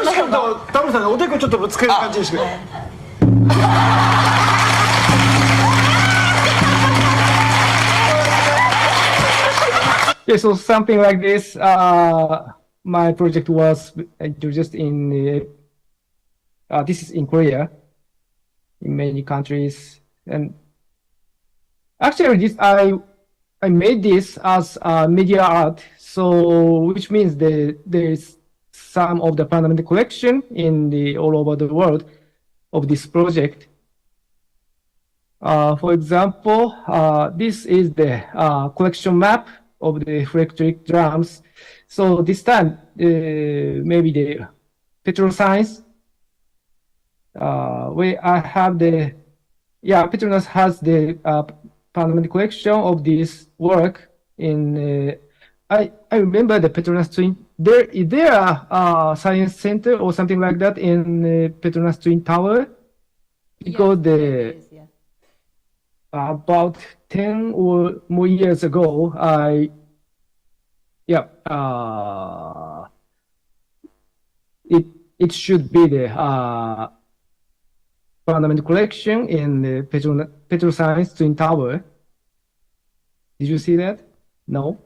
し君とタモさんのおでこちょっとぶつける感じですけど。Yeah, so something like this. My project was introduced in this is in Korea, in many countries, and actually this I made this as media art. So which means there is some of the fundamental collection in the all over the world of this project. For example, this is the collection map of the electric drums. So this time, maybe the petrol science, where I have the, Petronas has the fundamental collection of this work in, I remember the Petronas Twin, is there a science center or something like that in Petronas Twin Tower? Because Yes, yeah. About 10 or more years ago, it should be the fundamental collection in the Petro Science Twin Tower. Did you see that? No.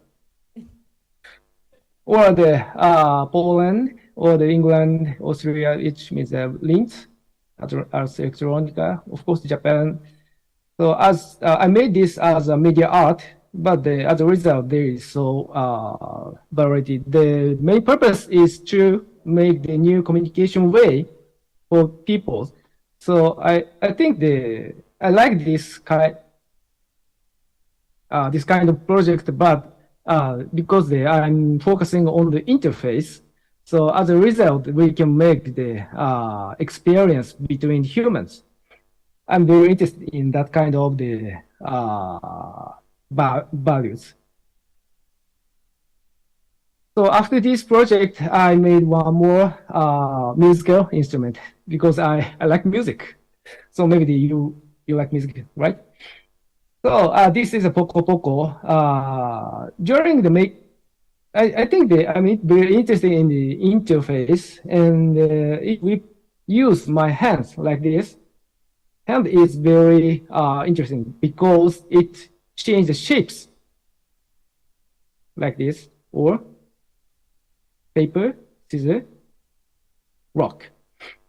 Or the Poland or the England, Austria, which means Linz, Ars Electronica, of course Japan. So as I made this as a media art, but as a result, there is so variety. The main purpose is to make the new communication way for people. So I think I like this kind of project, but because I'm focusing on the interface, so as a result, we can make the experience between humans. I'm very interested in that kind of the values. So after this project, I made one more musical instrument because I like music. So maybe you like music, right? So this is a Poco Poco. During the make, I think I'm very interested in the interface, and if we use my hands like this, hand is very interesting because it changes the shapes like this, or paper, scissors, rock,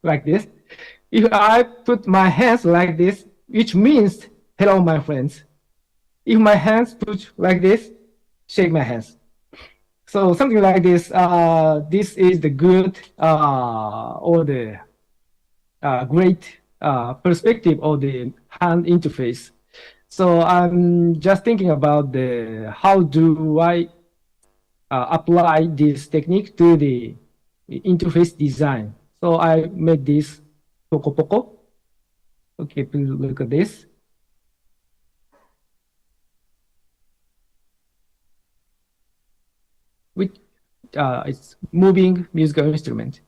like this. If I put my hands like this, which means hello, my friends. If my hands put like this, shake my hands. So something like this. This is the good or the great perspective of the hand interface. So I'm just thinking about how do I apply this technique to the interface design. So I made this Poco Poco. Okay, please look at this. Which it's moving musical instrument.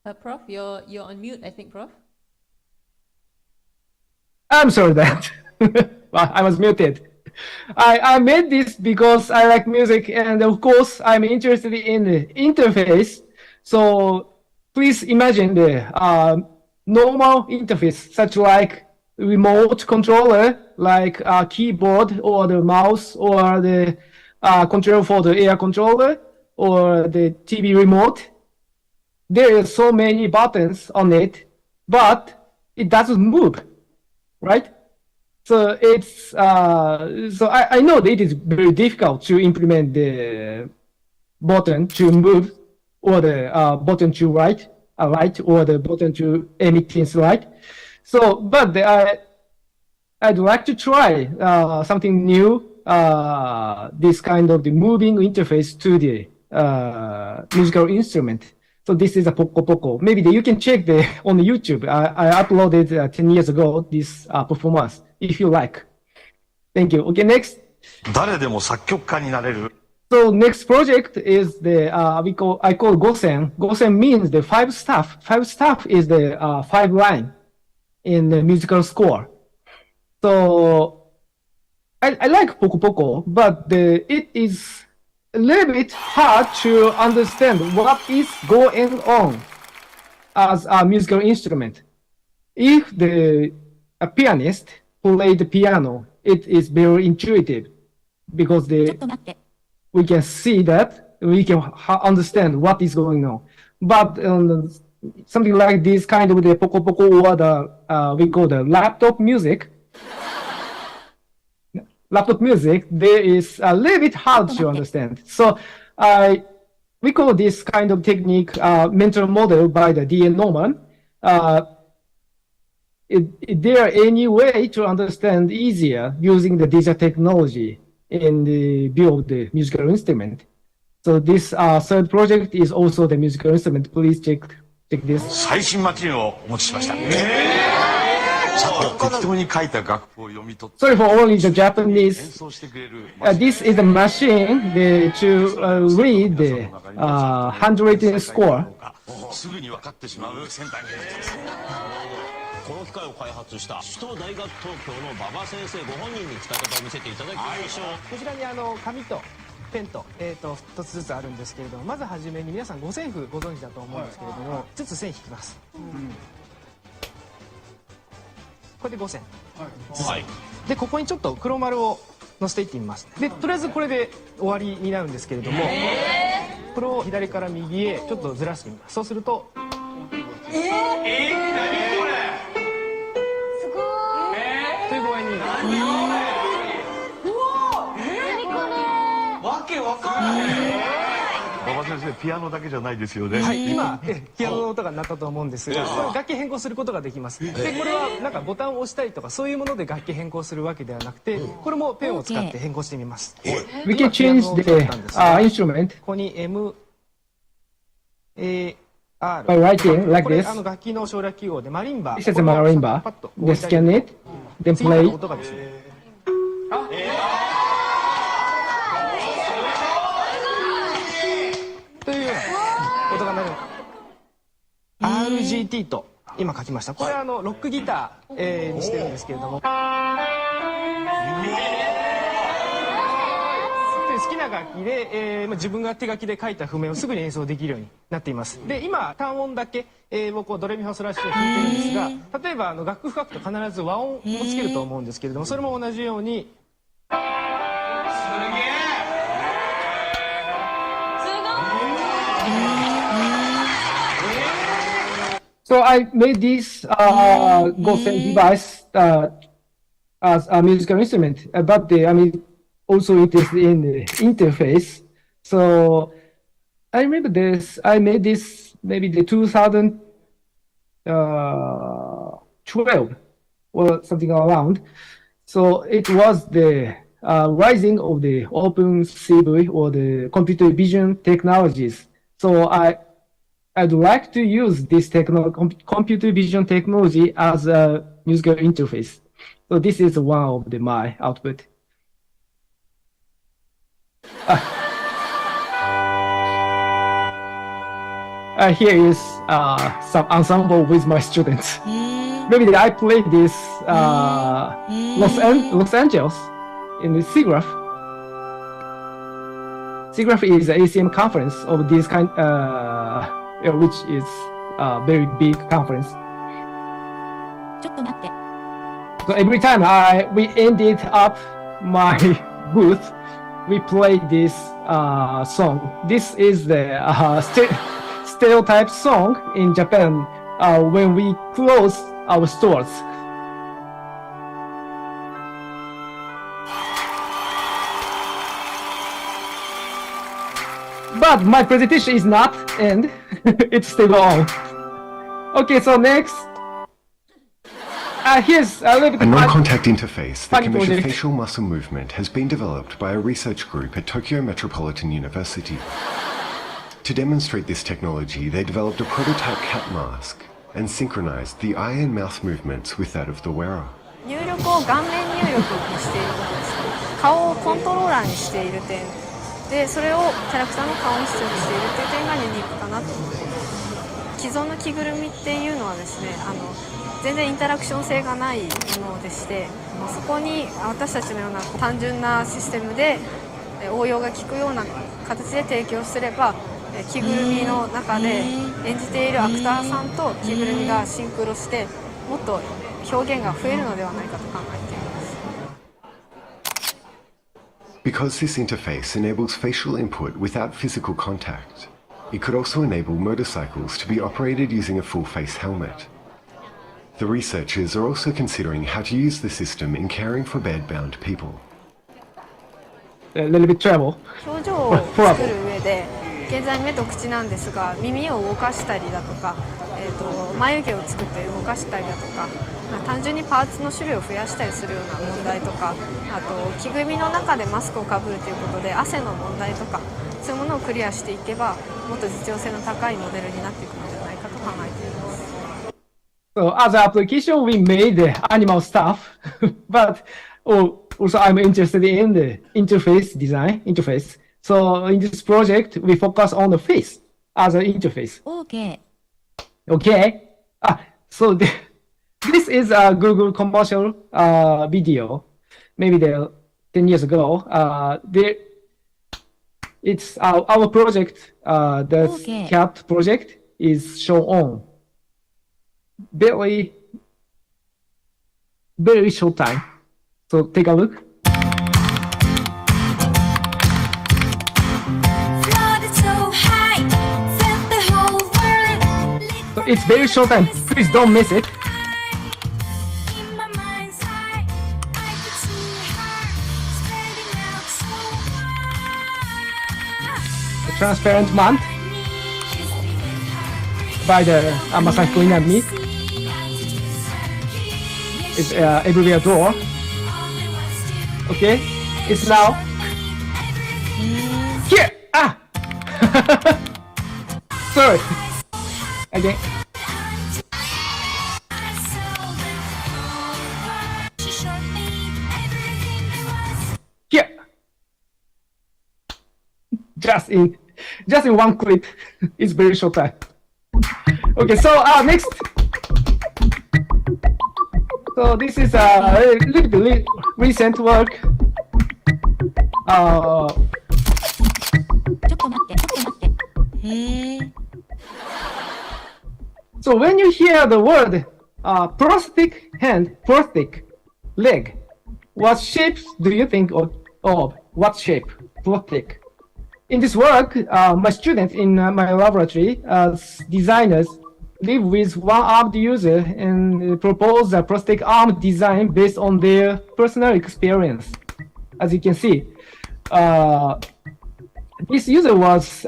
Prof, you're on mute, I think, Prof. I'm sorry that I was muted. I made this because I like music, and of course I'm interested in the interface. So please imagine the normal interface, such like remote controller, like a keyboard or the mouse or the control for the air controller or the TV remote. There are so many buttons on it, but it doesn't move, right? So it's so I know that it is very difficult to implement the button to move or the button to write, or the button to emit things right. So, but I'd like to try something new, this kind of the moving interface to the musical instrument. So this is a Poco Poco. Maybe you can check on YouTube. I uploaded 10 years ago this performance, if you like. Thank you. Okay, next. 誰でも作曲家になれる。 So next project is I call Gosen. Gosen means the five staff. Five staff is the five line in the musical score. So I like Poco Poco, but it is a little bit hard to understand what is going on as a musical instrument. If a pianist play the piano, it is very intuitive because we can see that, we can understand what is going on. But something like this kind of the Poco Poco or we call the laptop music, there is a little bit hard to understand. So we call this kind of technique mental model by the D.N. Norman. Is there any way to understand easier using the digital technology in the view of the musical instrument? So this third project is also the musical instrument. Please check this. 最新マシンをお持ちしました。さっき適当に書いた楽譜を読み取って Sorry for only the 演 Japanese. 奏してくれる。 This is a machine to read the handwritten score. すぐに分かってしまうセンターになってます。この機械を開発した首都大学東京の馬場先生ご本人に使い方を見せていただきましょう。こちらに紙とペンと、一つずつあるんですけれども、まずはじめに皆さん五線譜ご存知だと思うんですけれども、5つ線引きます、これで5線、はい。でここにちょっと黒丸を乗せていってみます。でとりあえずこれで終わりになるんですけれども、これを左から右へちょっとずらしてみます。そうするとという具合に馬場先生、ピアノだけじゃないですよね。はい、今ピアノの音が鳴ったと思うんですが、これ楽器変更することができます。でこれはなんかボタンを押したりとかそういうもので楽器変更するわけではなくて、これもペンを使って変更してみます。 We can change the instrument ここに M A R by writing like これ this. 楽器の省略記号でマリンバ。 This is a marimba. パッと They scan it, then 次の play. 音がですね。というような音が鳴る。RGT と今書きました。これはロックギター、にしてるんですけれども。好きな楽器で、自分が手書きで書いた譜面をすぐに演奏できるようになっています。で今単音だけ、僕はドレミファソラシドを弾いてるんですが、例えば楽譜書くと必ず和音をつけると思うんですけれども、それも同じように。 So I made this Gosen device as a musical instrument, but also it is in the interface. So I remember this. I made this maybe the 2012 or something around. So it was the rising of the open CV or the computer vision technologies. So I'd like to use this computer vision technology as a musical interface. So this is one of my output. here is some ensemble with my students. Maybe I played this Los Angeles in the SIGGRAPH. SIGGRAPH is an ACM conference of this kind, which is a very big conference. ちょっと待って。 So every time we ended up my booth, we played this song. This is the stereotype song in Japan when we close our stores. But my presentation is not end. It's still on. Okay, so next. Here's a little bit. A non-contact interface that can measure project. facial muscle movement has been developed by a research group at Tokyo Metropolitan University. To demonstrate this technology, they developed a prototype cat mask and synchronized the eye and mouth movements with that of the wearer. 入力を顔面入力にしていることです。顔をコントローラーにしている点で、それをキャラクターの顔に出力しているという点がユニークかなと思っています。既存の着ぐるみっていうのはですね、全然インタラクション性がないものでして、そこに私たちのような単純なシステムで応用が効くような形で提供すれば、着ぐるみの中で演じているアクターさんと着ぐるみがシンクロしてもっと表現が増えるのではないかと考えています。 Because this interface enables facial input without physical contact, it could also enable motorcycles to be operated using a full face helmet. The researchers are also considering how to use the system in caring for bedbound people. A little bit trouble. 表情を作る上で現在目と口なんですが耳を動かしたりだとか、眉毛を作って動かしたりだとか、単純にパーツの種類を増やしたりするような問題とか、あと着ぐるみの中でマスクをかぶるということで汗の問題とかそういうものをクリアしていけばもっと実用性の高いモデルになっていくのではないかと考えています。 So as an application, we made the animal stuff, but also I'm interested in the interface design interface. So in this project, we focus on the face as an interface. OK。 Okay. So this is a Google commercial video, maybe 10 years ago. It's our project, the Okay. cat project is shown on. Very short time. So take a look. So it's very short time. Please don't miss it. The transparent month by the Masahiko Inami. It's everywhere door. Okay, it's now here. Sorry. Again. Here. Just in one clip. It's very short time. Okay, so next. So this is a little bit recent work. ちょっと待って、ちょっと待って。へー。 So when you hear the word prosthetic hand, prosthetic leg, what shapes do you think of? What shape? Prosthetic. In this work, my students in my laboratory as designers live with one-armed user and propose a prosthetic arm design based on their personal experience. As you can see, this user was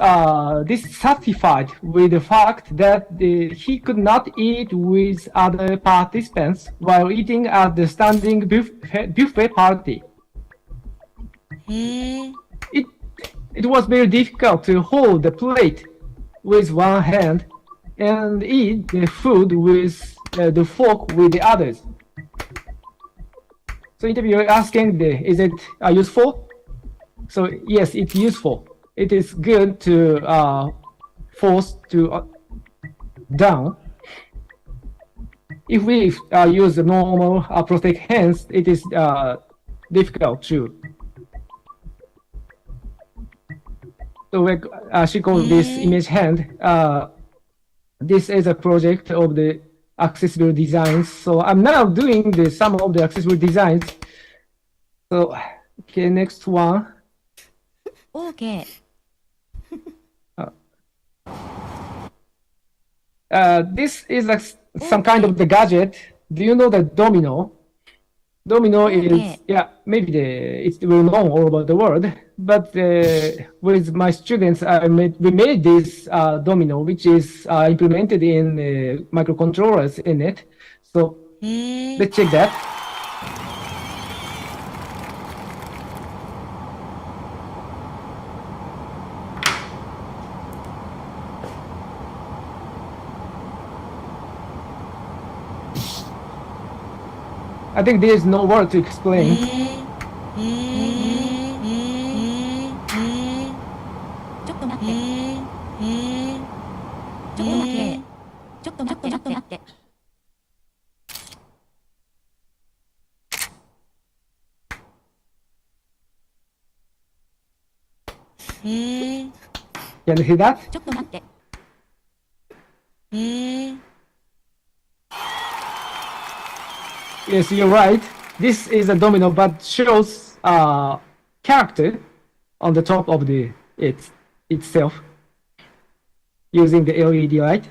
dissatisfied with the fact that he could not eat with other participants while eating at the standing buffet party. It was very difficult to hold the plate with one hand and eat the food with the fork with the others. So interviewer asking, is it useful? So yes, it's useful. It is good to force to down. If we use the normal prosthetic hands, it is difficult to. So she calls this image hand. This is a project of the accessible designs. So I'm now doing some of the accessible designs. So, okay, next one. OK。This is some kind of the gadget. Do you know the domino? Domino is, yeah, maybe it's well known all over the world. But with my students, we made this domino, which is implemented in microcontrollers in it. So let's check that. I think there is no word to explain. ちょっと待って。ちょっと待って。ちょっと待って。ちょっと待って。Can you hear that? ちょっと待って。Yes, you're right. This is a domino, but shows character on the top of itself using the LED light.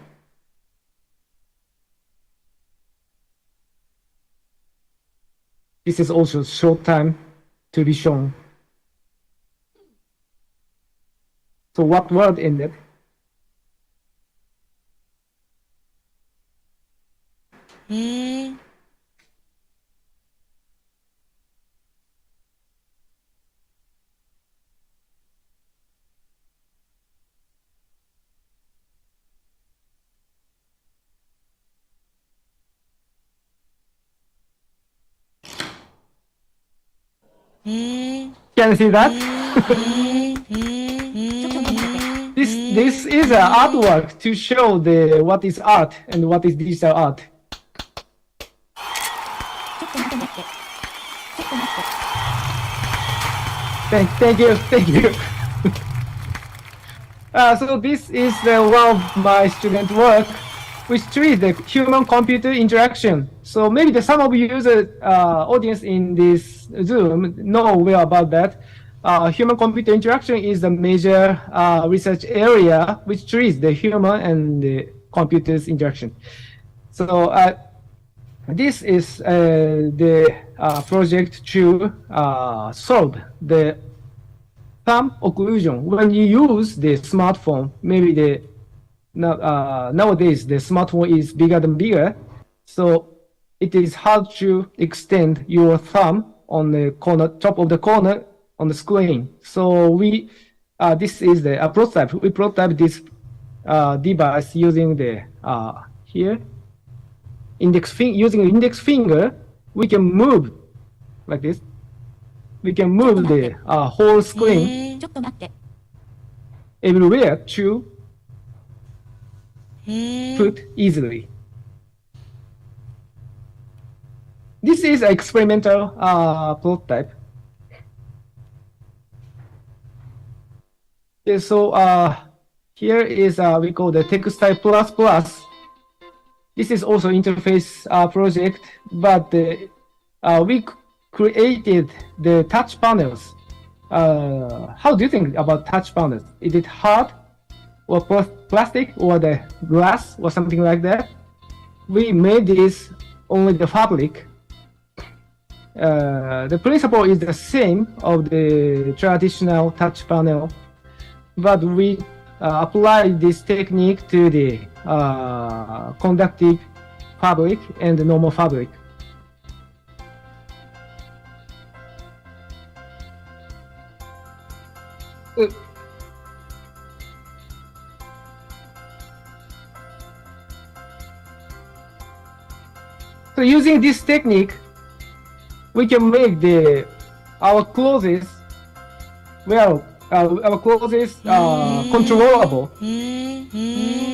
This is also short time to be shown. So what word in it? Can you see that? This is an artwork to show what is art and what is digital art. Thank you. So this is one of my student work, which treats the human-computer interaction. So maybe some of you audience in this Zoom know well about that. Human-computer interaction is the major research area which treats the human and the computer's interaction. So this is the project to solve the thumb occlusion when you use the smartphone. Maybe nowadays the smartphone is bigger than bigger, so it is hard to extend your thumb on the top of the corner on the screen. So this is the prototype. We prototype this device using the here using the index finger. We can move like this. We can move the whole screen everywhere to put easily. This is an experimental prototype. Okay, so here is we call the Textile Plus Plus. This is also interface project, but we created the touch panels. How do you think about touch panels? Is it hard or plastic or the glass or something like that? We made this only the fabric. The principle is the same of the traditional touch panel, but we applied this technique to the conductive fabric and the normal fabric. So using this technique, we can make our clothes controllable.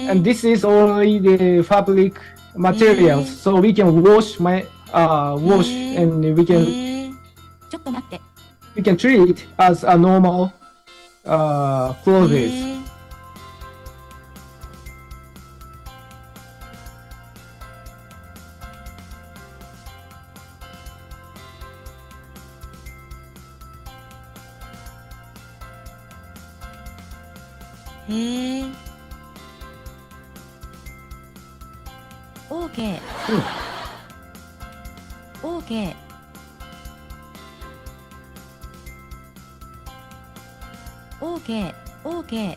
And this is only the fabric materials, so we can wash and we へ can ーちょっと待って treat it as a normal へ clothes. ーへー OK OK OK OK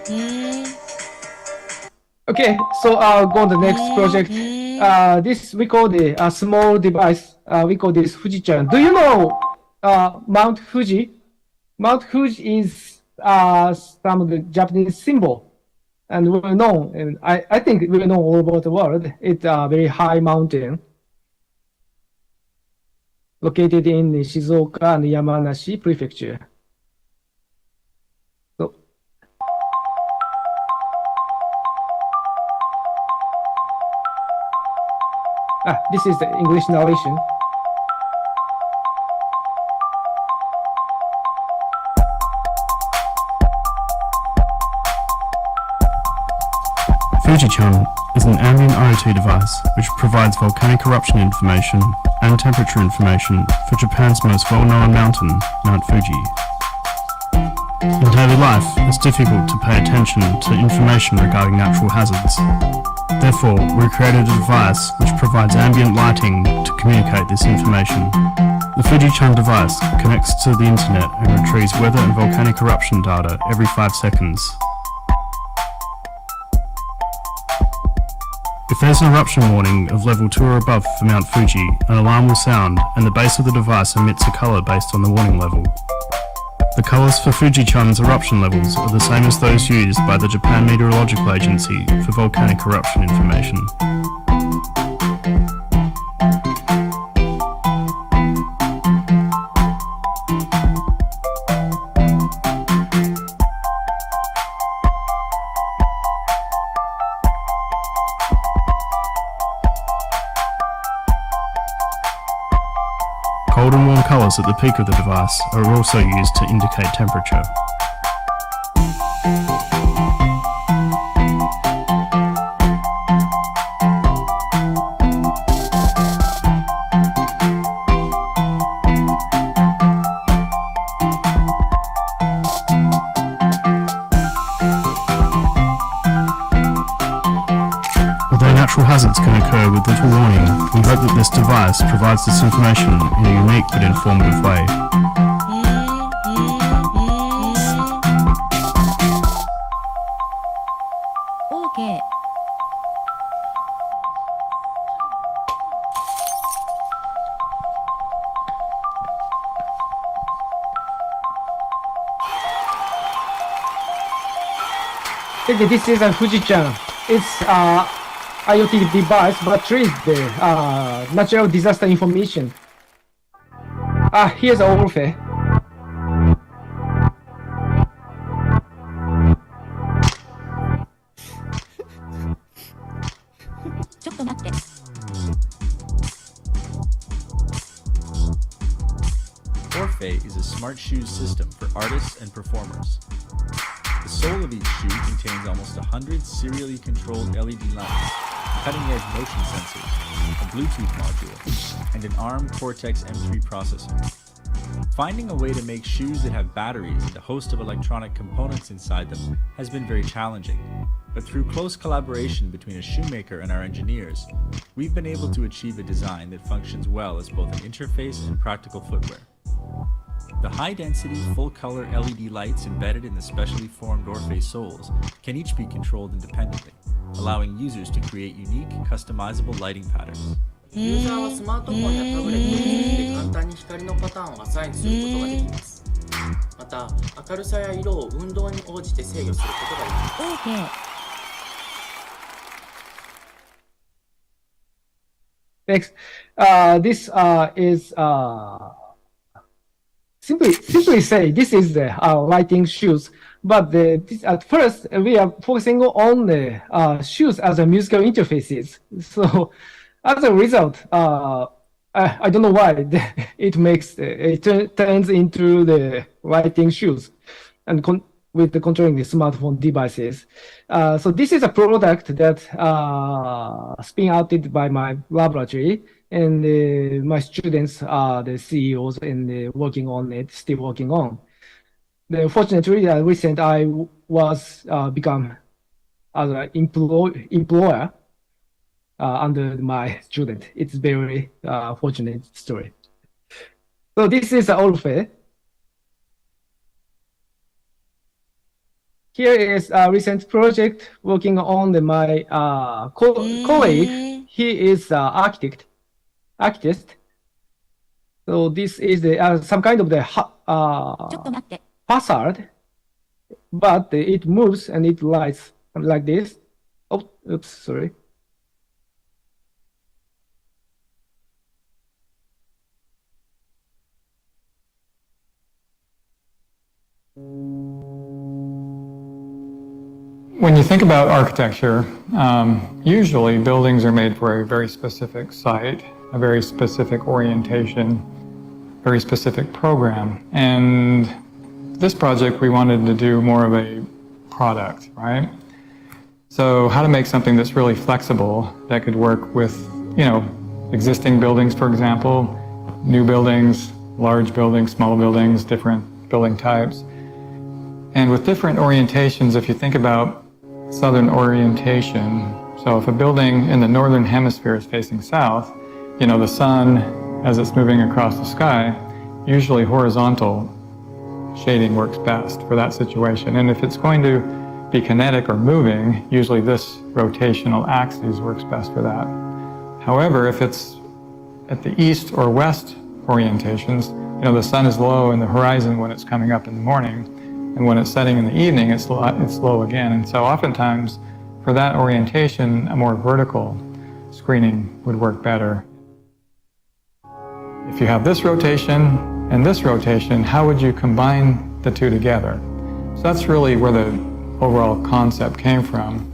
へー Okay, so I'll go on the next project. This we call the small device. We call this Fuji-chan. Do you know Mount Fuji? Mount Fuji is some of the Japanese symbol and well known. And I think well known all over the world. It's a very high mountain located in Shizuoka and Yamanashi Prefecture. So, this is the English narration. Fuji-chan is an ambient IoT device which provides volcanic eruption information and temperature information for Japan's most well-known mountain, Mount Fuji. In daily life, it's difficult to pay attention to information regarding natural hazards. Therefore, we created a device which provides ambient lighting to communicate this information. The Fuji-chan device connects to the internet and retrieves weather and volcanic eruption data every 5 seconds. If there's an eruption warning of level 2 or above for Mount Fuji, an alarm will sound and the base of the device emits a color based on the warning level. The colors for Fuji-chan's eruption levels are the same as those used by the Japan Meteorological Agency for volcanic eruption information. Cold and warm colors at the peak of the device are also used to indicate temperature. Although natural hazards can occur with little warning, we hope that this device provides this information in a unique but informative way. OK Okay, this is a Fuji-chan. It's IoT device, but treats the natural disaster information. Here's Orfe. ちょっと待って Orfe is a smart shoes system for artists and performers. The sole of each shoe contains almost 100 serially controlled LED lights, cutting-edge motion sensors, a Bluetooth module, and an ARM Cortex M3 processor. Finding a way to make shoes that have batteries and a host of electronic components inside them has been very challenging, but through close collaboration between a shoemaker and our engineers, we've been able to achieve a design that functions well as both an interface and practical footwear. The high-density, full-color LED lights embedded in the specially formed Orfe soles can each be controlled independently, allowing users to create unique, customizable lighting patterns. ユーザーはスマートフォンやタブレットを通じて簡パターンをアサインすることができます。また、明るさや色を運動に応じて制御することができます。Next, this is simply say this is the lighting shoes. But at first we are focusing on the shoes as a musical interfaces. So as a result, I don't know why it turns into the lighting shoes, and with the controlling the smartphone devices. So this is a product that spin outed by my laboratory, and my students are the CEOs and working on it, still working on. Fortunately, recent I was become as an employer under my student. It's very fortunate story. So this is Orfe. Here is a recent project working on my colleague. He is architect. So this is some kind of the facade, but it moves and it lights like this. Oh, oops, sorry. When you think about architecture, usually buildings are made for a very specific site, a very specific orientation, very specific program. And this project, we wanted to do more of a product, right? So how to make something that's really flexible, that could work with, existing buildings, for example, new buildings, large buildings, small buildings, different building types. And with different orientations, if you think about southern orientation, so if a building in the northern hemisphere is facing south, the sun, as it's moving across the sky, usually horizontal shading works best for that situation. And if it's going to be kinetic or moving, usually this rotational axis works best for that. However, if it's at the east or west orientations, the sun is low in the horizon when it's coming up in the morning, and when it's setting in the evening, it's low again. And so oftentimes, for that orientation, a more vertical screening would work better. If you have this rotation and this rotation, how would you combine the two together? So that's really where the overall concept came from.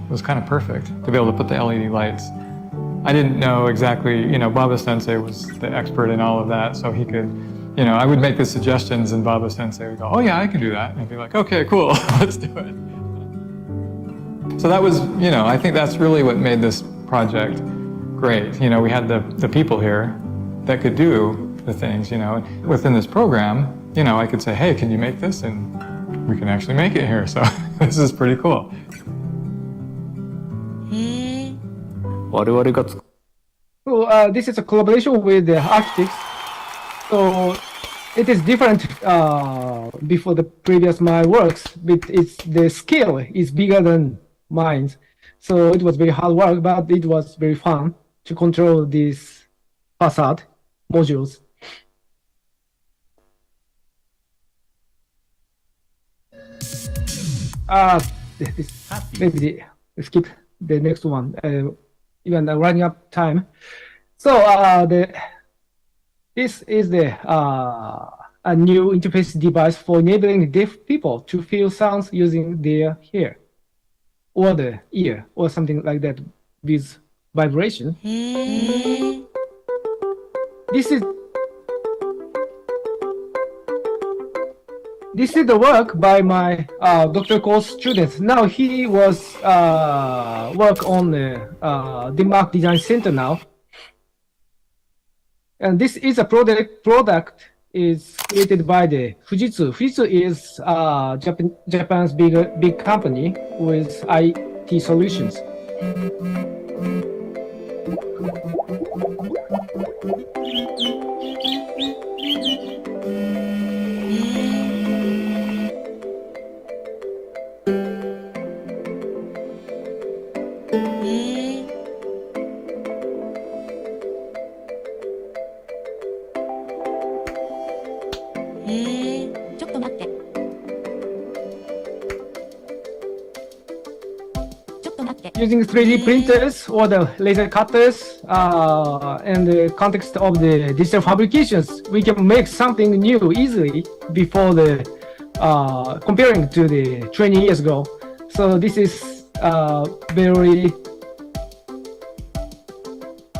Was kind of perfect to be able to put the LED lights. I didn't know exactly, Baba Sensei was the expert in all of that, so he could, I would make the suggestions and Baba Sensei would go, oh yeah, I can do that. And I'd be like, okay, cool, let's do it. So that was, I think that's really what made this project great. We had the people here that could do the things, within this program, I could say, hey, can you make this? And we can actually make it here. So this is pretty cool. So this is a collaboration with the architects. So it is different before the previous my works, but the scale is bigger than mine. So it was very hard work, but it was very fun to control these facade modules. Maybe skip the next one. Even running up time. So this is a new interface device for enabling deaf people to feel sounds using their hair or the ear or something like that with vibration. This is the work by my doctoral course student. Now he was work on the Denmark Design Center now. And this is a product is created by the Fujitsu. Fujitsu is Japan's big company with IT solutions. ちょっと待って。ちょっと待って。Using 3D printers or the laser cutters and the context of the digital fabrications, we can make something new easily before the comparing to the 20 years ago. So this is very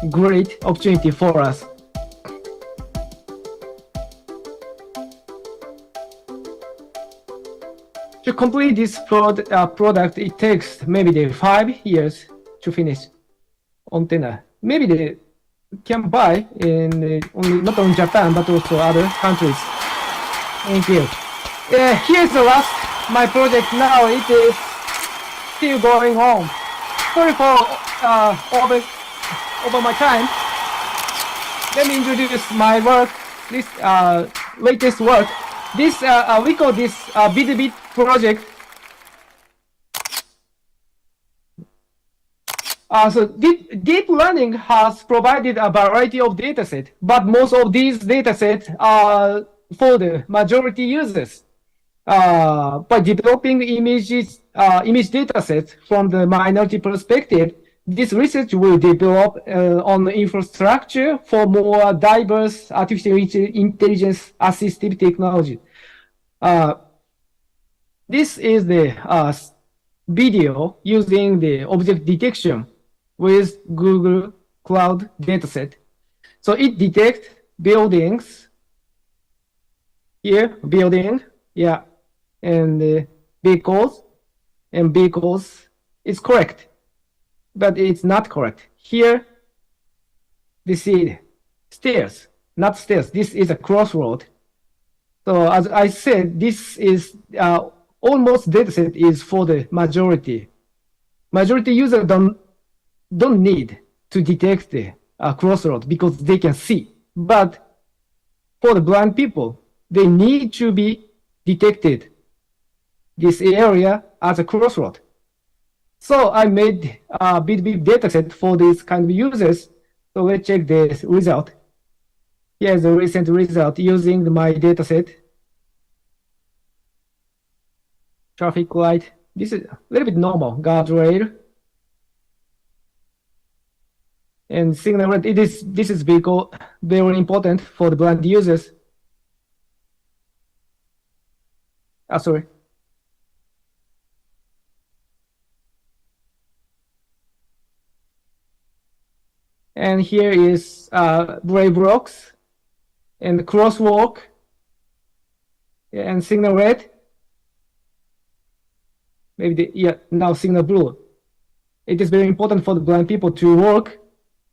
great opportunity for us. To complete this product, it takes maybe 5 years to finish antenna. Maybe they can buy in only not only Japan but also other countries. Thank you. Here's the last my project now. It is still going on. Sorry for over my time. Let me introduce my work. This latest work. This we call this bit project. So deep learning has provided a variety of datasets, but most of these datasets are for the majority users. By developing image datasets from the minority perspective, this research will develop on infrastructure for more diverse artificial intelligence assistive technology. This is the video using the object detection with Google Cloud dataset. So it detects buildings. Here, building, yeah, and vehicles, and vehicles is correct, but it's not correct. Here, this is stairs, not stairs. This is a crossroad. So as I said, this is almost dataset is for the majority. Majority users don't need to detect the crossroad because they can see. But for the blind people, they need to be detected this area as a crossroad. So I made a big dataset for these kind of users. So let's check the result. Here's the recent result using my dataset. Traffic light. This is a little bit normal. Guardrail. And signal red. This is very important for the blind users. Sorry. And here is brave rocks and crosswalk and signal red. Maybe now signal blue. It is very important for the blind people to walk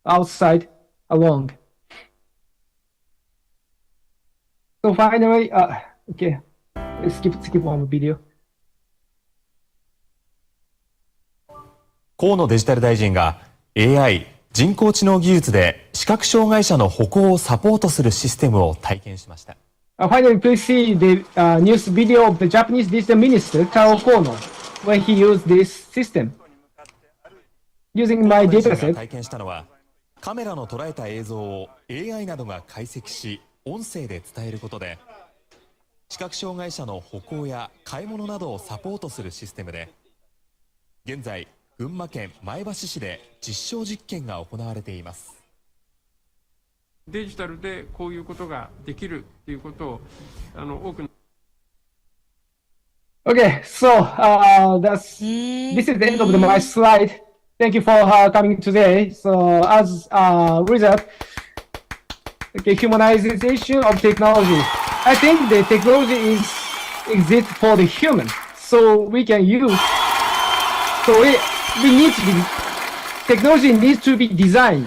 outside alone. So finally, okay, let's skip one video. 河野デジタル大臣が AI 人工知能技術で視覚障害者の歩行をサポートするシステムを体験しました。Finally, please see the news video of the Japanese digital minister Taro Kono when he used this system. Using my dataset. 体験したのはカメラの捉えた映像を AI などが解析し音声で伝えることで視覚障害者の歩行や買い物などをサポートするシステムで現在群馬県前橋市で実証実験が行われています。デジタルでこういうことができるということを多くの Okay, so this is the end of my slide. Thank you for coming today. So as a result, okay, humanization of technology. I think the technology exists for the human, so we can use. So we need to be, technology needs to be designed.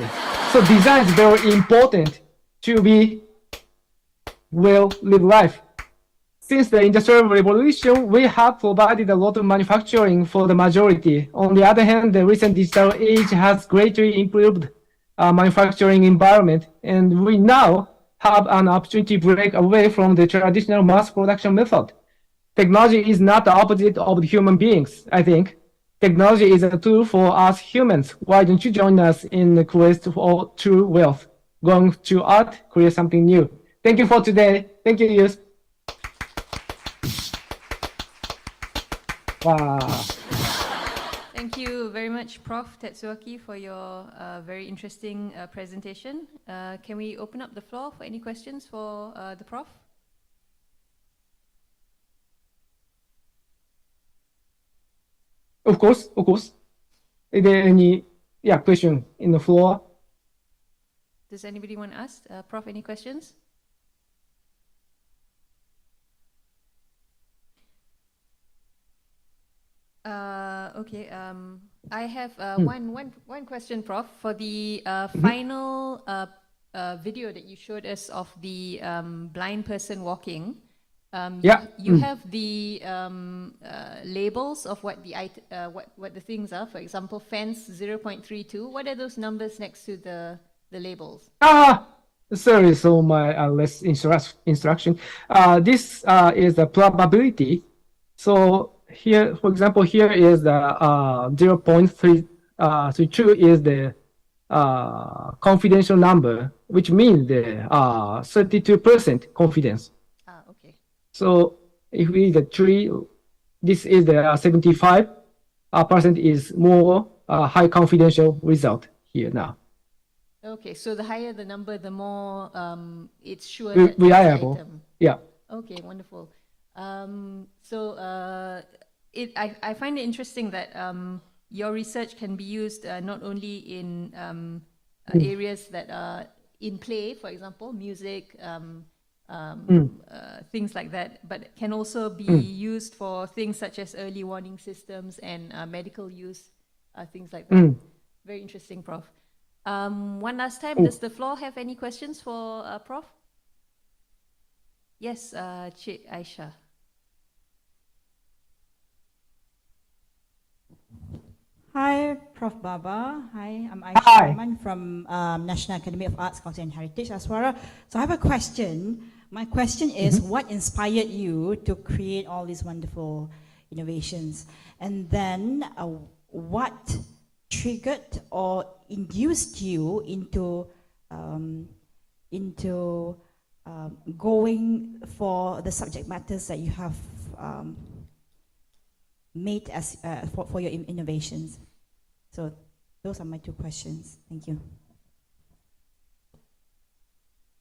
So design is very important to be live life. Since the Industrial Revolution, we have provided a lot of manufacturing for the majority. On the other hand, the recent digital age has greatly improved manufacturing environment, and we now have an opportunity to break away from the traditional mass production method. Technology is not the opposite of the human beings, I think. Technology is a tool for us humans. Why don't you join us in the quest for true wealth? Going to art, create something new. Thank you for today. Thank you, Yus. Wow. Thank you very much, Prof. Tetsuaki, for your very interesting presentation. Can we open up the floor for any questions for the Prof? Of course, of course. Is there any question in the floor? Does anybody want to ask? Prof, any questions? Okay. I have one question, Prof. For the final video that you showed us of the blind person walking. You have the labels of what the things are. For example, fence 0.32. What are those numbers next to the labels? Sorry. So my less instruction. This is the probability. So here, for example, here is the 0.32 is the confidential number, which means the 32% confidence. Okay. So if we the tree, this is the 75% is more high confidential result here now. Okay, so the higher the number, the more it's sure Re that reliable. item. Yeah. Okay, wonderful. I find it interesting that your research can be used not only in areas that are in play, for example, music, things like that, but can also be used for things such as early warning systems and medical use, things like that. Very interesting, Prof. One last time, does the floor have any questions for Prof? Yes, Aisha. Hi, Prof. Baba. Hi, I'm Aisha Rahman from National Academy of Arts, Culture and Heritage, Aswara. So I have a question. My question is, what inspired you to create all these wonderful innovations? And then what triggered or induced you into going for the subject matters that you have made as for your innovations? So those are my two questions. Thank you.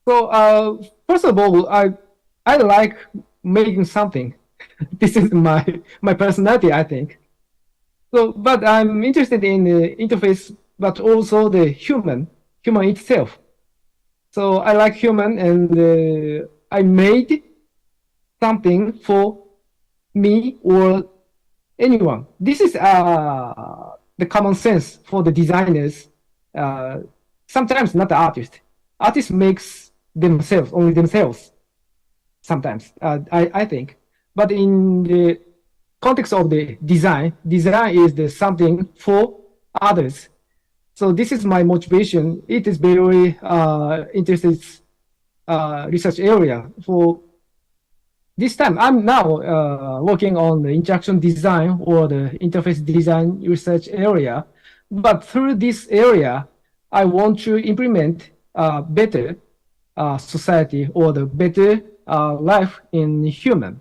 So first of all, I like making something. This is my personality, I think. So, but I'm interested in the interface, but also the human itself. So I like human, and I made something for me or anyone. This is the common sense for the designers. Sometimes not the artist. Artist makes only themselves. Sometimes I think, but in the context of the design is the something for others. So this is my motivation. It is very interesting research area. For this time, I'm now working on the interaction design or the interface design research area. But through this area, I want to implement better society or the better life in human.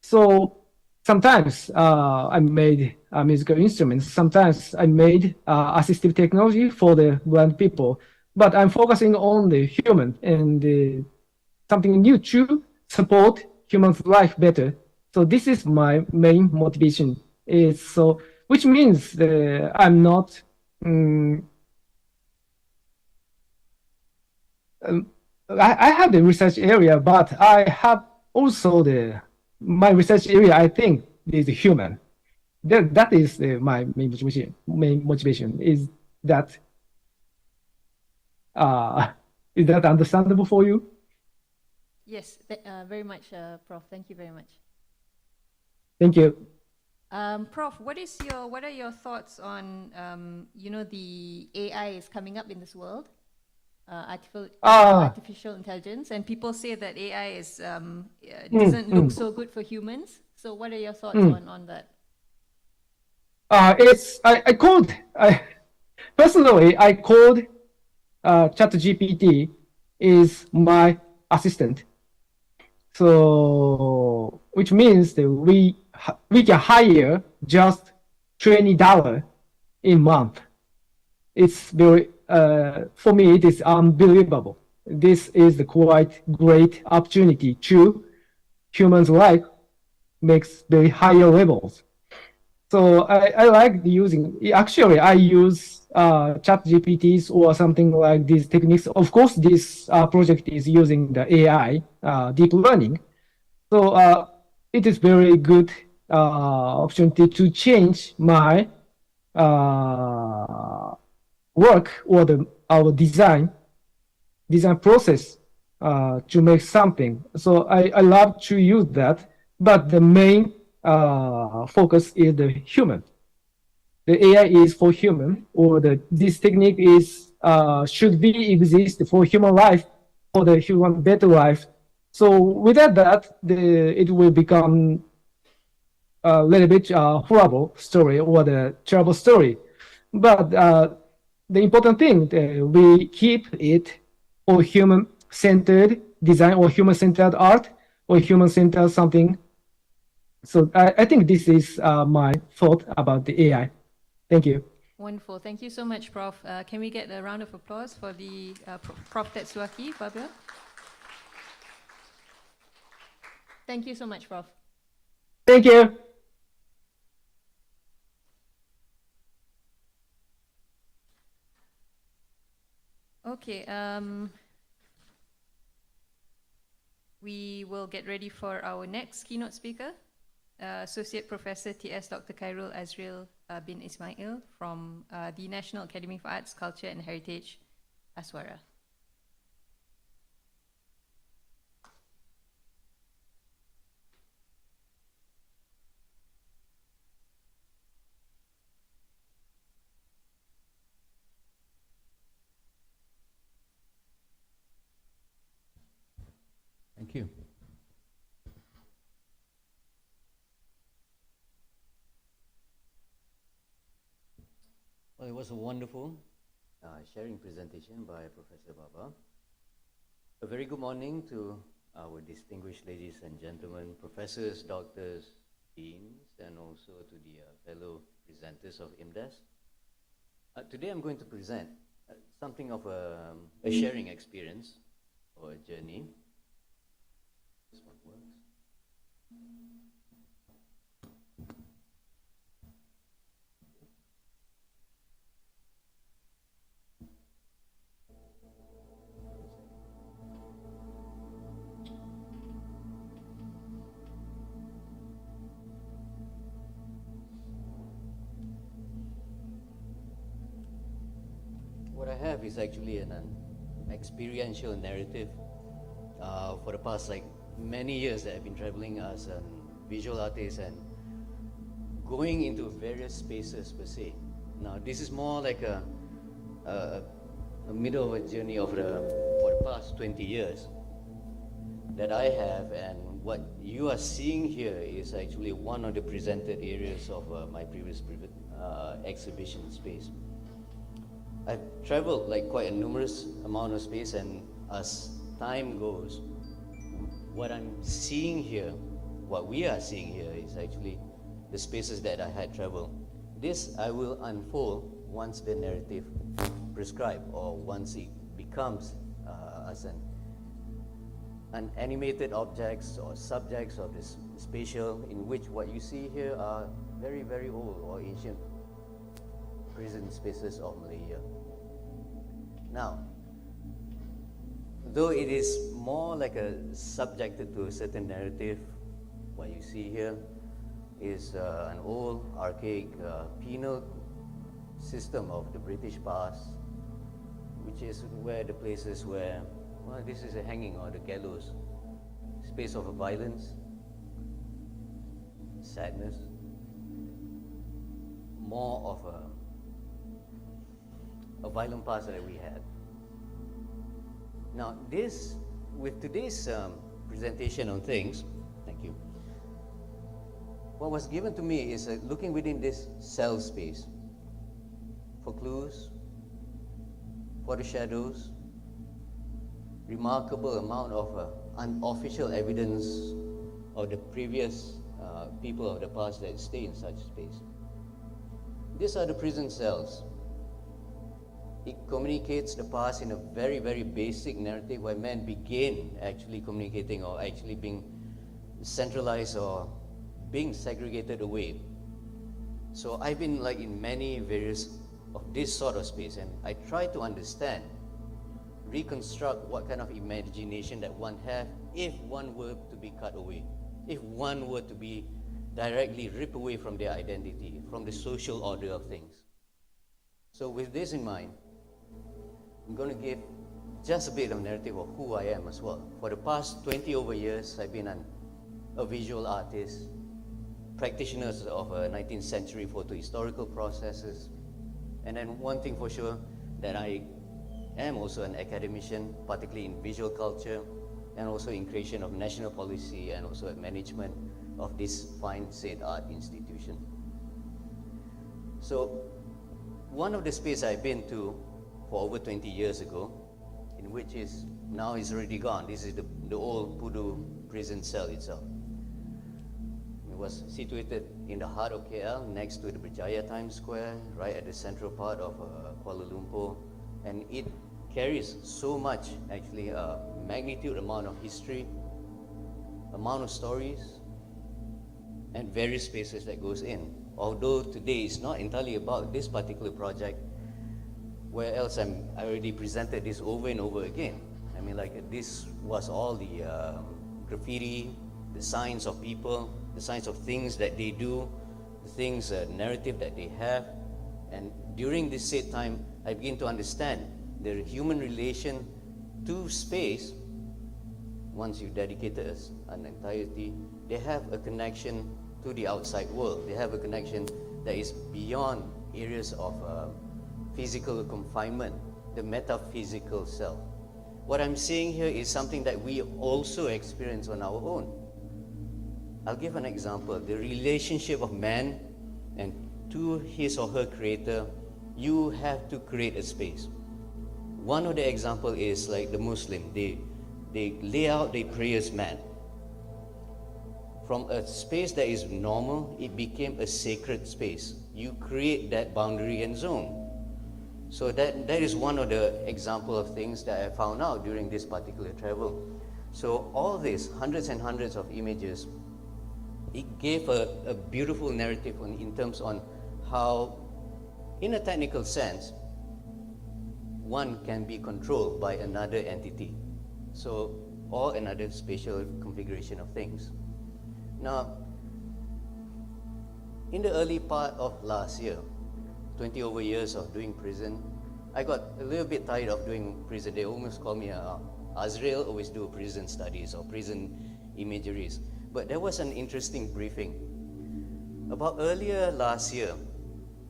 So sometimes I made musical instruments. Sometimes I made assistive technology for the blind people. But I'm focusing on the human and something new to support human's life better. So this is my main motivation. Which means I'm not. I have the research area, but I have also my research area. I think is human. That is my main motivation. Main motivation is that. Is that understandable for you? Yes, very much, Prof. Thank you very much. Thank you. Prof, what are your thoughts on the AI is coming up in this world, artificial intelligence, and people say that AI doesn't look so good for humans. So what are your thoughts on that? Personally, I called ChatGPT is my assistant. So, which means that we can hire just $20 in month. It's very, for me, it is unbelievable. This is the quite great opportunity to humans' life makes very higher levels. So I like using, actually I use chat GPTs or something like these techniques. Of course, this project is using the AI, deep learning. So it is very good opportunity to change my work or our design process to make something. So I love to use that, but the main focus is the human. The AI is for human, or this technique is should be exist for human life, for the human better life. So without that, it will become a little bit horrible story or the terrible story. But the important thing, we keep it for human-centered design or human-centered art or human-centered something. So I think this is my thought about the AI. Thank you. Wonderful. Thank you so much, Prof. Can we get a round of applause for the Prof. Tetsuaki, Fabio? Thank you so much, Prof. Thank you. Okay, we will get ready for our next keynote speaker, Associate Professor T.S. Dr. Khairul Azril bin Ismail from the National Academy for Arts, Culture and Heritage, Aswara. Thank you. Well, it was a wonderful sharing presentation by Professor Baba. A very good morning to our distinguished ladies and gentlemen, professors, doctors, deans, and also to the fellow presenters of IMDES. Today I'm going to present something of a sharing experience or a journey. This one works. What I have is actually an experiential narrative for the past many years that I've been traveling as a visual artist and going into various spaces per se. Now this is more like a middle of a journey of for the past 20 years that I have, and what you are seeing here is actually one of the presented areas of my previous exhibition space. I've traveled quite a numerous amount of space, and as time goes, what I'm seeing here, what we are seeing here is actually the spaces that I had traveled. This I will unfold once the narrative prescribed, or once it becomes as an animated objects or subjects of this spatial, in which what you see here are very, very old or ancient prison spaces of Malaysia. Now, though it is more like subjected to a certain narrative, what you see here is an old, archaic penal system of the British past, which is where the places where, well, this is a hanging or the gallows, space of violence, sadness, more of a violent past that we had. Now this, with today's presentation on things, thank you, what was given to me is looking within this cell space for clues, for the shadows, remarkable amount of unofficial evidence of the previous people of the past that stay in such space. These are the prison cells. It communicates the past in a very, very basic narrative where men begin actually communicating or actually being centralized or being segregated away. So I've been like in many various of this sort of space, and I try to understand, reconstruct what kind of imagination that one have if one were to be cut away, if one were to be directly ripped away from their identity, from the social order of things. So with this in mind, I'm going to give just a bit of narrative of who I am as well. For the past 20 over years, I've been a visual artist, practitioners of 19th century photo historical processes, and then one thing for sure, that I am also an academician, particularly in visual culture, and also in creation of national policy and also management of this fine said art institution. So one of the spaces I've been to for over 20 years ago, in which is now is already gone. This is the old Pudu prison cell itself. It was situated in the heart of KL, next to the Berjaya Times Square, right at the central part of Kuala Lumpur, and it carries so much, actually, a magnitude amount of history, amount of stories, and various spaces that goes in. Although today it's not entirely about this particular project, where else I already presented this over and over again. I mean, like, this was all the graffiti, the signs of people, the signs of things that they do, the things, narrative that they have. And during this said time, I begin to understand the human relation to space. Once you dedicate it as an entirety, they have a connection to the outside world. They have a connection that is beyond areas of physical confinement, the metaphysical self. What I'm saying here is something that we also experience on our own. I'll give an example. The relationship of man and to his or her creator, you have to create a space. One of the example is like the Muslim. They lay out their prayers mat. From a space that is normal, it became a sacred space. You create that boundary and zone. So that is one of the example of things that I found out during this particular travel. So all this, hundreds and hundreds of images, it gave a beautiful narrative in terms on how, in a technical sense, one can be controlled by another entity. So, or another spatial configuration of things. Now, in the early part of last year, 20 over years of doing prison, I got a little bit tired of doing prison. They almost call me Azrael, always do prison studies or prison imageries. But there was an interesting briefing. About earlier last year,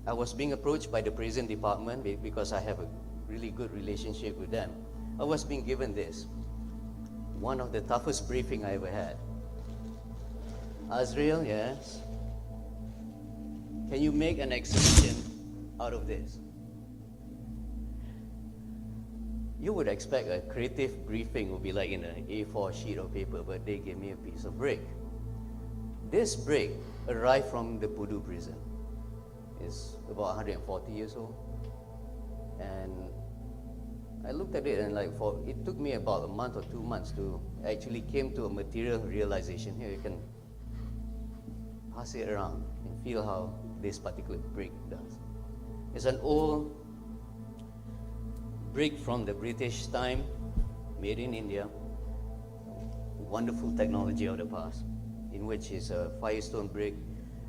I was being approached by the prison department because I have a really good relationship with them. I was being given this, one of the toughest briefing I ever had. Azrael, yes? Can you make an exhibition out of this? You would expect a creative briefing would be like in an A4 sheet of paper, but they gave me a piece of brick. This brick arrived from the Pudu prison. It's about 140 years old. And I looked at it and it took me about a month or 2 months to actually came to a material realization. Here you can pass it around and feel how this particular brick does. It's an old brick from the British time, made in India. Wonderful technology of the past, in which is a firestone brick.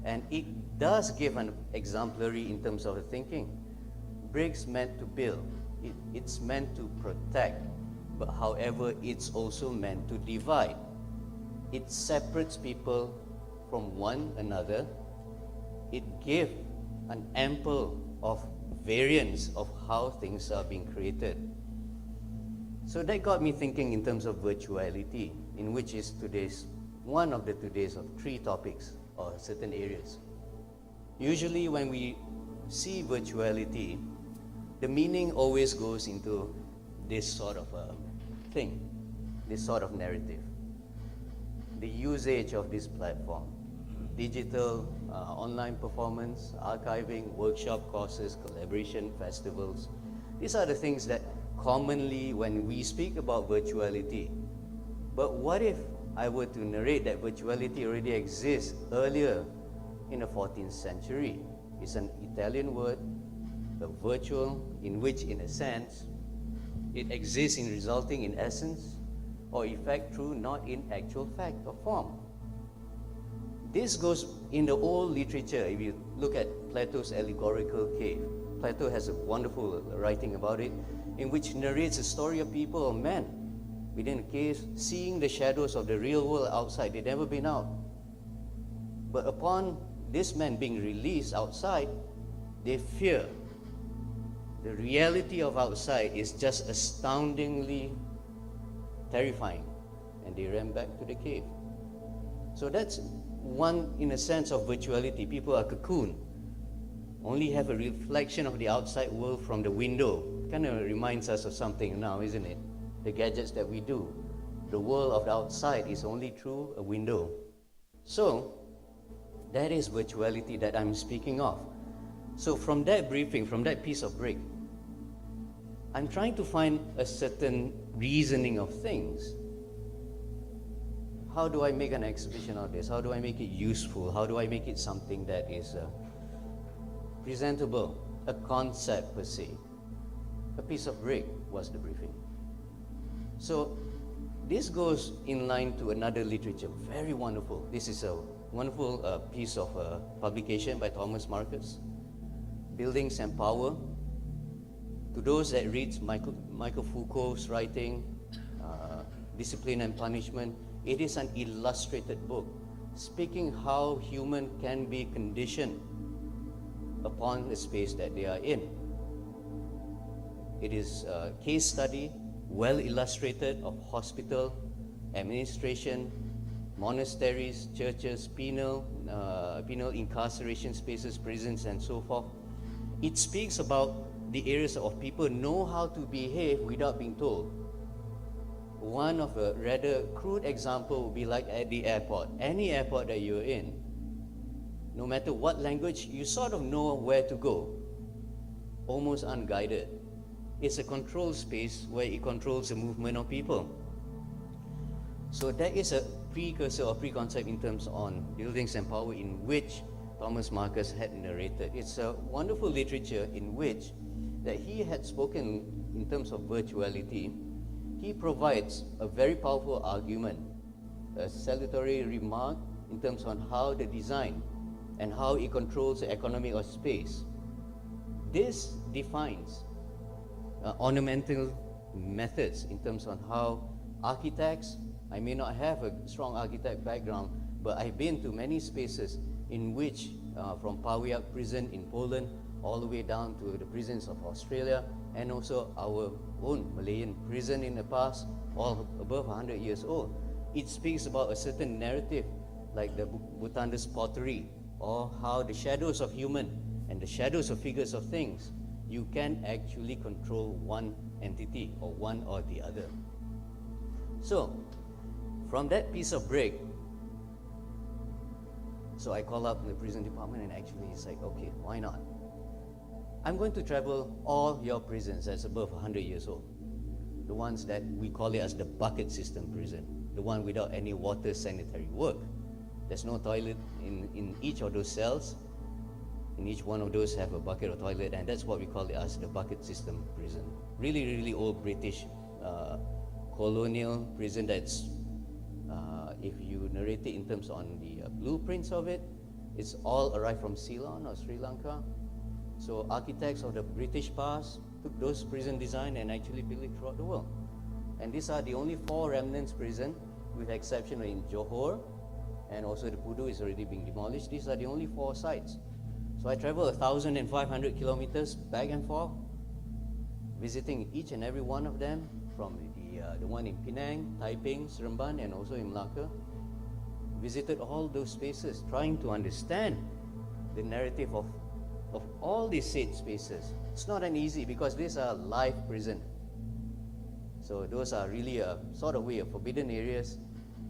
And it does give an exemplary in terms of the thinking. Bricks meant to build, it's meant to protect, but however, it's also meant to divide. It separates people from one another. It gives an ample of variance of how things are being created. So that got me thinking in terms of virtuality, in which is one of the today's of 3 topics or certain areas. Usually when we see virtuality, the meaning always goes into this sort of a thing, this sort of narrative. The usage of this platform, digital, online performance, archiving, workshop courses, collaboration, festivals. These are the things that commonly when we speak about virtuality. But what if I were to narrate that virtuality already exists earlier in the 14th century? It's an Italian word, a virtual, in which in a sense, it exists in resulting in essence or effect through, not in actual fact or form. This goes in the old literature. If you look at Plato's allegorical cave, Plato has a wonderful writing about it, in which narrates a story of people or men within a cave, seeing the shadows of the real world outside. They'd never been out. But upon this man being released outside, they fear. The reality of outside is just astoundingly terrifying, and they ran back to the cave. So that's one, in a sense, of virtuality. People are cocooned, only have a reflection of the outside world from the window. Kind of reminds us of something now, isn't it? The gadgets that we do. The world of the outside is only through a window. So that is virtuality that I'm speaking of. So from that briefing, from that piece of brick, I'm trying to find a certain reasoning of things. How do I make an exhibition of this? How do I make it useful? How do I make it something that is presentable, a concept per se? A piece of brick was the briefing. So this goes in line to another literature, very wonderful. This is a wonderful piece of publication by Thomas Marcus, Buildings and Power. To those that read Michael Foucault's writing, Discipline and Punishment, it is an illustrated book, speaking how human can be conditioned upon the space that they are in. It is a case study, well illustrated, of hospital, administration, monasteries, churches, penal incarceration spaces, prisons, and so forth. It speaks about the areas of people know how to behave without being told. One of a rather crude example would be like at the airport. Any airport that you're in, no matter what language, you sort of know where to go, almost unguided. It's a controlled space where it controls the movement of people. So that is a precursor or preconcept in terms on Buildings and Power, in which Thomas Marcus had narrated. It's a wonderful literature in which that he had spoken in terms of virtuality. He provides a very powerful argument, a salutary remark in terms on how the design and how it controls the economy of space. This defines ornamental methods in terms on how architects, I may not have a strong architect background, but I've been to many spaces in which, from Pawiak prison in Poland, all the way down to the prisons of Australia, and also our own Malayan prison in the past, all above 100 years old. It speaks about a certain narrative, like the Butanda's pottery, or how the shadows of human and the shadows of figures of things, you can actually control one entity or one or the other. So, from that piece of brick, so I call up the prison department, and actually it's like, okay, why not? I'm going to travel all your prisons that's above 100 years old. The ones that we call it as the bucket system prison, the one without any water sanitary work. There's no toilet in each of those cells. In each one of those have a bucket or toilet, and that's what we call it as the bucket system prison. Really, really old British colonial prison that's, if you narrate it in terms on the blueprints of it, it's all arrived from Ceylon or Sri Lanka. So architects of the British past took those prison design and actually built it throughout the world. And these are the only 4 remnants prison, with exception in Johor, and also the Pudu is already being demolished. These are the only 4 sites. So I travel 1,500 kilometers back and forth, visiting each and every one of them, from the one in Penang, Taiping, Seremban, and also in Malacca. Visited all those spaces, trying to understand the narrative of all these said spaces. It's not an easy, because these are live prison. So those are really a sort of way of forbidden areas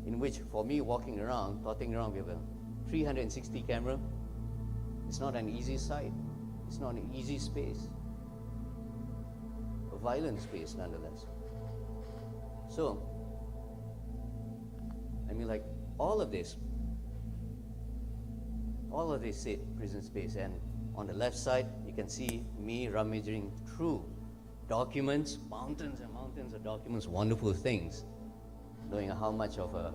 in which, for me, walking around, trotting around with a 360 camera. It's not an easy site. It's not an easy space. A violent space, nonetheless. So, I mean, like, all of this prison space, and on the left side, you can see me rummaging through documents, mountains and mountains of documents, wonderful things, knowing how much of a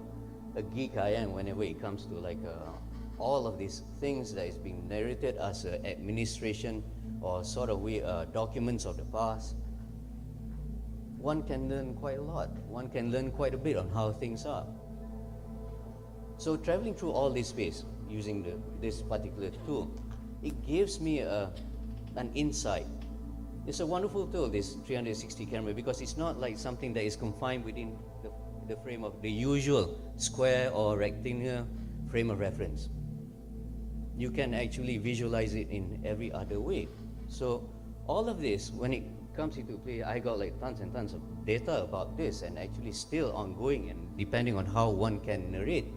geek I am whenever it comes to like all of these things that is being narrated as administration or sort of documents of the past. One can learn quite a lot. One can learn quite a bit on how things are. So traveling through all this space using this particular tool, it gives me an insight. It's a wonderful tool, this 360 camera, because it's not like something that is confined within the frame of the usual square or rectangular frame of reference. You can actually visualize it in every other way. So all of this, when it comes into play, I got like tons and tons of data about this, and actually still ongoing, and depending on how one can narrate,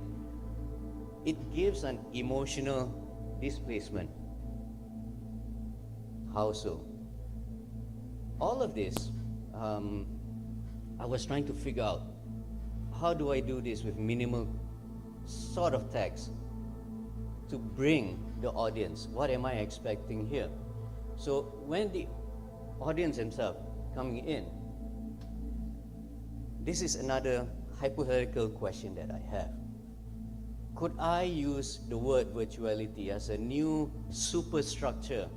it gives an emotional displacement. How so? All of this, I was trying to figure out, how do I do this with minimal sort of text to bring the audience? What am I expecting here? So when the audience themselves coming in, this is another hypothetical question that I have. Could I use the word virtuality as a new superstructure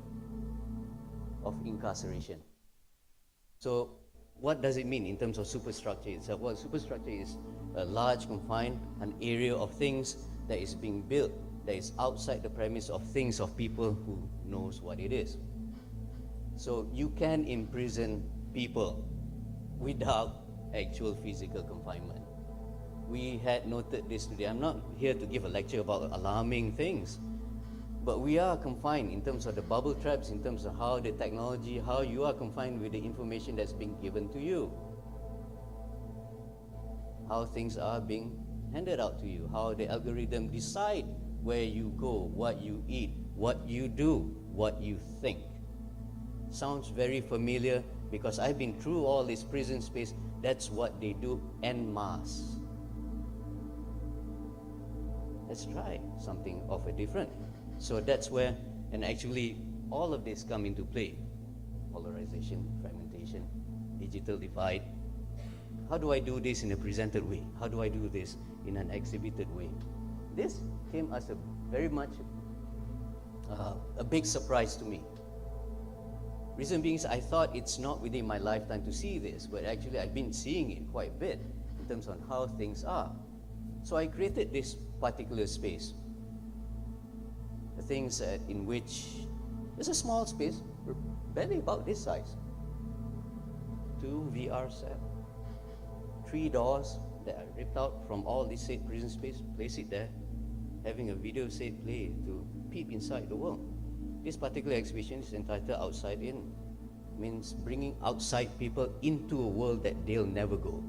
of incarceration? So what does it mean in terms of superstructure itself? Well, superstructure is a large, confined, an area of things that is being built, that is outside the premise of things, of people who knows what it is. So you can imprison people without actual physical confinement. We had noted this today. I'm not here to give a lecture about alarming things, but we are confined in terms of the bubble traps, in terms of how the technology, how you are confined with the information that's being given to you, how things are being handed out to you, how the algorithm decide where you go, what you eat, what you do, what you think. Sounds very familiar because I've been through all this prison space. That's what they do en masse. Let's try something of a different. So that's where, and actually all of this come into play. Polarization, fragmentation, digital divide. How do I do this in a presented way? How do I do this in an exhibited way? This came as a very much a big surprise to me. Reason being is I thought it's not within my lifetime to see this, but actually I've been seeing it quite a bit in terms of how things are. So I created this particular space. The things in which there's a small space, barely about this size. 2 VR sets, 3 doors that are ripped out from all this said prison space, place it there, having a video set play to peep inside the world. This particular exhibition is entitled Outside In. Means bringing outside people into a world that they'll never go.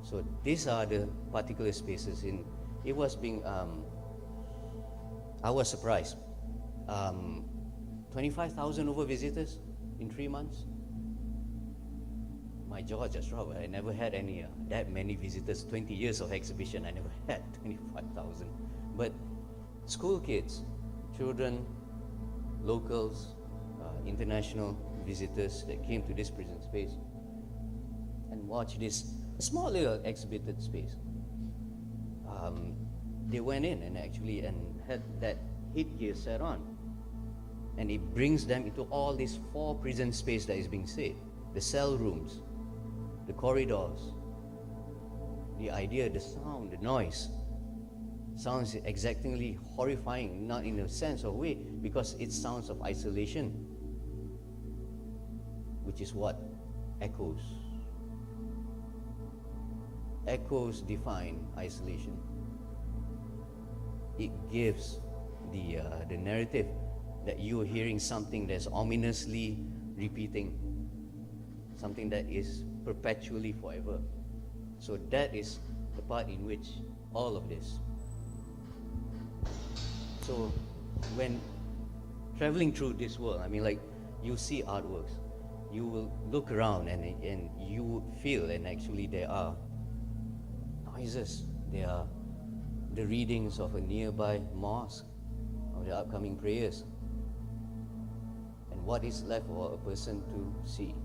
So these are the particular spaces in. It was being, I was surprised. 25,000 over visitors in 3 months. My jaw just dropped. I never had any that many visitors. 20 years of exhibition, I never had 25,000. But school kids, children, locals, international visitors that came to this prison space and watched this small little exhibited space. They went in and actually had that headgear set on, and it brings them into all these 4 prison space that is being said. The cell rooms, the corridors, the idea, the sound, the noise. Sounds exactly horrifying, not in a sense of way, because it's sounds of isolation, which is what echoes. Echoes define isolation. It gives the narrative that you're hearing something that's ominously repeating, something that is perpetually forever. So that is the part in which all of this So when traveling through this world, I mean, like, you see artworks, you will look around and you would feel, and actually there are noises, there are the readings of a nearby mosque, of the upcoming prayers, and what is left for a person to see.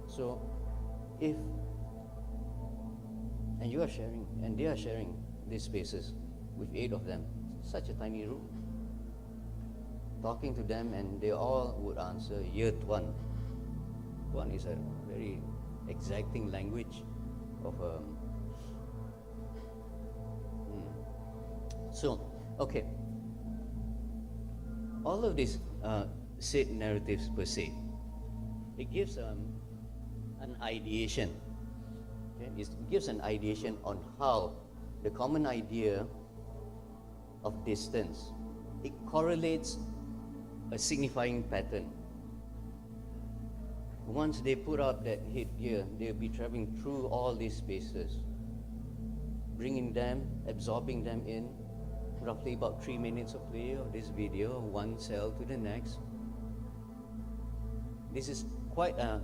So if, and you are sharing, and they are sharing these spaces with 8 of them, such a tiny room, talking to them, and they all would answer year Tuan. Tuan is a very exacting language of So, okay, all of these said narratives per se, it gives an ideation. Okay? It gives an ideation on how the common idea of distance, it correlates a signifying pattern. Once they put up that headgear, they'll be traveling through all these spaces, bringing them, absorbing them in, roughly about 3 minutes of play of this video, one cell to the next. This is quite an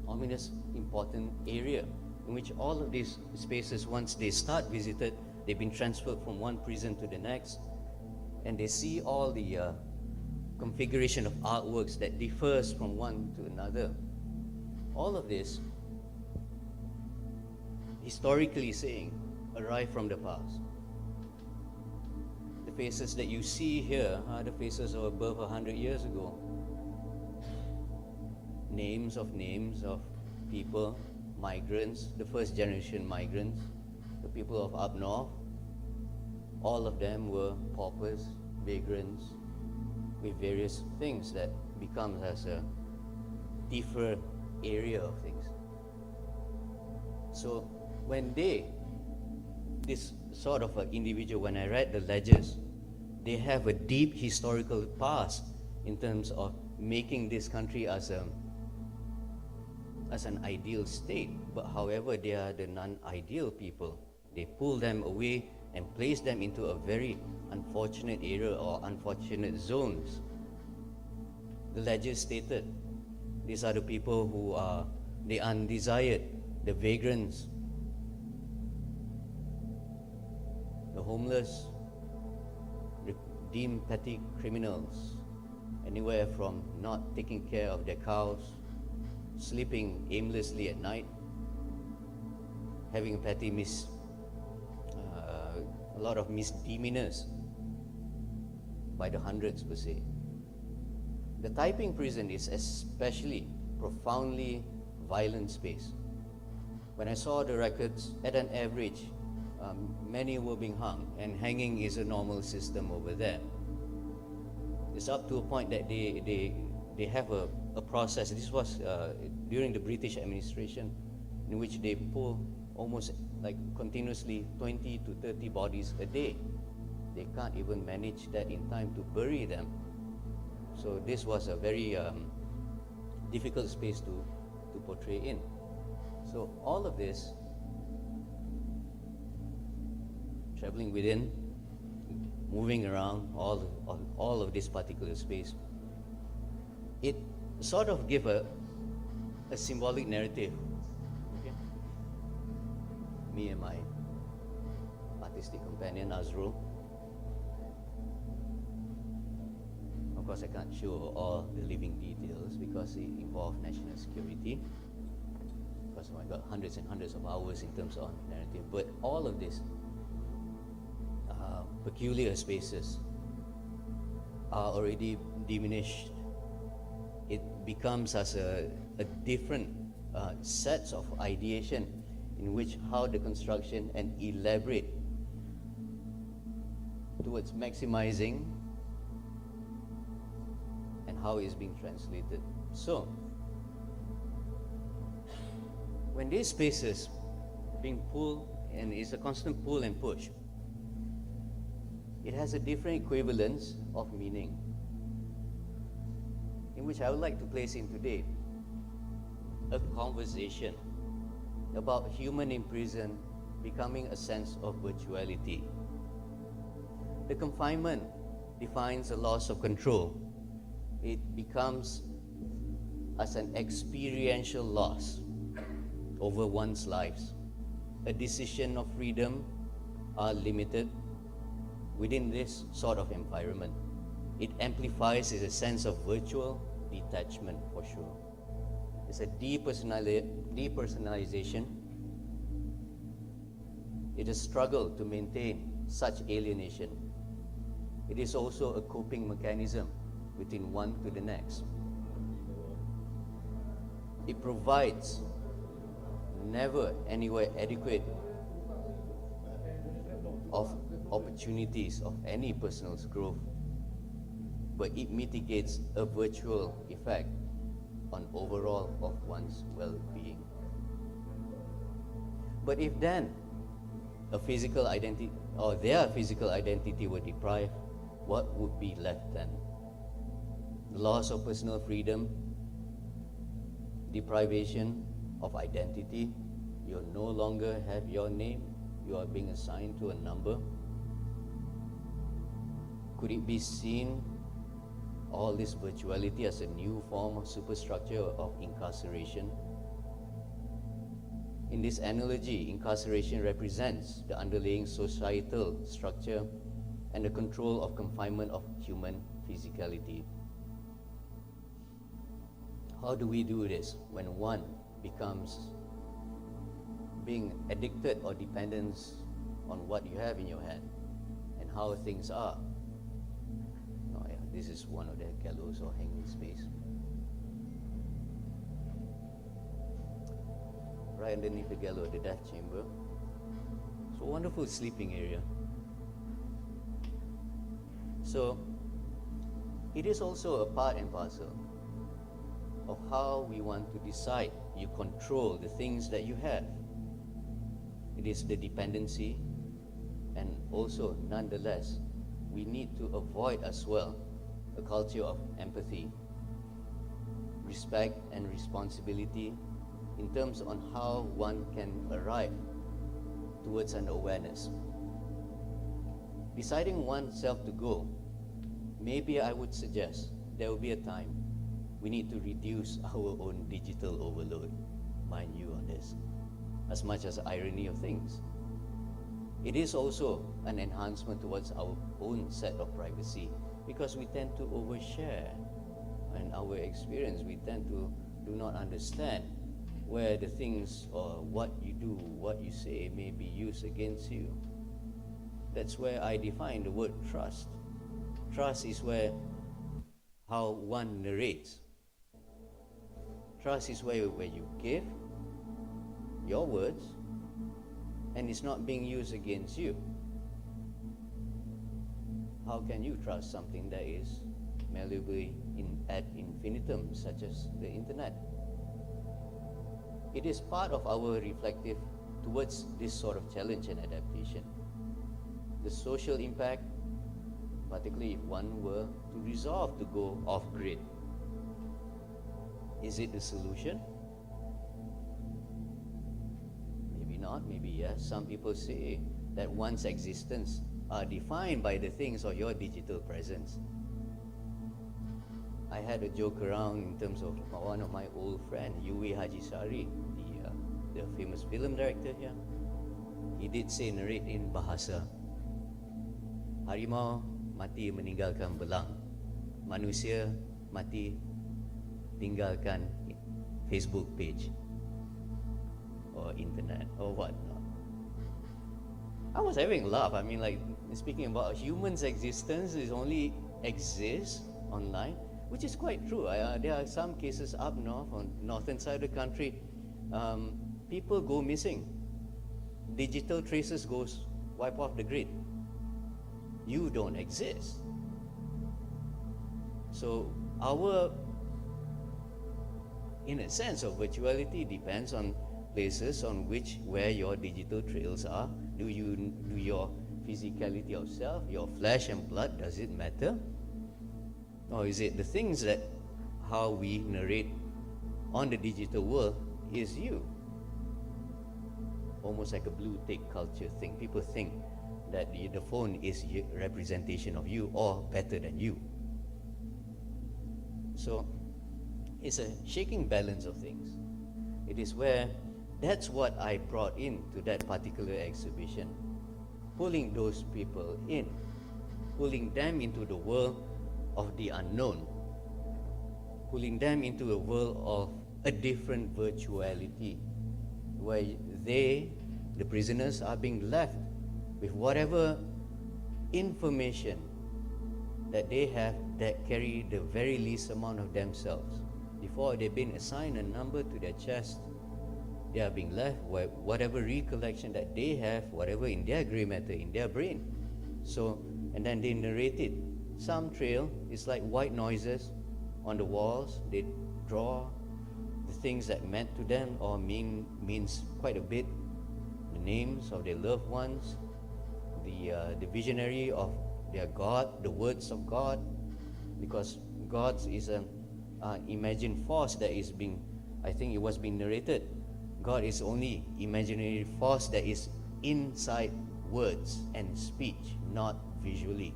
ominous, important area in which all of these spaces, once they start visited, they've been transferred from one prison to the next, and they see all the configuration of artworks that differs from one to another. All of this, historically saying, arrive from the past. The faces that you see here are the faces of above 100 years ago. Names of people, migrants, the first generation migrants, the people of up north. All of them were paupers, vagrants, with various things that becomes as a different area of things. So when this sort of an individual, when I read the ledgers, they have a deep historical past in terms of making this country as an ideal state. But however, they are the non-ideal people. They pull them away and place them into a very unfortunate area or unfortunate zones. The ledger stated, these are the people who are the undesired, the vagrants, the homeless, deemed petty criminals, anywhere from not taking care of their cows, sleeping aimlessly at night, having a lot of misdemeanors by the hundreds per se. The Taiping prison is especially profoundly violent space. When I saw the records, at an average, many were being hung, and hanging is a normal system over there. It's up to a point that they have a process. This was during the British administration, in which they pull almost like continuously 20 to 30 bodies a day. They can't even manage that in time to bury them. So this was a very difficult space to portray in. So all of this, traveling within, moving around all of this particular space, it sort of give a symbolic narrative. Okay? Me and my artistic companion Azrul. Of course, I can't show all the living details because it involves national security. Because I got hundreds and hundreds of hours in terms of narrative. But all of this peculiar spaces are already diminished. It becomes as a different sets of ideation in which how the construction and elaborate towards maximizing and how it's being translated. So when these spaces being pulled, and it's a constant pull and push, it has a different equivalence of meaning, in which I would like to place in today a conversation about human in prison becoming a sense of virtuality. The confinement defines a loss of control. It becomes as an experiential loss over one's lives. A decision of freedom are limited within this sort of environment. It amplifies a sense of virtual detachment for sure. It's a depersonalization. It is a struggle to maintain such alienation. It is also a coping mechanism between one to the next. It provides never anywhere adequate of opportunities of any personal growth, but it mitigates a virtual effect on overall of one's well-being. But if then a physical identity or their physical identity were deprived, what would be left then? The loss of personal freedom, deprivation of identity. You no longer have your name, you are being assigned to a number. Could it be seen, all this virtuality, as a new form of superstructure of incarceration? In this analogy, incarceration represents the underlying societal structure and the control of confinement of human physicality. How do we do this when one becomes being addicted or dependent on what you have in your hand and how things are? Oh yeah, this is one of the gallows or hanging space. Right underneath the gallows, the death chamber. It's a wonderful sleeping area. So it is also a part and parcel of how we want to decide. You control the things that you have. It is the dependency, and also nonetheless we need to avoid as well a culture of empathy, respect and responsibility in terms on how one can arrive towards an awareness. Deciding oneself to go, maybe I would suggest there will be a time we need to reduce our own digital overload. Mind you on this, as much as irony of things. It is also an enhancement towards our own set of privacy, because we tend to overshare in our experience. We tend to do not understand where the things or what you do, what you say may be used against you. That's where I define the word trust. Trust is where how one narrates. Trust is where you give your words and it's not being used against you. How can you trust something that is malleable ad infinitum, such as the internet? It is part of our reflective towards this sort of challenge and adaptation. The social impact, particularly if one were to resolve to go off-grid. Is it the solution? Maybe not, maybe yes. Some people say that one's existence are defined by the things of your digital presence. I had a joke around in terms of one of my old friend, Yui Hajisari, the famous film director here. He did say, narrate in Bahasa, harimau mati meninggalkan belang, manusia mati tinggalkan Facebook page or internet or whatnot. I was having a laugh. I mean, like, speaking about humans' existence is only exists online, which is quite true. There are some cases up north, on northern side of the country, people go missing. Digital traces goes wipe off the grid. You don't exist. So our, in a sense of virtuality, depends on places on where your digital trails are. Do your physicality of self, your flesh and blood, does it matter? Or is it the things that how we narrate on the digital world is you? almost like a blue tick culture thing. People think that the phone is a representation of you or better than you. So it's a shaking balance of things. It is where that's what I brought into that particular exhibition, pulling those people in, pulling them into the world of the unknown, pulling them into a world of a different virtuality, where they, the prisoners, are being left with whatever information that they have that carry the very least amount of themselves. Before they've been assigned a number to their chest, they are being left with whatever recollection that they have, whatever in their gray matter, in their brain. So, and then they narrate it. Some trail is like white noises on the walls. They draw the things that meant to them or means quite a bit. The names of their loved ones, the visionary of their God, the words of God, because God is an imagined force that is being, I think it was being narrated. God is only imaginary force that is inside words and speech, not visually.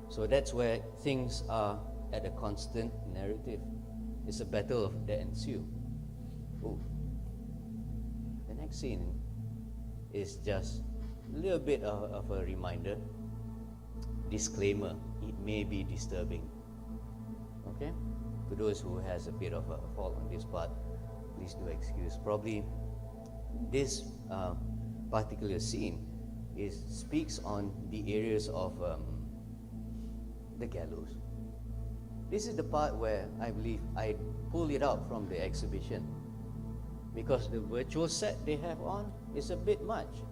So that's where things are at a constant narrative. It's a battle that ensue. Oh. The next scene is just a little bit of a reminder. Disclaimer, it may be disturbing. Okay? To those who has a bit of a fault on this part, please do excuse. Probably this particular scene speaks on the areas of the gallows. This is the part where I believe I pulled it out from the exhibition, because the virtual set they have on is a bit much.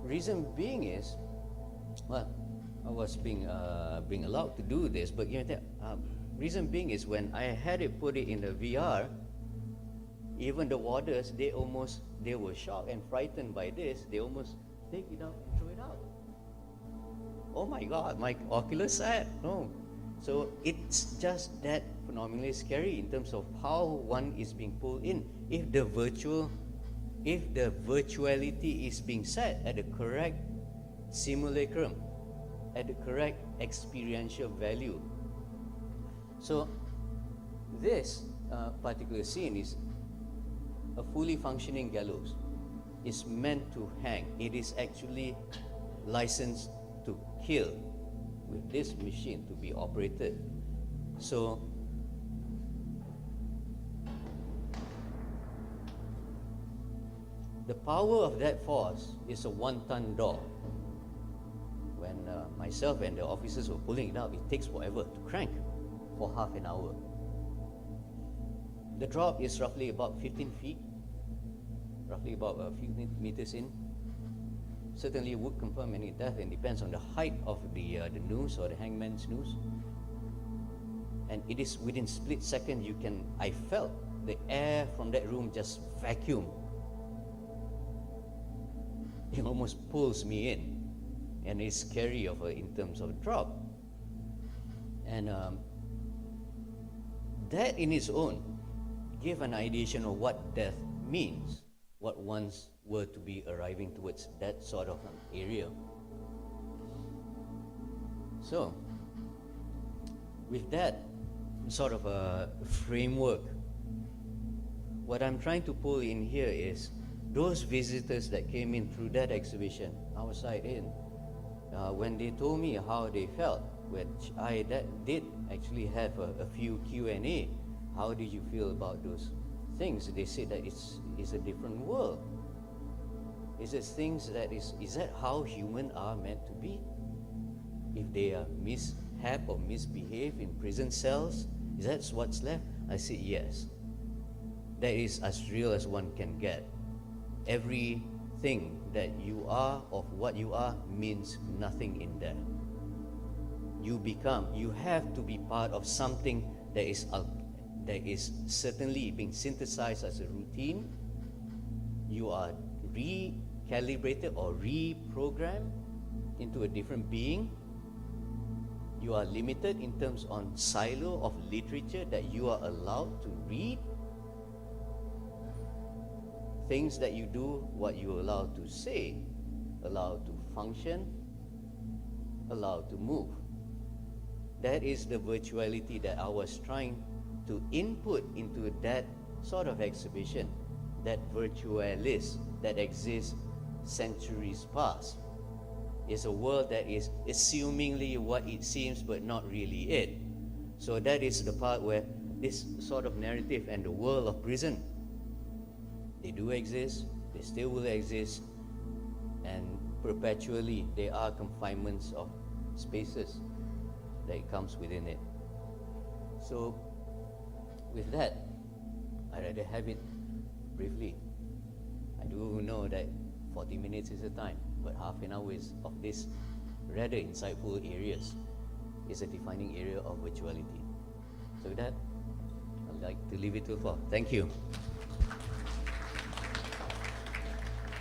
Reason being is, well, I was being allowed to do this, but you know, reason being is when I had it put it in the VR, even the warders, they were shocked and frightened by this. They almost take it out and throw it out. Oh my God, my Oculus set, no. So it's just that phenomenally scary in terms of how one is being pulled in. If the virtuality is being set at the correct simulacrum, at the correct experiential value. So this particular scene is a fully functioning gallows. It's meant to hang. It is actually licensed to kill with this machine to be operated. So the power of that force is a 1-ton door. When myself and the officers were pulling it out, it takes forever to crank for half an hour. The drop is roughly about 15 feet, roughly about a few meters in. Certainly would confirm any death, and depends on the height of the noose or the hangman's noose. And it is within split second I felt the air from that room just vacuum. It almost pulls me in, and it's scary in terms of drop. And that in its own gave an idea of what death means, what one's were to be arriving towards that sort of an area. So, with that sort of a framework, what I'm trying to pull in here is those visitors that came in through that exhibition, outside in, when they told me how they felt, which I did actually have a few Q&A. How did you feel about those things? They said that it's a different world. Is it things that is that how humans are meant to be? If they are mishap or misbehave in prison cells, is that what's left? I said yes. That is as real as one can get. Everything that you are of what you are means nothing in there. You have to be part of something that is certainly being synthesized as a routine. You are recalibrated or reprogrammed into a different being. You are limited in terms on silo of literature that you are allowed to read. things that you do, what you're allowed to say, allowed to function, allowed to move. That is the virtuality that I was trying to input into that sort of exhibition, that virtualis that exists centuries past. It's a world that is assumingly what it seems but not really it. So that is the part where this sort of narrative and the world of prison, they do exist, they still will exist, and perpetually there are confinements of spaces that comes within it. So with that, I'd rather have it briefly. I do know that 40 minutes is the time, but half an hour is of this rather insightful areas is a defining area of virtuality. So with that, I'd like to leave it to Paul. Thank you.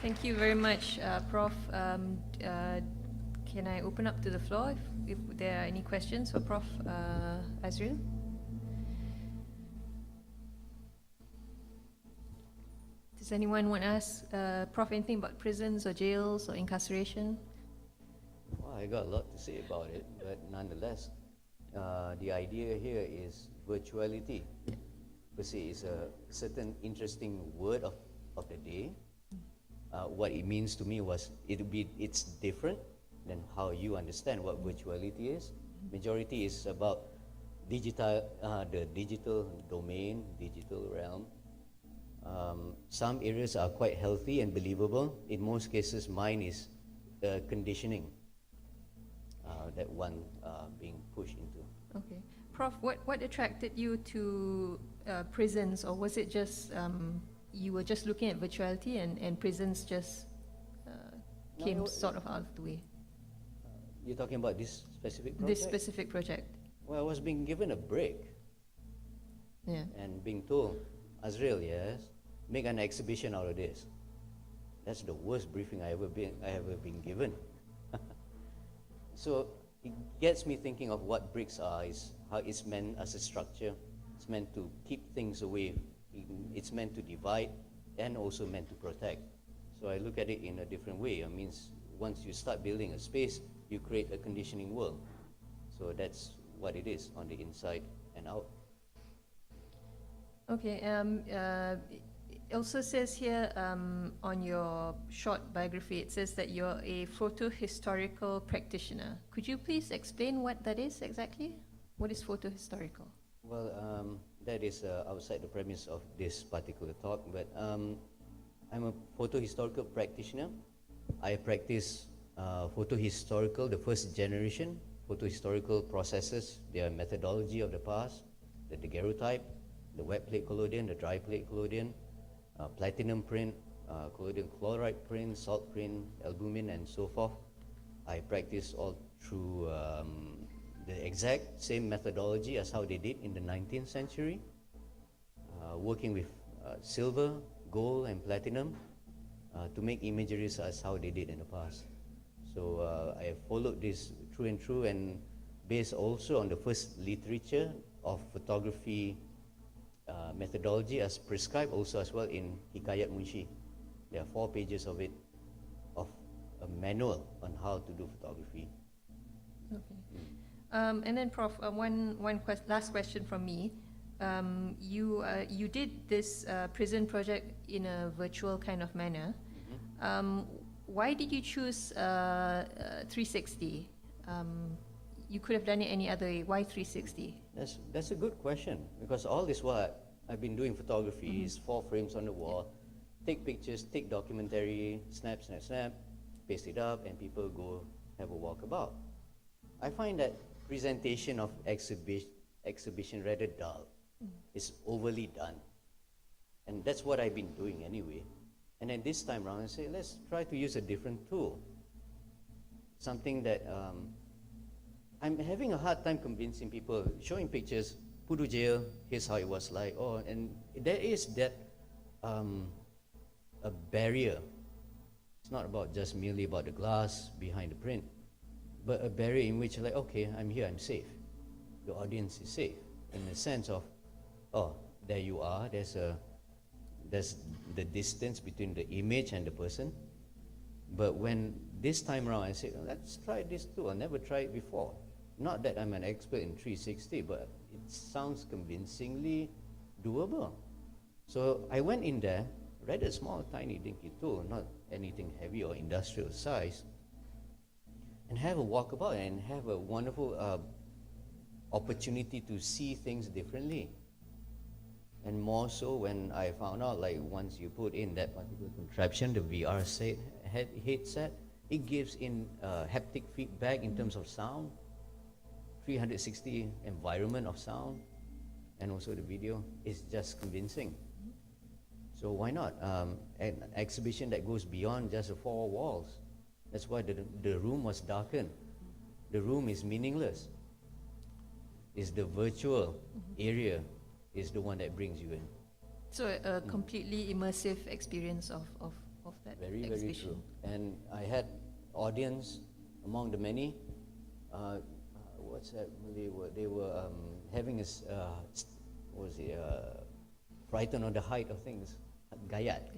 Thank you very much, Prof. Can I open up to the floor if there are any questions for Prof. Azril? Does anyone want to ask Prof anything about prisons or jails or incarceration? Well, I got a lot to say about it, but nonetheless, the idea here is virtuality. Per se is a certain interesting word of the day. What it means to me was it's different than how you understand what virtuality is. Majority is about digital, the digital domain, digital realm. Some areas are quite healthy and believable. In most cases, mine is conditioning that one being pushed into. Okay. Prof, what attracted you to prisons, or was it just you were just looking at virtuality and prisons just came sort of out of the way? You're talking about this specific project? This specific project. Well, I was being given a break. Yeah. And being told, Azril, yes, make an exhibition out of this. That's the worst briefing I ever been given. So it gets me thinking of what bricks are, is how it's meant as a structure. It's meant to keep things away. It's meant to divide and also meant to protect. So I look at it in a different way. It means once you start building a space, you create a conditioning world. So that's what it is on the inside and out. Okay. It also says here on your short biography, it says that you're a photo-historical practitioner. Could you please explain what that is exactly? What is photo-historical? Well, that is outside the premise of this particular talk, but I'm a photo-historical practitioner. I practice photo-historical, the first generation, photo-historical processes, their methodology of the past, the daguerreotype, the wet plate collodion, the dry plate collodion, platinum print, collodion chloride print, salt print, albumin, and so forth. I practice all through the exact same methodology as how they did in the 19th century, working with silver, gold, and platinum to make imageries as how they did in the past. So I have followed this through and through, and based also on the first literature of photography methodology as prescribed also as well in Hikayat Munshi. There are 4 pages of it, of a manual on how to do photography. Okay. And then, Prof, last question from me. You did this prison project in a virtual kind of manner. Why did you choose 360? You could have done it any other way. Why 360? That's a good question, because all this while I've been doing photography is 4 frames on the wall, take pictures, take documentary, snap, snap, snap, paste it up, and people go have a walk about. I find that presentation of exhibition rather dull. It's overly done. And that's what I've been doing anyway. And then this time around I say, let's try to use a different tool. Something that I'm having a hard time convincing people, showing pictures, Pudu jail, here's how it was like. Oh, and there is that a barrier. It's not about just merely about the glass behind the print, but a barrier in which, like, okay, I'm here, I'm safe. The audience is safe in the sense of, oh, there you are. There's there's the distance between the image and the person. But when this time around I said, let's try this too, I never tried it before. Not that I'm an expert in 360, but it sounds convincingly doable. So I went in there, read a small, tiny, dinky tool, not anything heavy or industrial size, and have a walkabout and have a wonderful opportunity to see things differently. And more so when I found out, like, once you put in that particular contraption, the VR headset, it gives in haptic feedback in terms of sound, 360 environment of sound, and also the video is just convincing. So why not? An exhibition that goes beyond just the four walls. That's why the room was darkened. The room is meaningless. It's the virtual area is the one that brings you in. So a completely immersive experience of that Very, exhibition. very true. And I had audience among the many. What's that? They were having a frightened on the height of things. Gayat.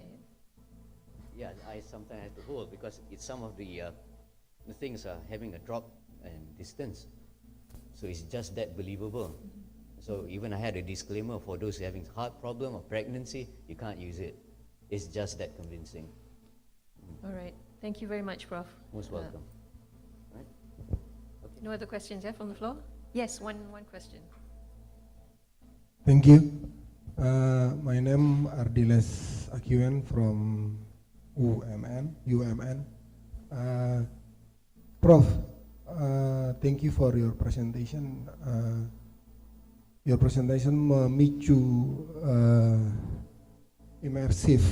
Yeah, I sometimes have to hold because some of the things are having a drop in distance. So it's just that believable. So even I had a disclaimer for those having heart problem or pregnancy, you can't use it. It's just that convincing. All right. Thank you very much, Prof. Most welcome. Right? Okay. No other questions from the floor? Yes, one question. Thank you. My name Ardiles Akiwen from UMN. Prof, thank you for your presentation. Your presentation memicu immersive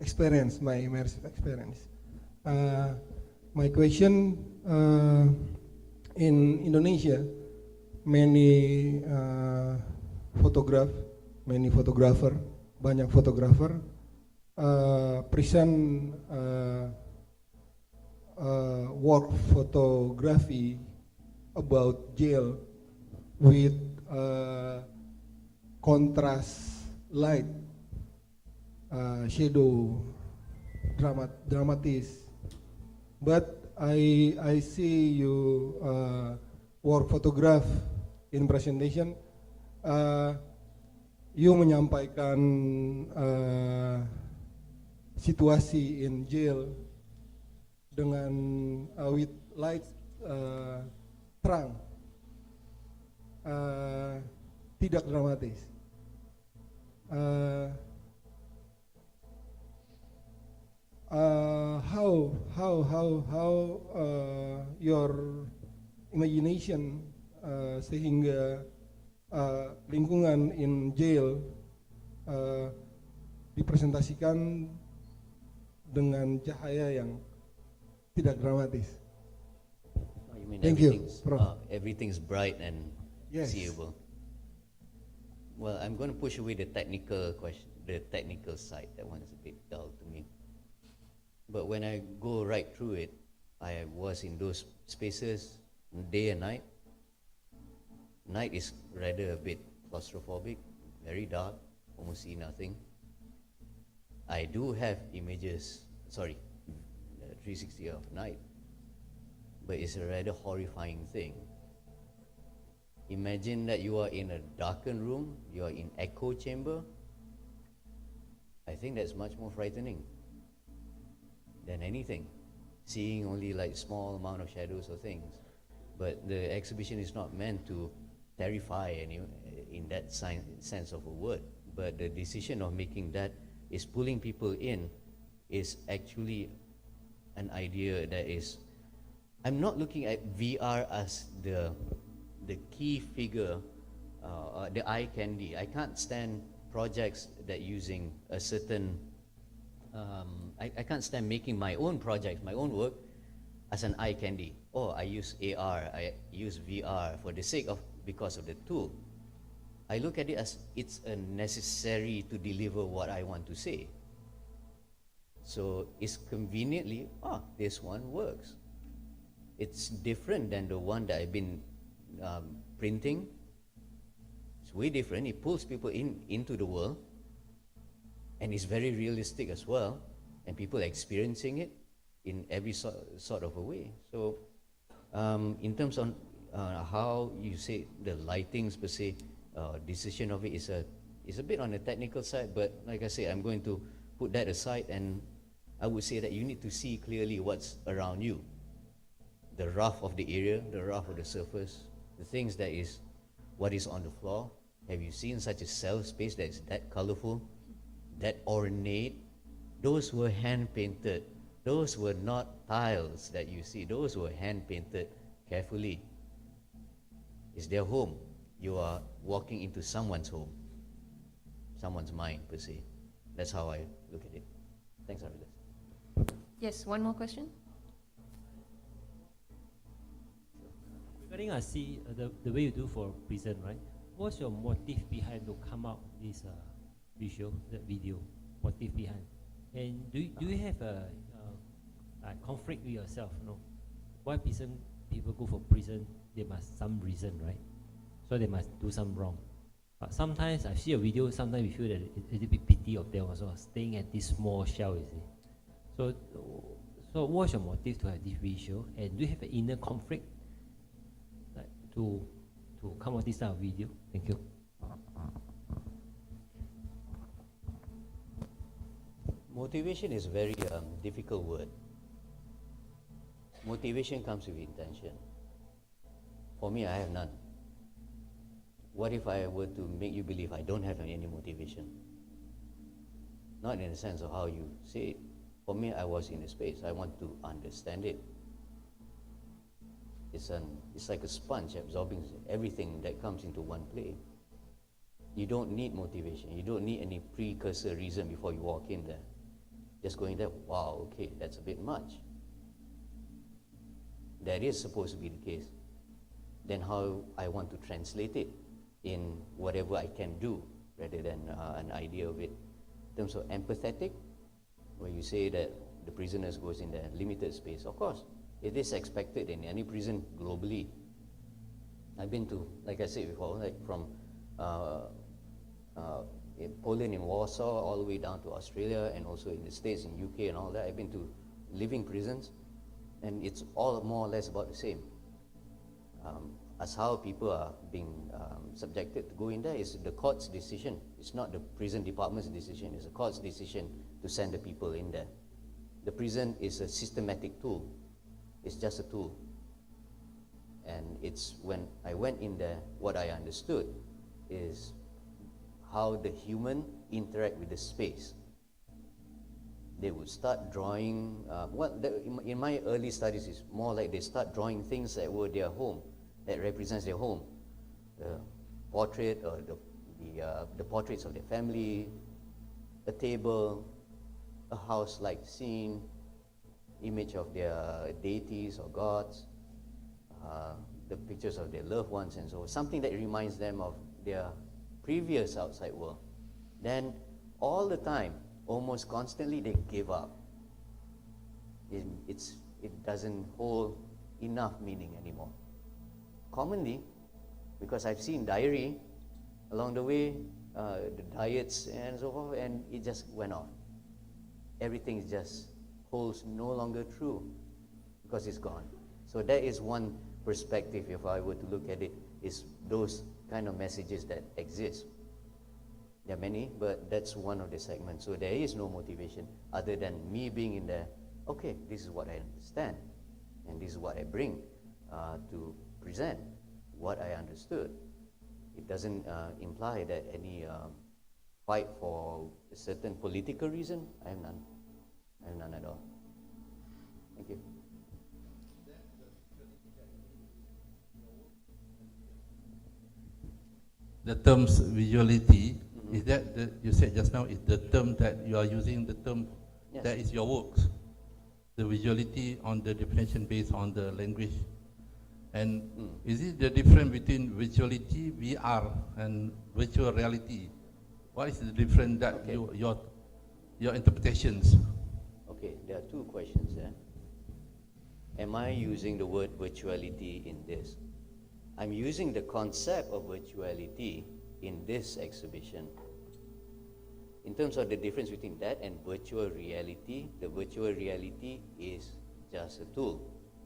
experience, my immersive experience. My question, in Indonesia, many banyak photographer present work photography about jail with contrast light, shadow, dramatis. But I see you work photograph in presentation. You menyampaikan situasi in jail dengan with light terang, tidak dramatis. How your imagination sehingga lingkungan in jail dipresentasikan dengan cahaya yang tidak dramatis. Oh, you mean Thank you, Prof. Everything's bright and yes. seeable. Well, I'm going to push away the technical question, the technical side. That one is a bit dull to me. But when I go right through it, I was in those spaces day and night. Night is rather a bit claustrophobic, very dark, almost see nothing. I do have images, 360 of night, but it's a rather horrifying thing. Imagine that you are in a darkened room, you are in echo chamber. I think that's much more frightening than anything, seeing only like small amount of shadows or things. But the exhibition is not meant to terrify in that sense of a word, but the decision of making that is pulling people in is actually an idea that is, I'm not looking at VR as the key figure, the eye candy. I can't stand projects that using a certain, I can't stand making my own projects, my own work as an eye candy. Oh, I use AR, I use VR for the sake of, because of the tool. I look at it as it's a necessary to deliver what I want to say. So it's conveniently, this one works. It's different than the one that I've been printing. It's way different. It pulls people into the world. And it's very realistic as well, and people are experiencing it in every sort of a way. So in terms of how you say the lightings per se, decision of it is a bit on the technical side, but like I say, I'm going to put that aside, and I would say that you need to see clearly what's around you. The rough of the area, the rough of the surface, the things that is what is on the floor. Have you seen such a cell space that is that colorful, that ornate? Those were hand painted. Those were not tiles that you see. Those were hand painted carefully. It's their home. You are walking into someone's home, someone's mind per se. That's how I look at it. Thanks, Aridas. Yes, one more question. Regarding the way you do for prison, right? What's your motive behind to come out this video motive behind? And do you have a conflict with yourself? No, why people go for prison? They must some reason, right? So they must do some wrong. But sometimes I see a video. Sometimes we feel that it's a little bit pity of them also staying at this small shell. You see. So what's your motive to have this video? And do you have an inner conflict to come out with this type of video? Thank you. Motivation is a very difficult word. Motivation comes with intention. For me, I have none. What if I were to make you believe I don't have any motivation? Not in the sense of how you say it. For me, I was in a space. I want to understand it. It's like a sponge absorbing everything that comes into one play. You don't need motivation. You don't need any precursor reason before you walk in there. Just going there, wow, okay, that's a bit much. That is supposed to be the case. Then how I want to translate it in whatever I can do rather than an idea of it. In terms of empathetic, where you say that the prisoners goes in their limited space, of course, it is expected in any prison globally. I've been to, like I said before, like from in Poland, in Warsaw, all the way down to Australia, and also in the States, in UK and all that. I've been to living prisons, and it's all more or less about the same. As how people are being subjected to go in there is the court's decision. It's not the prison department's decision, it's the court's decision to send the people in there. The prison is a systematic tool. It's just a tool. And it's when I went in there, what I understood is how the human interact with the space. They would start drawing, in my early studies, it's more like they start drawing things that were their home, that represents their home. The portrait or the portraits of their family, a table, a house-like scene, image of their deities or gods, the pictures of their loved ones and so on, something that reminds them of their previous outside world. Then all the time, almost constantly, they give up. It doesn't hold enough meaning anymore. Commonly, because I've seen diary along the way, the diets and so forth, and it just went off. Everything just holds no longer true because it's gone. So that is one perspective, if I were to look at it, is those kind of messages that exist. There are many, but that's one of the segments. So there is no motivation other than me being in there, okay, this is what I understand, and this is what I bring to present what I understood. It doesn't imply that any fight for a certain political reason. I have none. I have none at all. Thank you. The terms visuality, is that you said just now, is the term that you are using, the term that is your works? The visuality on the definition based on the language. And is it the difference between visuality, VR, and virtual reality? What is the difference that your interpretations? Okay, there are two questions there. Am I using the word virtuality in this? I'm using the concept of virtuality in this exhibition. In terms of the difference between that and virtual reality, the virtual reality is just a tool,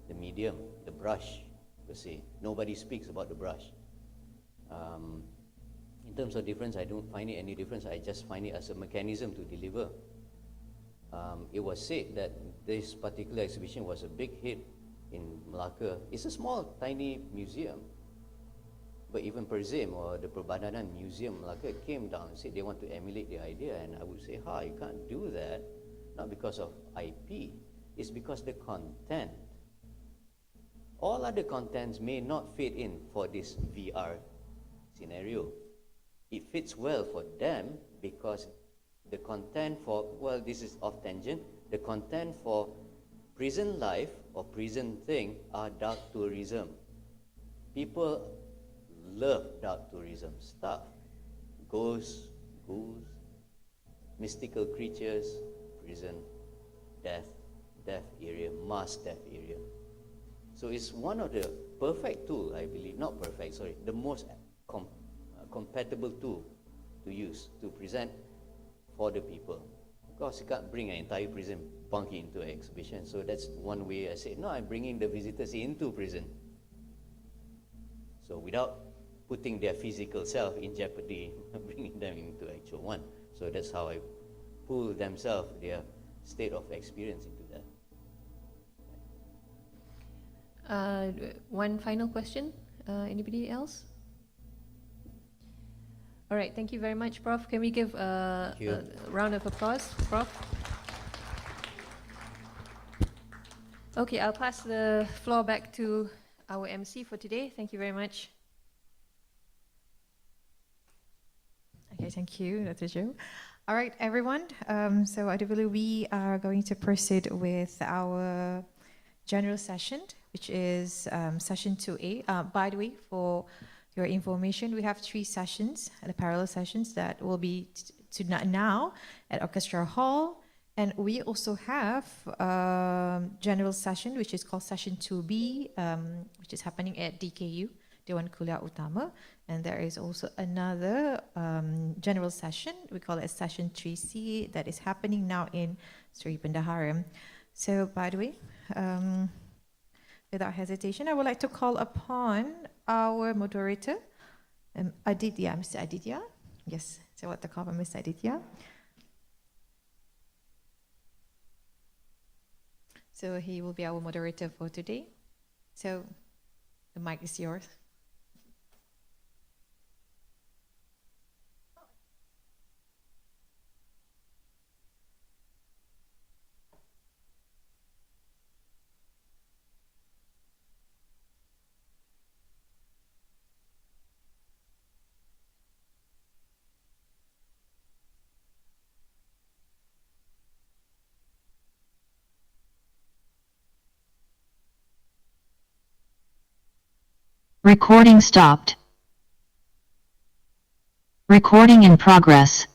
the medium, the brush, per se. Nobody speaks about the brush. In terms of difference, I don't find it any difference. I just find it as a mechanism to deliver. It was said that this particular exhibition was a big hit in Malacca. It's a small, tiny museum. But even Perzim or the Perbadanan Museum Malacca came down and said they want to emulate the idea. And I would say, you can't do that. Not because of IP. It's because the content. All other contents may not fit in for this VR scenario. It fits well for them because the content for, well, this is off tangent, the content for prison life or prison thing are dark tourism. People love dark tourism stuff. Ghosts, ghouls, mystical creatures, prison, death area, mass death area. So it's one of the perfect tool, I believe, not perfect, sorry, the most compatible tool to use to present for the people. Of course, you can't bring an entire prison bunkie into an exhibition, so that's one way I say, no, I'm bringing the visitors into prison. So without putting their physical self in jeopardy, bringing them into actual one. So that's how I pull themselves, their state of experience into that. One final question. Anybody else? All right, thank you very much, Prof. Can we give a round of applause, Prof? Okay, I'll pass the floor back to our MC for today. Thank you very much. Okay, thank you, Dr. Joe. All right, everyone. So I do believe we are going to proceed with our general session, which is session 2A. By the way, for your information, we have 3 sessions, the parallel sessions that will be now at Orchestra Hall. And we also have general session, which is called session 2B, which is happening at DKU, Dewan Kuliah Utama. And there is also another general session, we call it session 3C, that is happening now in Sri Pendaharam. So by the way, without hesitation, I would like to call upon our moderator, Aditya, Mr. Aditya. Yes, so what to call him, Mr. Aditya. So he will be our moderator for today. So the mic is yours. Recording stopped. Recording in progress.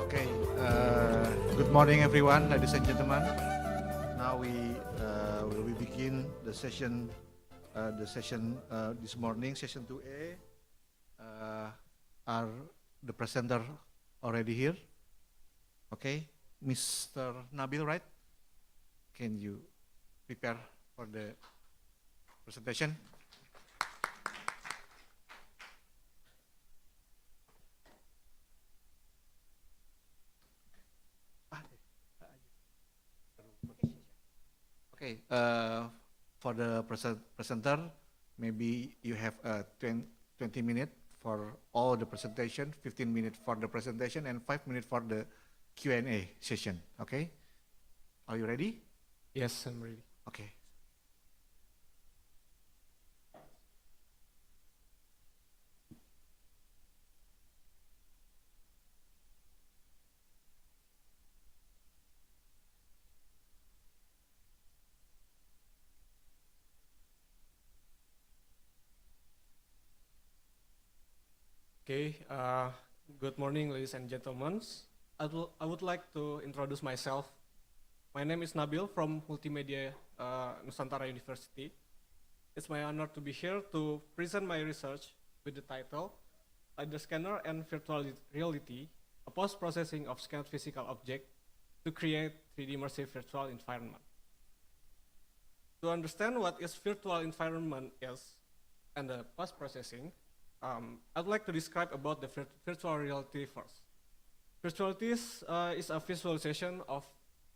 Okay, good morning everyone, ladies and gentlemen. Now we begin the session this morning, session 2A. Are the presenter already here? Okay, Mr. Nabil, right? Can you prepare for the presentation? Okay, for the presenter, maybe you have 20 minutes for all the presentation, 15 minutes for the presentation, and 5 minutes for the Q&A session, okay? Are you ready? Yes, I'm ready. Okay. Okay, good morning, ladies and gentlemen. I would like to introduce myself. My name is Nabil from Multimedia Nusantara University. It's my honor to be here to present my research with the title LiDAR Scanner and Virtual Reality, a post-processing of scanned physical object to create 3D immersive virtual environment. To understand what is virtual environment is and the post-processing, I'd like to describe about the virtual reality first. Virtuality is a visualization of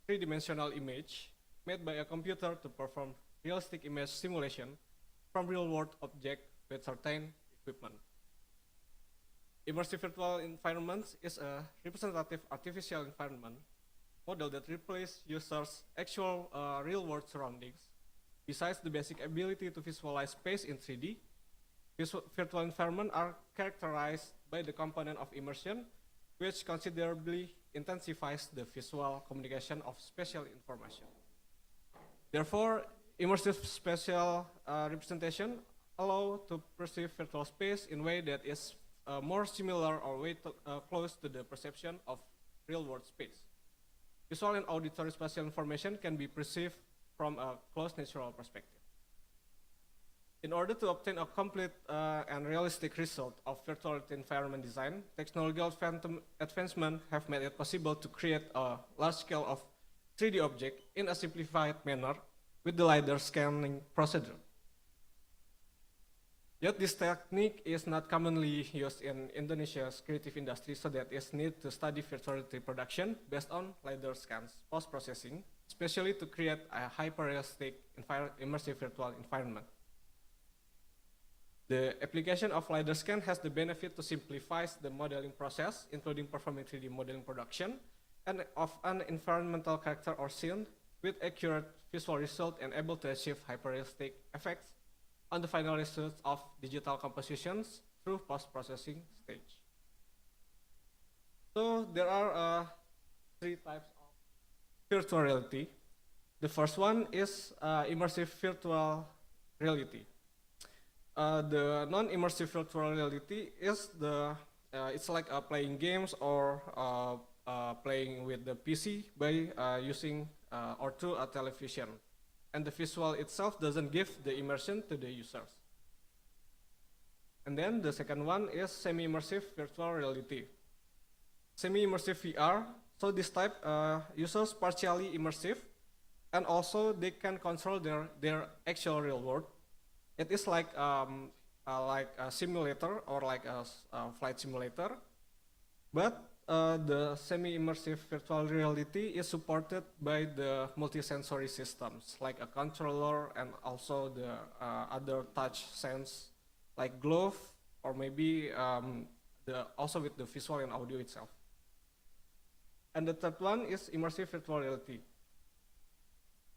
three-dimensional image made by a computer to perform realistic image simulation from real-world object with certain equipment. Immersive virtual environment is a representative artificial environment model that replaces users' actual real-world surroundings. Besides the basic ability to visualize space in 3D, virtual environments are characterized by the component of immersion, which considerably intensifies the visual communication of spatial information. Therefore, immersive spatial representation allow to perceive virtual space in a way that is more similar or way close to the perception of real-world space. Visual and auditory spatial information can be perceived from a close natural perspective. In order to obtain a complete and realistic result of virtual environment design, technological advancements have made it possible to create a large scale of 3D object in a simplified manner with the LiDAR scanning procedure. Yet this technique is not commonly used in Indonesia's creative industry, so that is need to study virtuality production based on LiDAR scans post-processing, especially to create a hyper-realistic immersive virtual environment. The application of LiDAR scan has the benefit to simplify the modeling process, including performing 3D modeling production, and of an environmental character or scene with accurate visual result and able to achieve hyper-realistic effects on the final results of digital compositions through post-processing stage. So there are three types of virtual reality. The first one is immersive virtual reality. The non-immersive virtual reality is it's like playing games or playing with the PC by using or through a television. And the visual itself doesn't give the immersion to the users. And then the second one is semi-immersive virtual reality. Semi-immersive VR, so this type users partially immersive, and also they can control their actual real world. It is like a simulator or like a flight simulator, but the semi-immersive virtual reality is supported by the multi-sensory systems, like a controller and also the other touch sense, like glove, or maybe also with the visual and audio itself. And the third one is immersive virtual reality.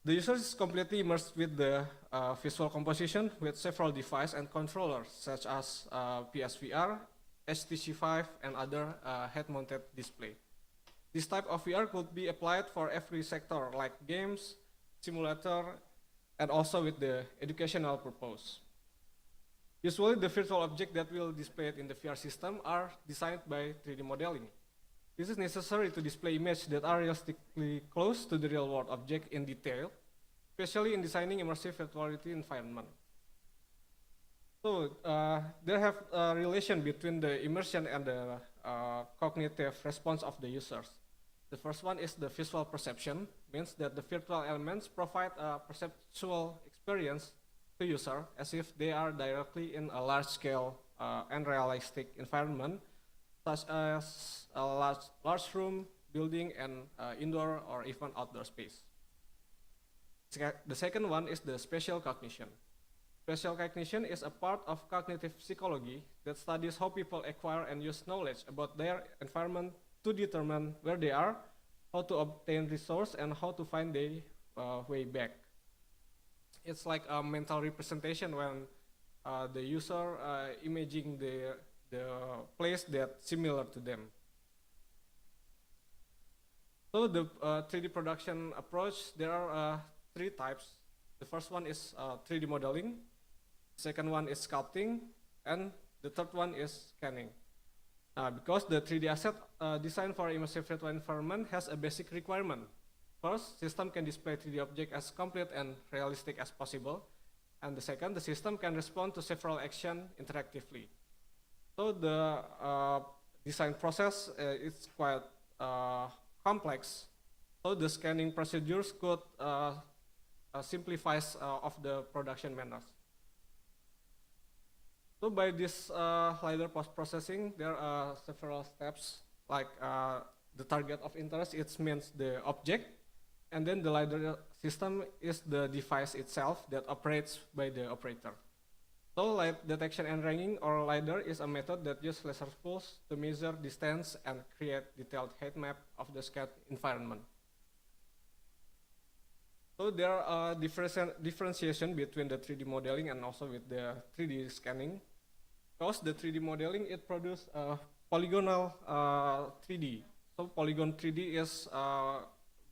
The user is completely immersed with the visual composition with several devices and controllers, such as PSVR, HTC Vive, and other head-mounted display. This type of VR could be applied for every sector, like games, simulator, and also with the educational purpose. Usually, the virtual object that will display it in the VR system are designed by 3D modeling. This is necessary to display images that are realistically close to the real-world object in detail, especially in designing immersive virtuality environment. So there have a relation between the immersion and the cognitive response of the users. The first one is the visual perception, means that the virtual elements provide a perceptual experience to user as if they are directly in a large-scale and realistic environment, such as a large room, building, and indoor or even outdoor space. The second one is the spatial cognition. Spatial cognition is a part of cognitive psychology that studies how people acquire and use knowledge about their environment to determine where they are, how to obtain resource, and how to find their way back. It's like a mental representation when the user imaging the place that's similar to them. So the 3D production approach, there are three types. The first one is 3D modeling, second one is sculpting, and the third one is scanning. because the 3D asset designed for immersive virtual environment has a basic requirement. First, system can display 3D object as complete and realistic as possible. And the second, the system can respond to several actions interactively. So the design process is quite complex. So the scanning procedures could simplifies of the production manners. So by this LiDAR post-processing, there are several steps, like the target of interest, it means the object, and then the LiDAR system is the device itself that operates by the operator. So light detection and ranging, or LiDAR, is a method that uses laser pulse to measure distance and create detailed heat map of the scanned environment. So there are differentiation between the 3D modeling and also with the 3D scanning. Because the 3D modeling, it produces polygonal 3D. So polygon 3D is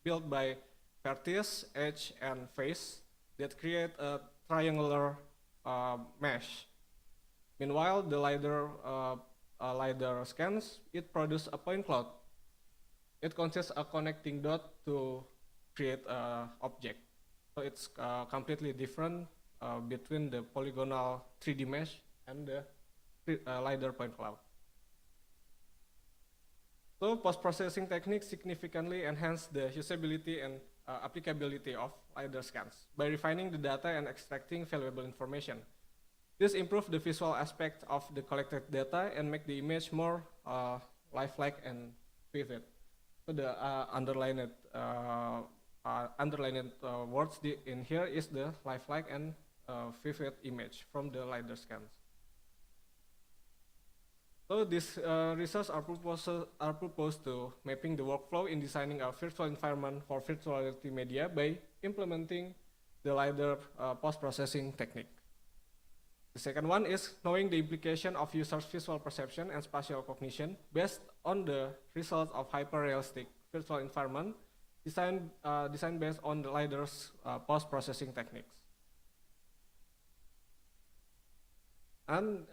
built by vertex, edge, and face that create a triangular mesh. Meanwhile, the LiDAR scans, it produces a point cloud. It consists of connecting dot to create an object. So it's completely different between the polygonal 3D mesh and the LiDAR point cloud. So post-processing techniques significantly enhance the usability and applicability of LiDAR scans by refining the data and extracting valuable information. This improves the visual aspect of the collected data and make the image more lifelike and vivid. So the underlined words in here is the lifelike and vivid image from the LiDAR scans. So these results are proposed to mapping the workflow in designing a virtual environment for virtual reality media by implementing the LiDAR post-processing technique. The second one is knowing the implication of users' visual perception and spatial cognition based on the results of hyper-realistic virtual environment designed based on the LiDAR's post-processing techniques. And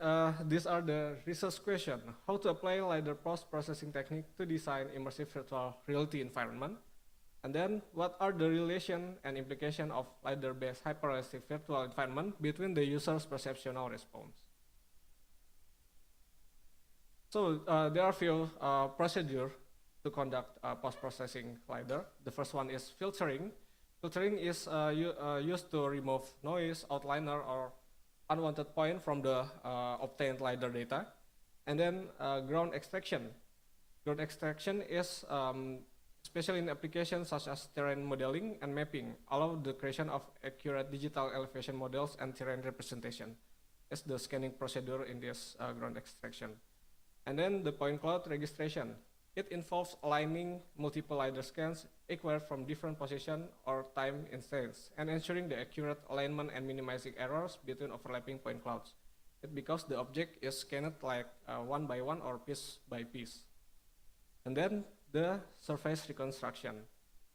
these are the research questions: how to apply LiDAR post-processing technique to design immersive virtual reality environment, and then what are the relation and implication of LiDAR-based hyperrealistic virtual environment between the user's perceptual response. So there are a few procedures to conduct post-processing LiDAR. The first one is filtering. Filtering is used to remove noise, outliner, or unwanted point from the obtained LiDAR data. And then ground extraction. Ground extraction is, especially in applications such as terrain modeling and mapping, allow the creation of accurate digital elevation models and terrain representation as the scanning procedure in this ground extraction. And then the point cloud registration. It involves aligning multiple LiDAR scans acquired from different position or time instance and ensuring the accurate alignment and minimizing errors between overlapping point clouds. Because the object is scanned like one by one or piece by piece. And then the surface reconstruction.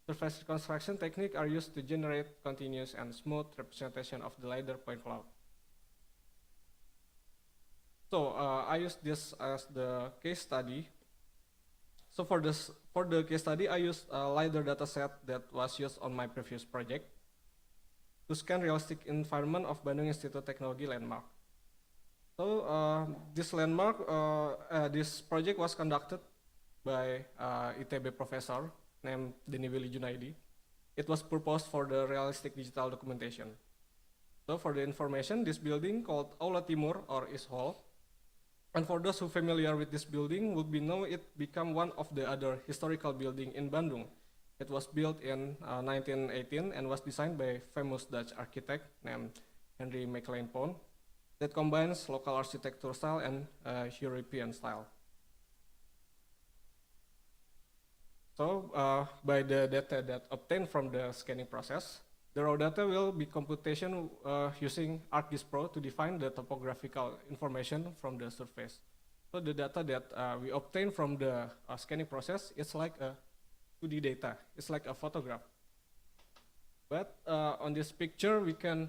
Surface reconstruction techniques are used to generate continuous and smooth representation of the LiDAR point cloud. So I use this as the case study. So for the case study, I used a LiDAR dataset that was used on my previous project to scan realistic environment of Bandung Institute Technology landmark. So this landmark, this project was conducted by ITB professor named Denny Willy Junaidi. It was proposed for the realistic digital documentation. So for the information, this building called Aula Timur or East Hall. And for those who are familiar with this building, would be know it become one of the other historical building in Bandung. It was built in 1918 and was designed by famous Dutch architect named Henry Maclean Pon that combines local architecture style and European style. So by the data that obtained from the scanning process, the raw data will be computation using ArcGIS Pro to define the topographical information from the surface. So the data that we obtain from the scanning process is like a 2D data. It's like a photograph. But on this picture, we can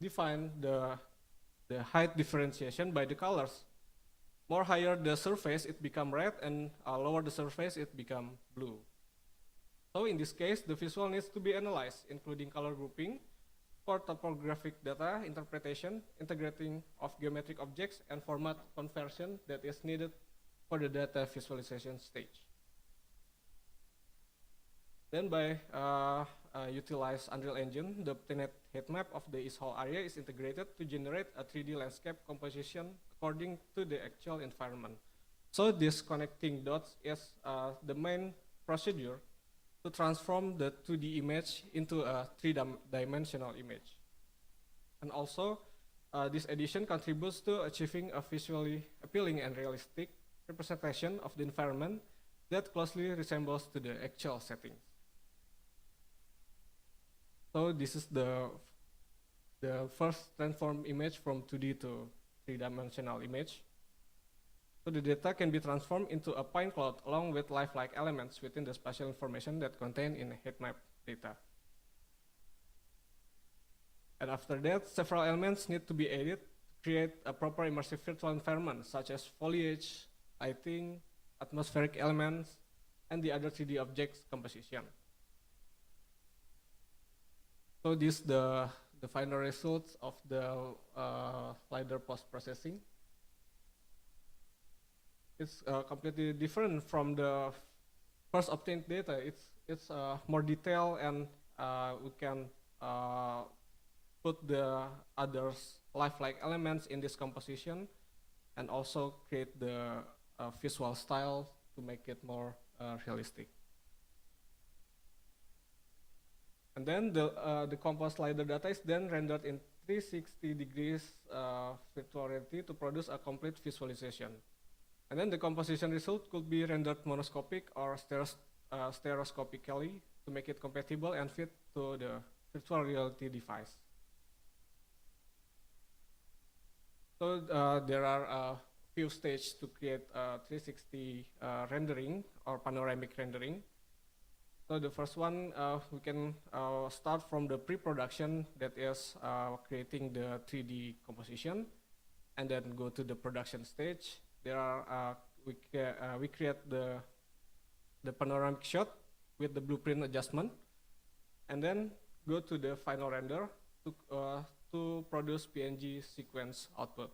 define the height differentiation by the colors. More higher the surface, it become red, and lower the surface, it become blue. So in this case, the visual needs to be analyzed, including color grouping, for topographic data interpretation, integrating of geometric objects, and format conversion that is needed for the data visualization stage. Then by utilize Unreal Engine, the obtained heat map of the east hall area is integrated to generate a 3D landscape composition according to the actual environment. So this connecting dots is the main procedure to transform the 2D image into a 3-dimensional image. And also, this addition contributes to achieving a visually appealing and realistic representation of the environment that closely resembles to the actual settings. So this is the first transformed image from 2D to 3-dimensional image. So the data can be transformed into a point cloud along with lifelike elements within the spatial information that contained in heat map data. And after that, several elements need to be added to create a proper immersive virtual environment, such as foliage, lighting, atmospheric elements, and the other 3D objects composition. So this is the final results of the LiDAR post-processing. It's completely different from the first obtained data. It's more detailed, and we can put the others lifelike elements in this composition, and also create the visual style to make it more realistic. And then the composed LiDAR data is then rendered in 360 degrees virtual reality to produce a complete visualization. And then the composition result could be rendered monoscopic or stereoscopically to make it compatible and fit to the virtual reality device. So there are a few stages to create a 360 rendering or panoramic rendering. So the first one, we can start from the pre-production, that is creating the 3D composition, and then go to the production stage. There are we create the panoramic shot with the blueprint adjustment, and then go to the final render to produce PNG sequence output.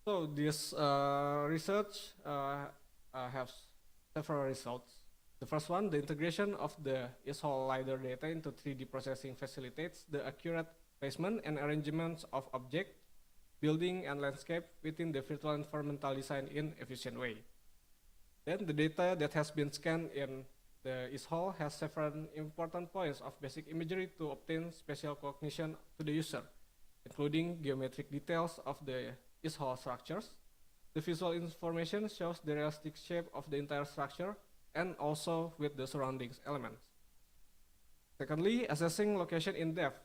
So this research has several results. The first one, the integration of the east hall LiDAR data into 3D processing facilitates the accurate placement and arrangements of object, building, and landscape within the virtual environmental design in efficient way. Then the data that has been scanned in the east hall has several important points of basic imagery to obtain spatial cognition to the user, including geometric details of the east hall structures. The visual information shows the realistic shape of the entire structure and also with the surroundings elements. Secondly, assessing location in depth.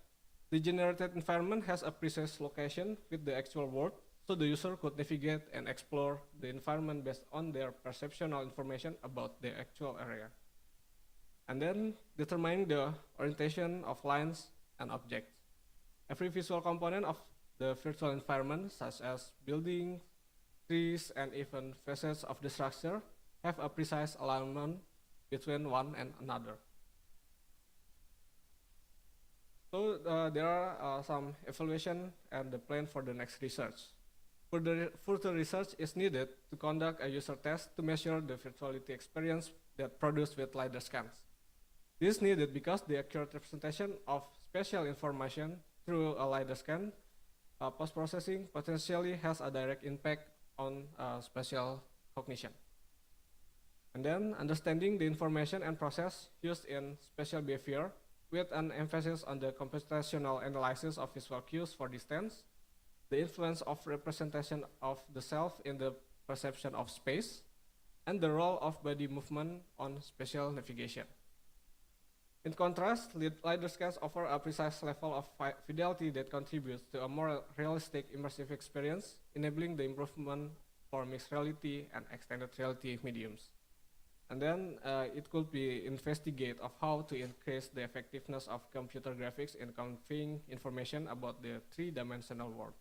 The generated environment has a precise location with the actual world, so the user could navigate and explore the environment based on their perceptual information about the actual area. And then determining the orientation of lines and objects. Every visual component of the virtual environment, such as buildings, trees, and even facets of the structure, have a precise alignment between one and another. So there are some evaluation and the plan for the next research. Further research is needed to conduct a user test to measure the virtuality experience that produced with LiDAR scans. This is needed because the accurate representation of spatial information through a LiDAR scan post-processing potentially has a direct impact on spatial cognition. And then understanding the information and process used in spatial behavior with an emphasis on the computational analysis of visual cues for distance, the influence of representation of the self in the perception of space, and the role of body movement on spatial navigation. In contrast, LiDAR scans offer a precise level of fidelity that contributes to a more realistic immersive experience, enabling the improvement for mixed reality and extended reality mediums. And then it could be investigate of how to increase the effectiveness of computer graphics in conveying information about the three-dimensional world.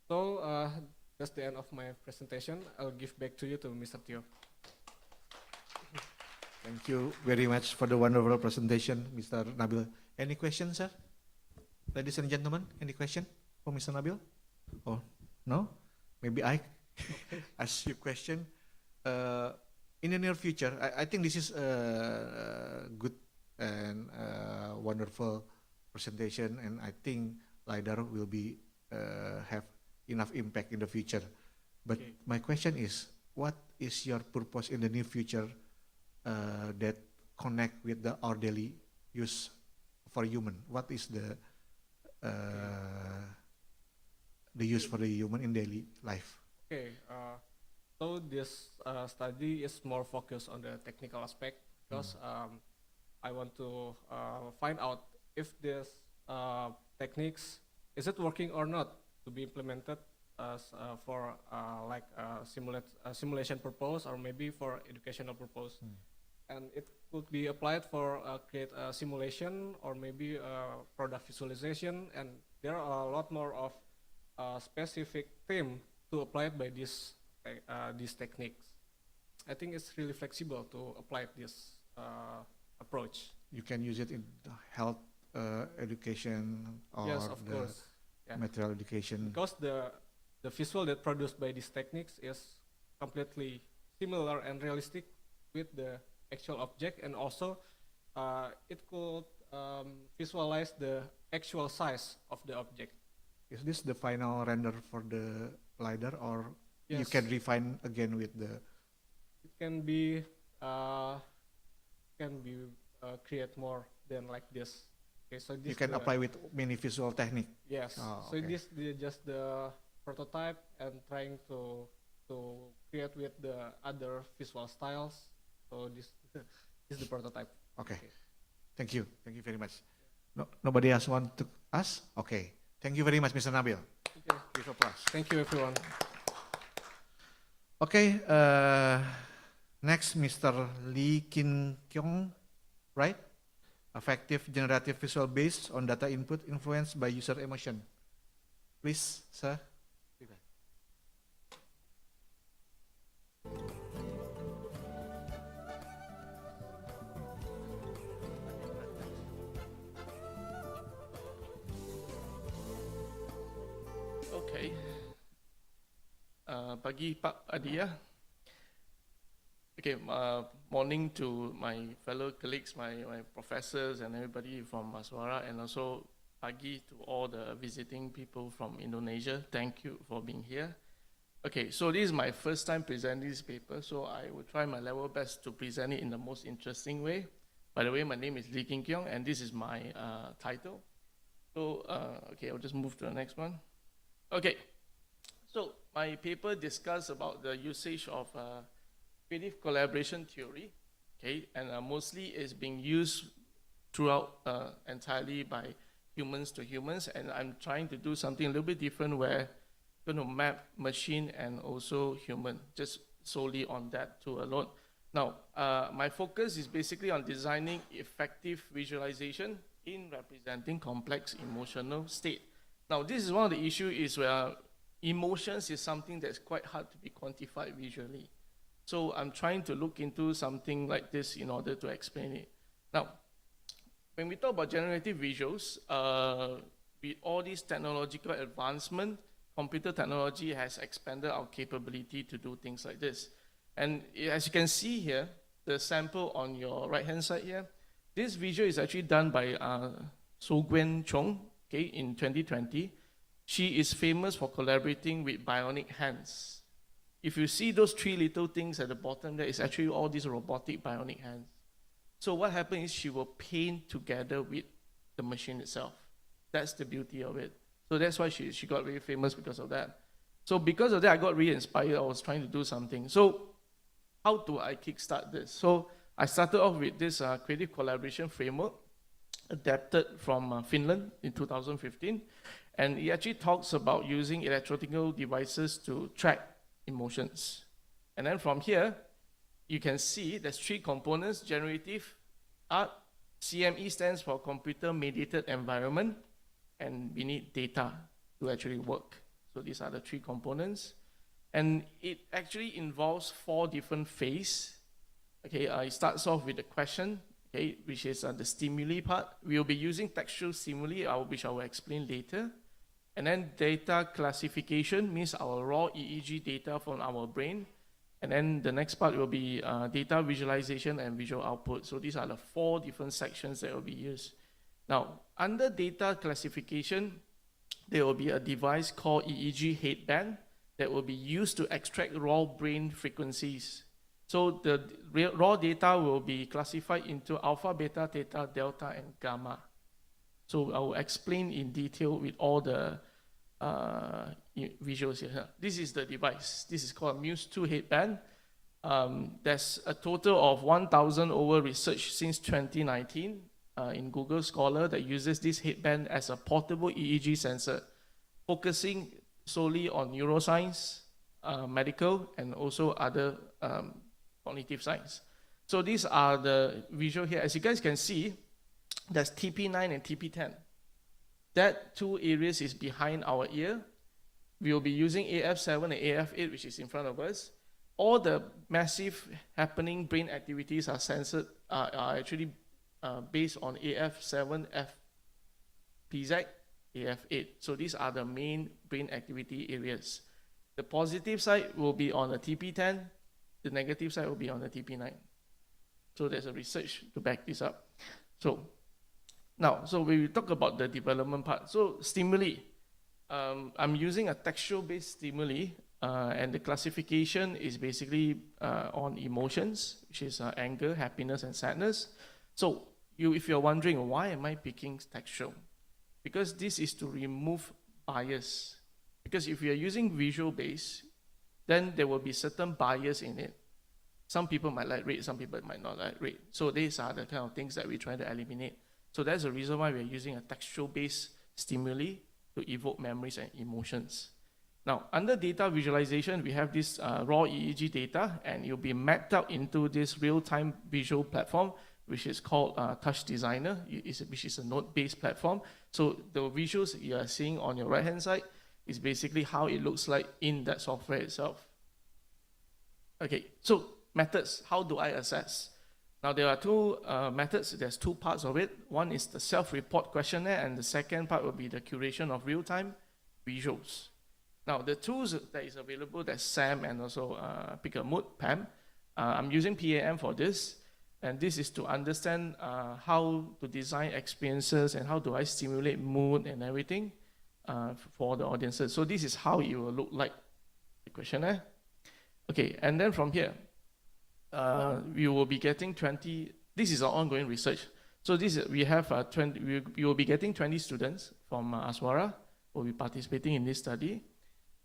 So that's the end of my presentation. I'll give back to you to Mr. Teo. Thank you very much for the wonderful presentation, Mr. Nabil. Any questions, sir? Ladies and gentlemen, any question for Mr. Nabil? Oh, no? Maybe I ask you a question. In the near future, I think this is a good and wonderful presentation, and I think LiDAR will be have enough impact in the future. But my question is, what is your purpose in the near future that connect with our daily use for human? What is the use for the human in daily life? Okay, so this study is more focused on the technical aspect because I want to find out if this techniques, is it working or not to be implemented as for like simulation purpose or maybe for educational purpose. And it could be applied for create a simulation or maybe product visualization, and there are a lot more of specific theme to apply it by these techniques. I think it's really flexible to apply this approach. You can use it in health education or Yes, of course. Yeah. Material education. Because the visual that produced by these techniques is completely similar and realistic with the actual object, and also it could visualize the actual size of the object. Is this the final render for the LiDAR, or you Yes. can refine again with the? It can be create more than like this. Okay, so this You can apply with many visual technique. Yes. Oh, So okay. this is just the prototype and trying to create with the other visual styles. So this is the prototype. Okay. Thank you. Thank you very much. No, nobody else want to ask? Okay. Thank you very much, Mr. Nabil. Okay. Give applause. Thank you, everyone. Okay. Next, Mr. Lee Kin Kyung, right? Effective generative visual based on data input influenced by user emotion. Please, sir. Okay. Pagi Pak Adia. Okay, morning to my fellow colleagues, my professors and everybody from Maswara, and also pagi to all the visiting people from Indonesia. Thank you for being here. Okay, so this is my first time presenting this paper, so I will try my level best to present it in the most interesting way. By the way, my name is Lee Kin Kyung, and this is my title. So, okay, I'll just move to the next one. Okay, so my paper discussed about the usage of creative collaboration theory, okay, and mostly is being used throughout entirely by humans to humans, and I'm trying to do something a little bit different where I'm going to map machine and also human, just solely on that tool alone. Now, my focus is basically on designing effective visualization in representing complex emotional state. Now, this is one of the issues is where emotions is something that's quite hard to be quantified visually. So I'm trying to look into something like this in order to explain it. Now, when we talk about generative visuals, with all this technological advancement, computer technology has expanded our capability to do things like this. And as you can see here, the sample on your right-hand side here, this visual is actually done by So Gwen Chong, okay, in 2020. She is famous for collaborating with bionic hands. If you see those three little things at the bottom, there is actually all these robotic bionic hands. So what happens is she will paint together with the machine itself. That's the beauty of it. So that's why she got really famous because of that. So because of that, I got really inspired. I was trying to do something. So how do I kickstart this? So I started off with this creative collaboration framework adapted from Finland in 2015. And it actually talks about using electronic devices to track emotions. And then from here, you can see there's three components: generative art, CME stands for computer mediated environment, and we need data to actually work. So these are the 3 components. And it actually involves 4 different phases. Okay, it starts off with the question, okay, which is the stimuli part. We'll be using textual stimuli, which I will explain later. And then data classification means our raw EEG data from our brain. And then the next part will be data visualization and visual output. So these are the 4 different sections that will be used. Now, under data classification, there will be a device called EEG headband that will be used to extract raw brain frequencies. So the raw data will be classified into alpha, beta, theta, delta, and gamma. So I will explain in detail with all the visuals here. This is the device. This is called Muse2 headband. There's a total of 1,000 over research since 2019 in Google Scholar that uses this headband as a portable EEG sensor, focusing solely on neuroscience, medical, and also other cognitive science. So these are the visual here. As you guys can see, there's TP9 and TP10. That 2 areas is behind our ear. We will be using AF7 and AF8, which is in front of us. All the massive happening brain activities are censored, are actually based on AF7, FPZ, AF8. So these are the main brain activity areas. The positive side will be on the TP10. The negative side will be on the TP9. So there's a research to back this up. So now, so when we talk about the development part, so stimuli, I'm using a textual-based stimuli, and the classification is basically on emotions, which is anger, happiness, and sadness. So if you're wondering, why am I picking textual? Because this is to remove bias. Because if you're using visual-based, then there will be certain bias in it. Some people might like red, some people might not like red. So these are the kind of things that we try to eliminate. So that's the reason why we're using a textual-based stimuli to evoke memories and emotions. Now, under data visualization, we have this raw EEG data, and it'll be mapped out into this real-time visual platform, which is called Touch Designer, which is a node-based platform. So the visuals you are seeing on your right-hand side is basically how it looks like in that software itself. Okay, so methods, how do I assess? Now there are 2 methods, there's 2 parts of it. One is the self-report questionnaire, and the second part will be the curation of real-time visuals. Now the tools that is available, that's SAM and also Pick a Mood, PAM. I'm using PAM for this, and this is to understand how to design experiences and how do I stimulate mood and everything for the audiences. So this is how it will look like, the questionnaire. Okay, and then from here, we will be getting 20, this is our ongoing research. So this is, we have 20, we will be getting 20 students from Aswara who will be participating in this study.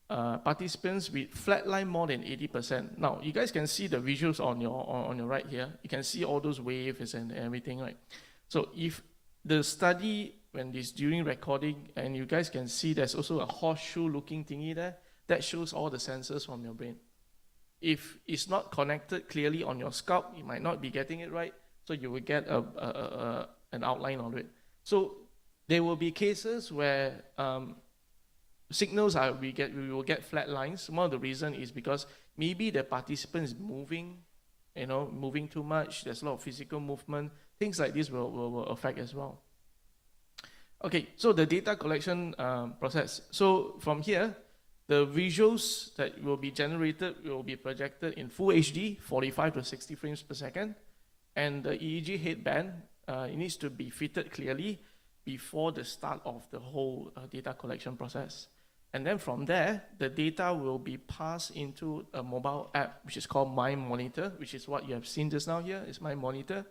Participants with flatline more than 80%. Now, you guys can see the visuals on your right here. You can see all those waves and everything, right? So if the study, when it's during recording, and you guys can see there's also a horseshoe looking thingy there, that shows all the sensors from your brain. If it's not connected clearly on your scalp, you might not be getting it right, so you will get an outline of it. So there will be cases where signals are, we will get flat lines. One of the reason is because maybe the participant is moving, moving too much, there's a lot of physical movement, things like this will affect as well. Okay, so the data collection process. So from here, the visuals that will be generated will be projected in full HD, 45 to 60 frames per second. And the EEG headband, it needs to be fitted clearly before the start of the whole data collection process. And then from there, the data will be passed into a mobile app, which is called My Monitor, which is what you have seen just now here, is My Monitor.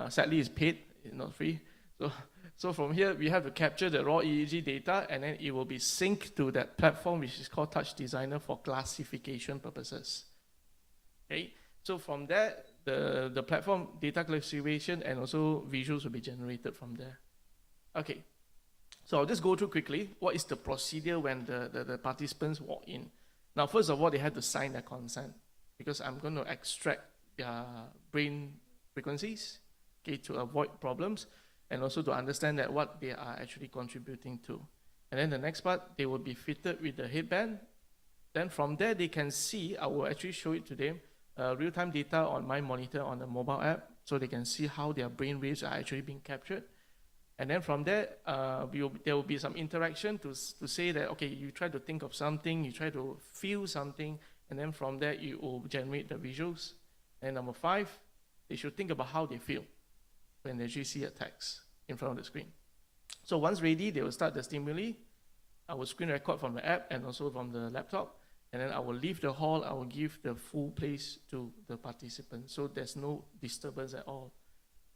Sadly, it's paid, it's not free. So from here, we have to capture the raw EEG data, and then it will be synced to that platform, which is called Touch Designer for classification purposes. Okay, so from there, the platform data classification and also visuals will be generated from there. Okay, so I'll just go through quickly. What is the procedure when the participants walk in? Now, first of all, they have to sign their consent, because I'm going to extract their brain frequencies, okay, to avoid problems, and also to understand that what they are actually contributing to. And then the next part, they will be fitted with the headband. Then from there, they can see, I will actually show it to them, real-time data on my monitor on the mobile app, so they can see how their brain waves are actually being captured. And then from there, there will be some interaction to say that, okay, you try to think of something, you try to feel something, and then from there, you will generate the visuals. And number 5, they should think about how they feel when they actually see a text in front of the screen. So once ready, they will start the stimuli. I will screen record from the app and also from the laptop. And then I will leave the hall, I will give the full place to the participants. So there's no disturbance at all.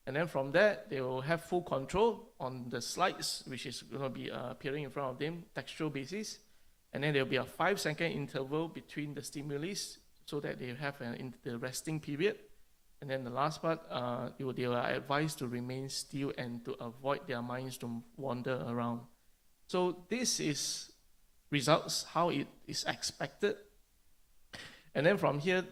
And then from there, they will have full control on the slides, which is going to be appearing in front of them, textual basis. And then there will be a 5-second interval between the stimuli so that they have the resting period. And then the last part, they are advised to remain still and to avoid their minds to wander around. So this is results how it is expected. And then from here,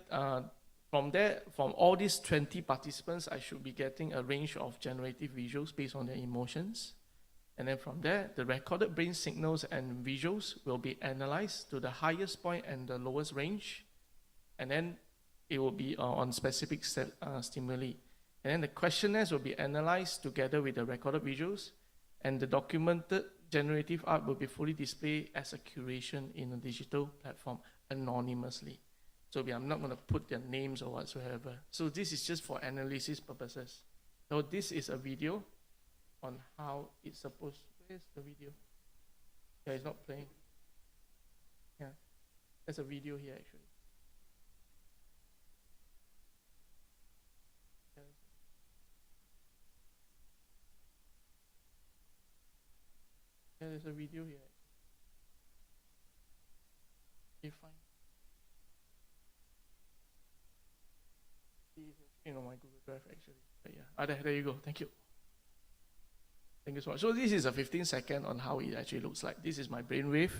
from there, from all these 20 participants, I should be getting a range of generative visuals based on their emotions. And then from there, the recorded brain signals and visuals will be analyzed to the highest point and the lowest range. And then it will be on specific stimuli. And then the questionnaires will be analyzed together with the recorded visuals, and the documented generative art will be fully displayed as a curation in a digital platform anonymously. So I'm not going to put their names or whatsoever. So this is just for analysis purposes. So this is a video on how it's supposed. Where's the video? Yeah, it's not playing. Yeah, there's a video here actually. Yeah, there's a video here. Okay, fine. You know, my Google Drive actually. But yeah, there you go. Thank you. Thank you so much. So this is a 15-second on how it actually looks like. This is my brainwave.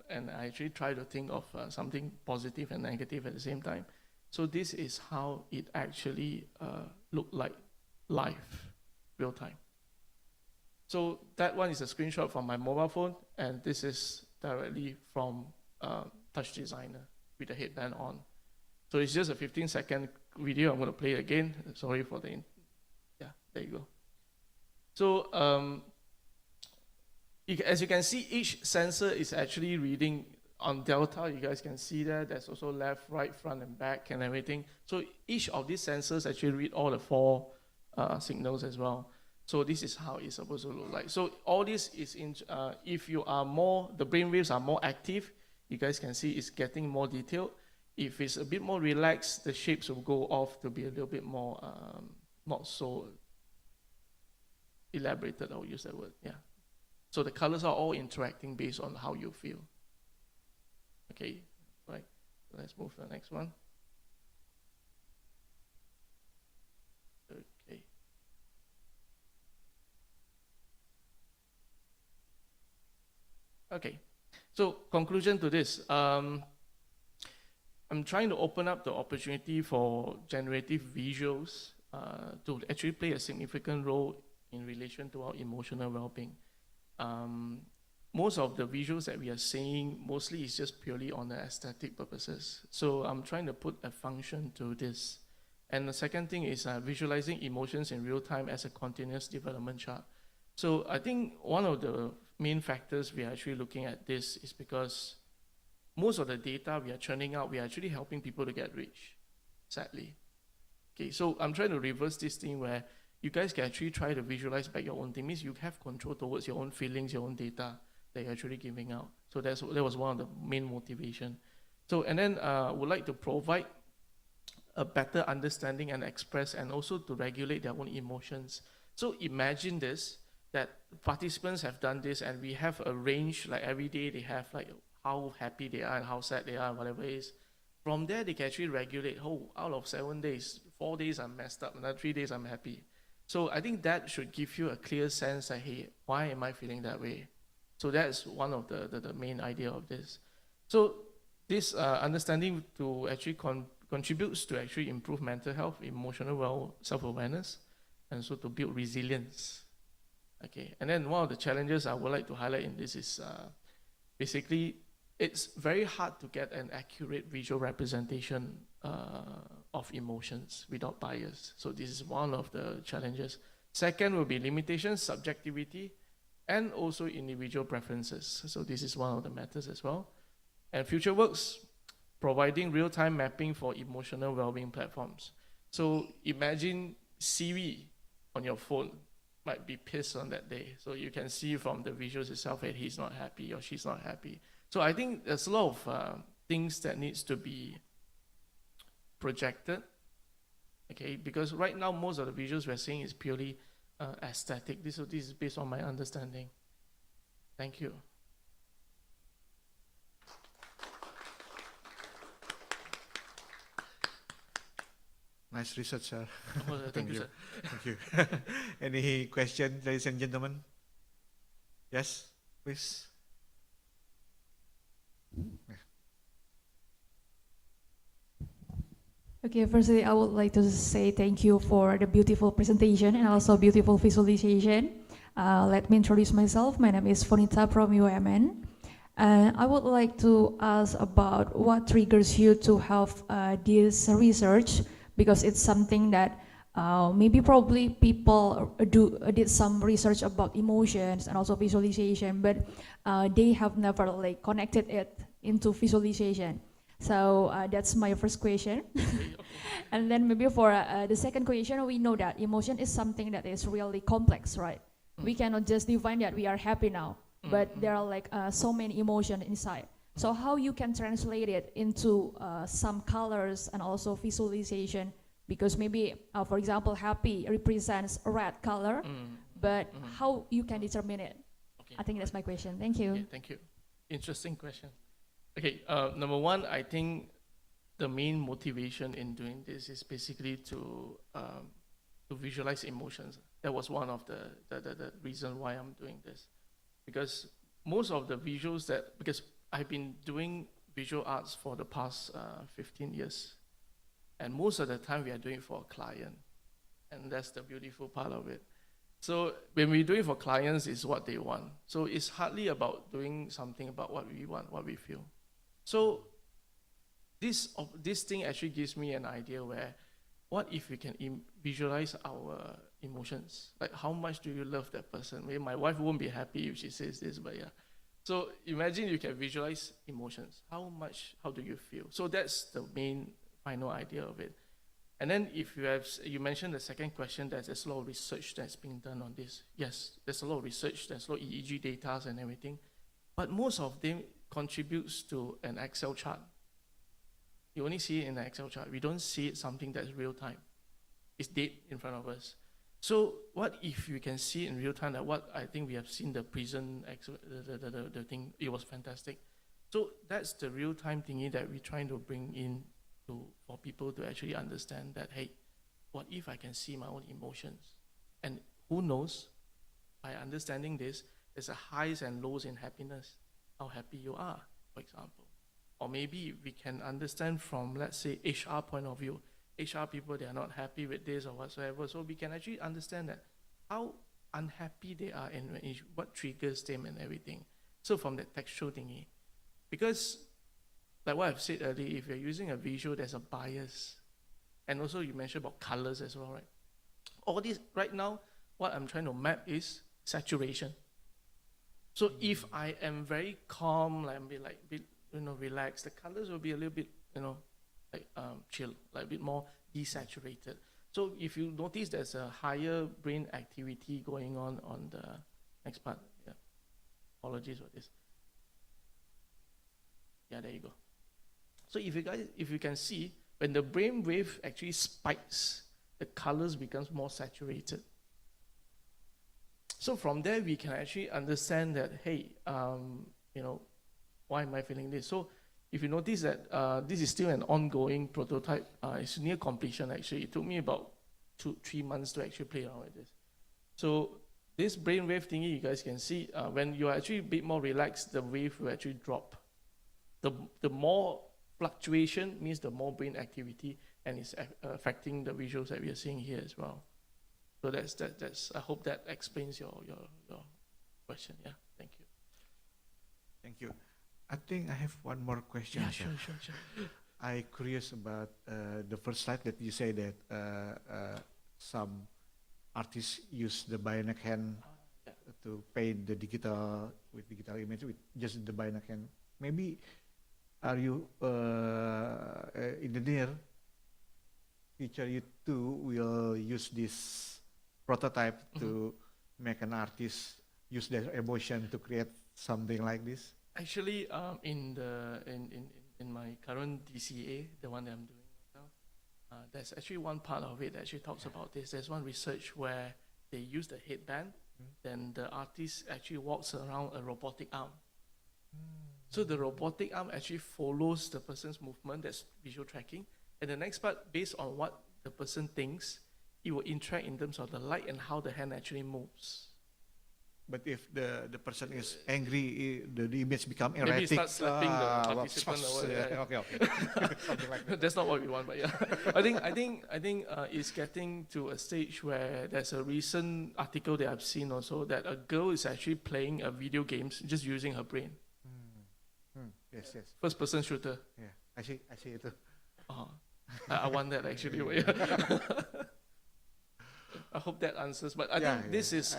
And I actually try to think of something positive and negative at the same time. So this is how it actually looked like live, real time. So that one is a screenshot from my mobile phone, and this is directly from Touch Designer with the headband on. So it's just a 15-second video. I'm going to play it again. Sorry for the... Yeah, there you go. So as you can see, each sensor is actually reading on Delta. You guys can see that. There's also left, right, front, and back, and everything. So each of these sensors actually read all the 4 signals as well. So this is how it's supposed to look like. So all this is in, if you are more, the brain waves are more active, you guys can see it's getting more detailed. If it's a bit more relaxed, the shapes will go off to be a little bit more, not so elaborated, I'll use that word, yeah. So the colors are all interacting based on how you feel. Okay, right, let's move to the next one. Okay. Okay, so conclusion to this. I'm trying to open up the opportunity for generative visuals to actually play a significant role in relation to our emotional well-being. Most of the visuals that we are seeing mostly is just purely on the aesthetic purposes. So I'm trying to put a function to this. And the second thing is visualizing emotions in real time as a continuous development chart. So I think one of the main factors we are actually looking at this is because most of the data we are churning out, we are actually helping people to get rich, sadly. Okay, so I'm trying to reverse this thing where you guys can actually try to visualize back your own thing. Means you have control towards your own feelings, your own data that you're actually giving out. So that was one of the main motivation. So, and then would like to provide a better understanding and express and also to regulate their own emotions. So imagine this, that participants have done this and we have a range, like every day they have like how happy they are and how sad they are, whatever it is. From there, they can actually regulate, out of 7 days, 4 days I'm messed up, another 3 days I'm happy. So I think that should give you a clear sense that, hey, why am I feeling that way? So that's one of the main idea of this. So this understanding to actually contributes to actually improve mental health, emotional self-awareness, and so to build resilience. Okay, and then one of the challenges I would like to highlight in this is basically it's very hard to get an accurate visual representation of emotions without bias. So this is one of the challenges. Second will be limitations, subjectivity, and also individual preferences. So this is one of the matters as well. And future works, providing real-time mapping for emotional well-being platforms. So imagine Siri on your phone might be pissed on that day. So you can see from the visuals itself that he's not happy or she's not happy. So I think there's a lot of things that needs to be projected, okay? Because right now, most of the visuals we're seeing is purely aesthetic. This is based on my understanding. Thank you. Nice research, sir. Oh, thank you, sir. Thank you. Any question, ladies and gentlemen? Yes, please. Okay, firstly, I would like to say thank you for the beautiful presentation and also beautiful visualization. Let me introduce myself. My name is Fonita from UMN. I would like to ask about what triggers you to have this research, because it's something that maybe probably people did some research about emotions and also visualization, but they have never like connected it into visualization. So that's my first question. And then maybe for the second question, we know that emotion is something that is really complex, right? We cannot just define that we are happy now, but there are like so many emotions inside. So how you can translate it into some colors and also visualization, because maybe, for example, happy represents a red color, but how you can determine it? Okay. I think that's my question. Thank you. Okay, thank you. Interesting question. Okay, number one, I think the main motivation in doing this is basically to visualize emotions. That was one of the reason why I'm doing this. Because most of the visuals because I've been doing visual arts for the past 15 years. And most of the time we are doing it for a client. And that's the beautiful part of it. So when we do it for clients, it's what they want. So it's hardly about doing something about what we want, what we feel. So this thing actually gives me an idea where, what if we can visualize our emotions? Like, how much do you love that person? Maybe my wife won't be happy if she says this, but yeah. So imagine you can visualize emotions. How do you feel? So that's the main final idea of it. And then if you mentioned the second question, there's a lot of research that's being done on this. Yes, there's a lot of research, there's a lot of EEG data and everything, but most of them contributes to an Excel chart. You only see it in an Excel chart. We don't see it something that's real time. It's dead in front of us. So what if you can see it in real time? That what I think we have seen the prison, the thing, it was fantastic. So that's the real time thingy that we're trying to bring in for people to actually understand that, hey, what if I can see my own emotions? And who knows, by understanding this, there's a highs and lows in happiness, how happy you are, for example. Or maybe we can understand from, let's say, HR point of view. HR people, they are not happy with this or whatsoever. So we can actually understand that how unhappy they are and what triggers them and everything. So from that textual thingy. Because like what I've said earlier, if you're using a visual, there's a bias. And also you mentioned about colors as well, right? All this, right now, what I'm trying to map is saturation. So if I am very calm, like relaxed, the colors will be a little bit, chill, like a bit more desaturated. So if you notice there's a higher brain activity going on the next part. Yeah. Apologies for this. Yeah, there you go. So if you can see, when the brain wave actually spikes, the colors becomes more saturated. So from there, we can actually understand that, hey, why am I feeling this? So if you notice that this is still an ongoing prototype, it's near completion actually. It took me about 2-3 months to actually play around with this. So this brainwave thingy, you guys can see, when you are actually a bit more relaxed, the wave will actually drop. The more fluctuation means the more brain activity, and it's affecting the visuals that we are seeing here as well. So that's I hope that explains your question. Yeah, thank you. Thank you. I think I have one more question. Yeah, sir. sure. I curious about the first slide that you say that some artists use the bionic hand to paint the digital image with just the bionic hand. Maybe are you in the near future you too will use this prototype to make an artist use their emotion to create something like this? Actually, in my current DCA, the one that I'm doing right now, there's actually one part of it that actually talks about this. There's one research where they use the headband, then the artist actually walks around a robotic arm. So the robotic arm actually follows the person's movement, that's visual tracking. And the next part, based on what the person thinks, it will interact in terms of the light and how the hand actually moves. But if the person is angry, the image become erratic. Maybe start slapping the participant or whatever. Okay. Something like that. That's not what we want, but yeah. I think it's getting to a stage where there's a recent article that I've seen also that a girl is actually playing a video games just using her brain. Yes. First person shooter. Yeah, I see it too. I want that actually. I hope that answers. But I think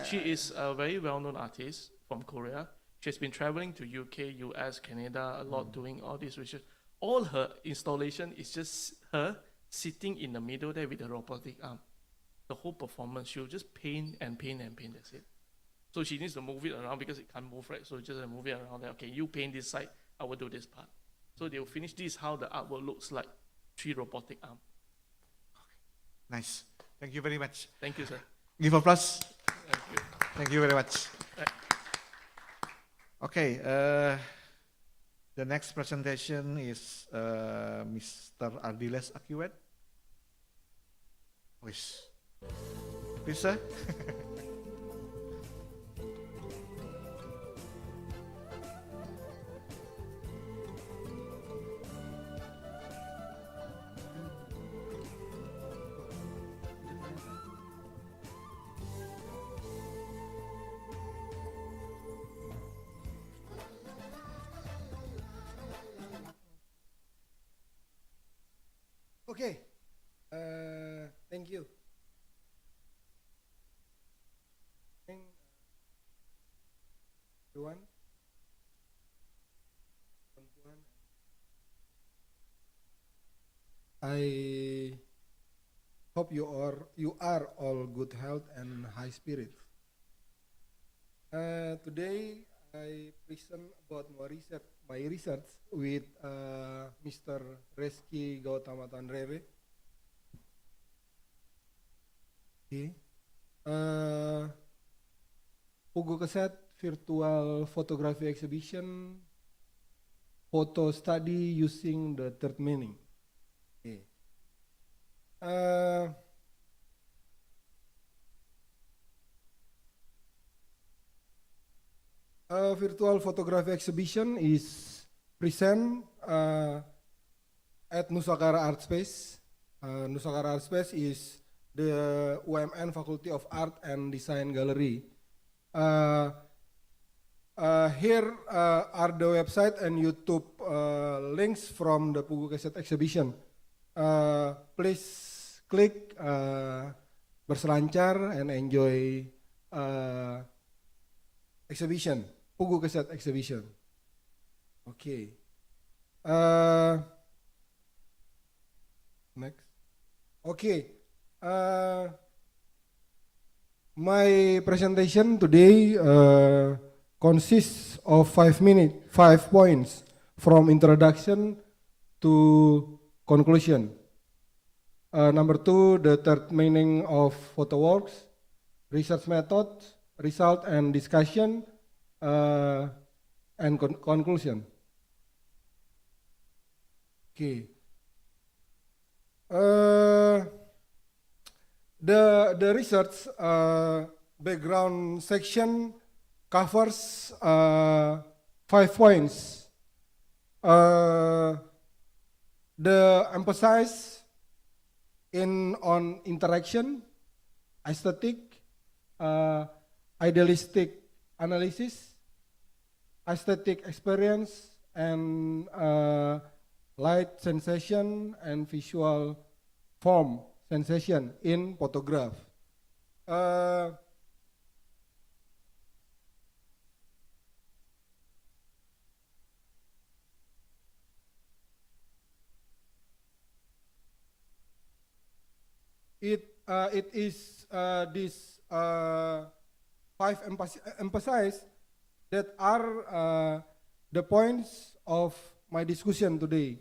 she is a very well-known artist from Korea. She's been traveling to UK, US, Canada a lot doing all this research. All her installation is just her sitting in the middle there with a robotic arm. The whole performance, she'll just paint and paint, that's it. So she needs to move it around because it can't move, right? So just move it around there. Okay, you paint this side, I will do this part. So they'll finish this, how the artwork looks like, 3 robotic arms. Nice. Thank you very much. Thank you, sir. Give applause. Thank you. Thank you very much. Okay, the next presentation is Mr. Ardiles Akiwet. Please, sir. Okay, thank you. Everyone. I hope you are all good health and high spirit. Today I present about my research with Mr. Reski Gautama Tanreve. Okay. Pugu Keset Virtual Photography Exhibition, Photo Study Using the Third Meaning. Okay. Virtual photography exhibition is present at Nusakara Art Space. Nusakara Art Space is the UMN Faculty of Art and Design Gallery. Here are the website and YouTube links from the Pugu Keset exhibition. Please click berselancar and enjoy exhibition, Pugu Keset exhibition. Okay. Next. Okay. My presentation today consists of 5 points from introduction to conclusion. Number 2, the third meaning of photo works, research methods, result and discussion, and conclusion. Okay. The research background section covers 5 points. The emphasis on interaction, aesthetic, idealistic analysis, aesthetic experience, and light sensation and visual form sensation in photograph. It is these five emphasize that are the points of my discussion today.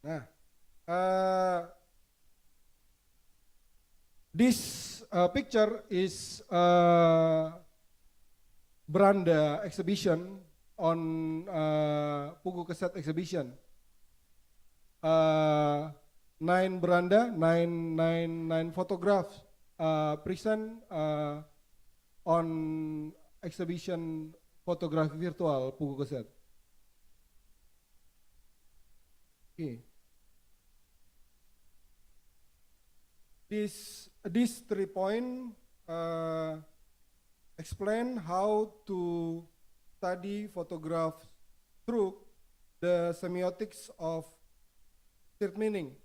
Nah, this picture is Branda exhibition on Pugu Keset exhibition. 9 Branda, 9 photographs present on exhibition photography virtual Pugu Keset. Okay. This 3 point explain how to study photographs through the semiotics of third meaning.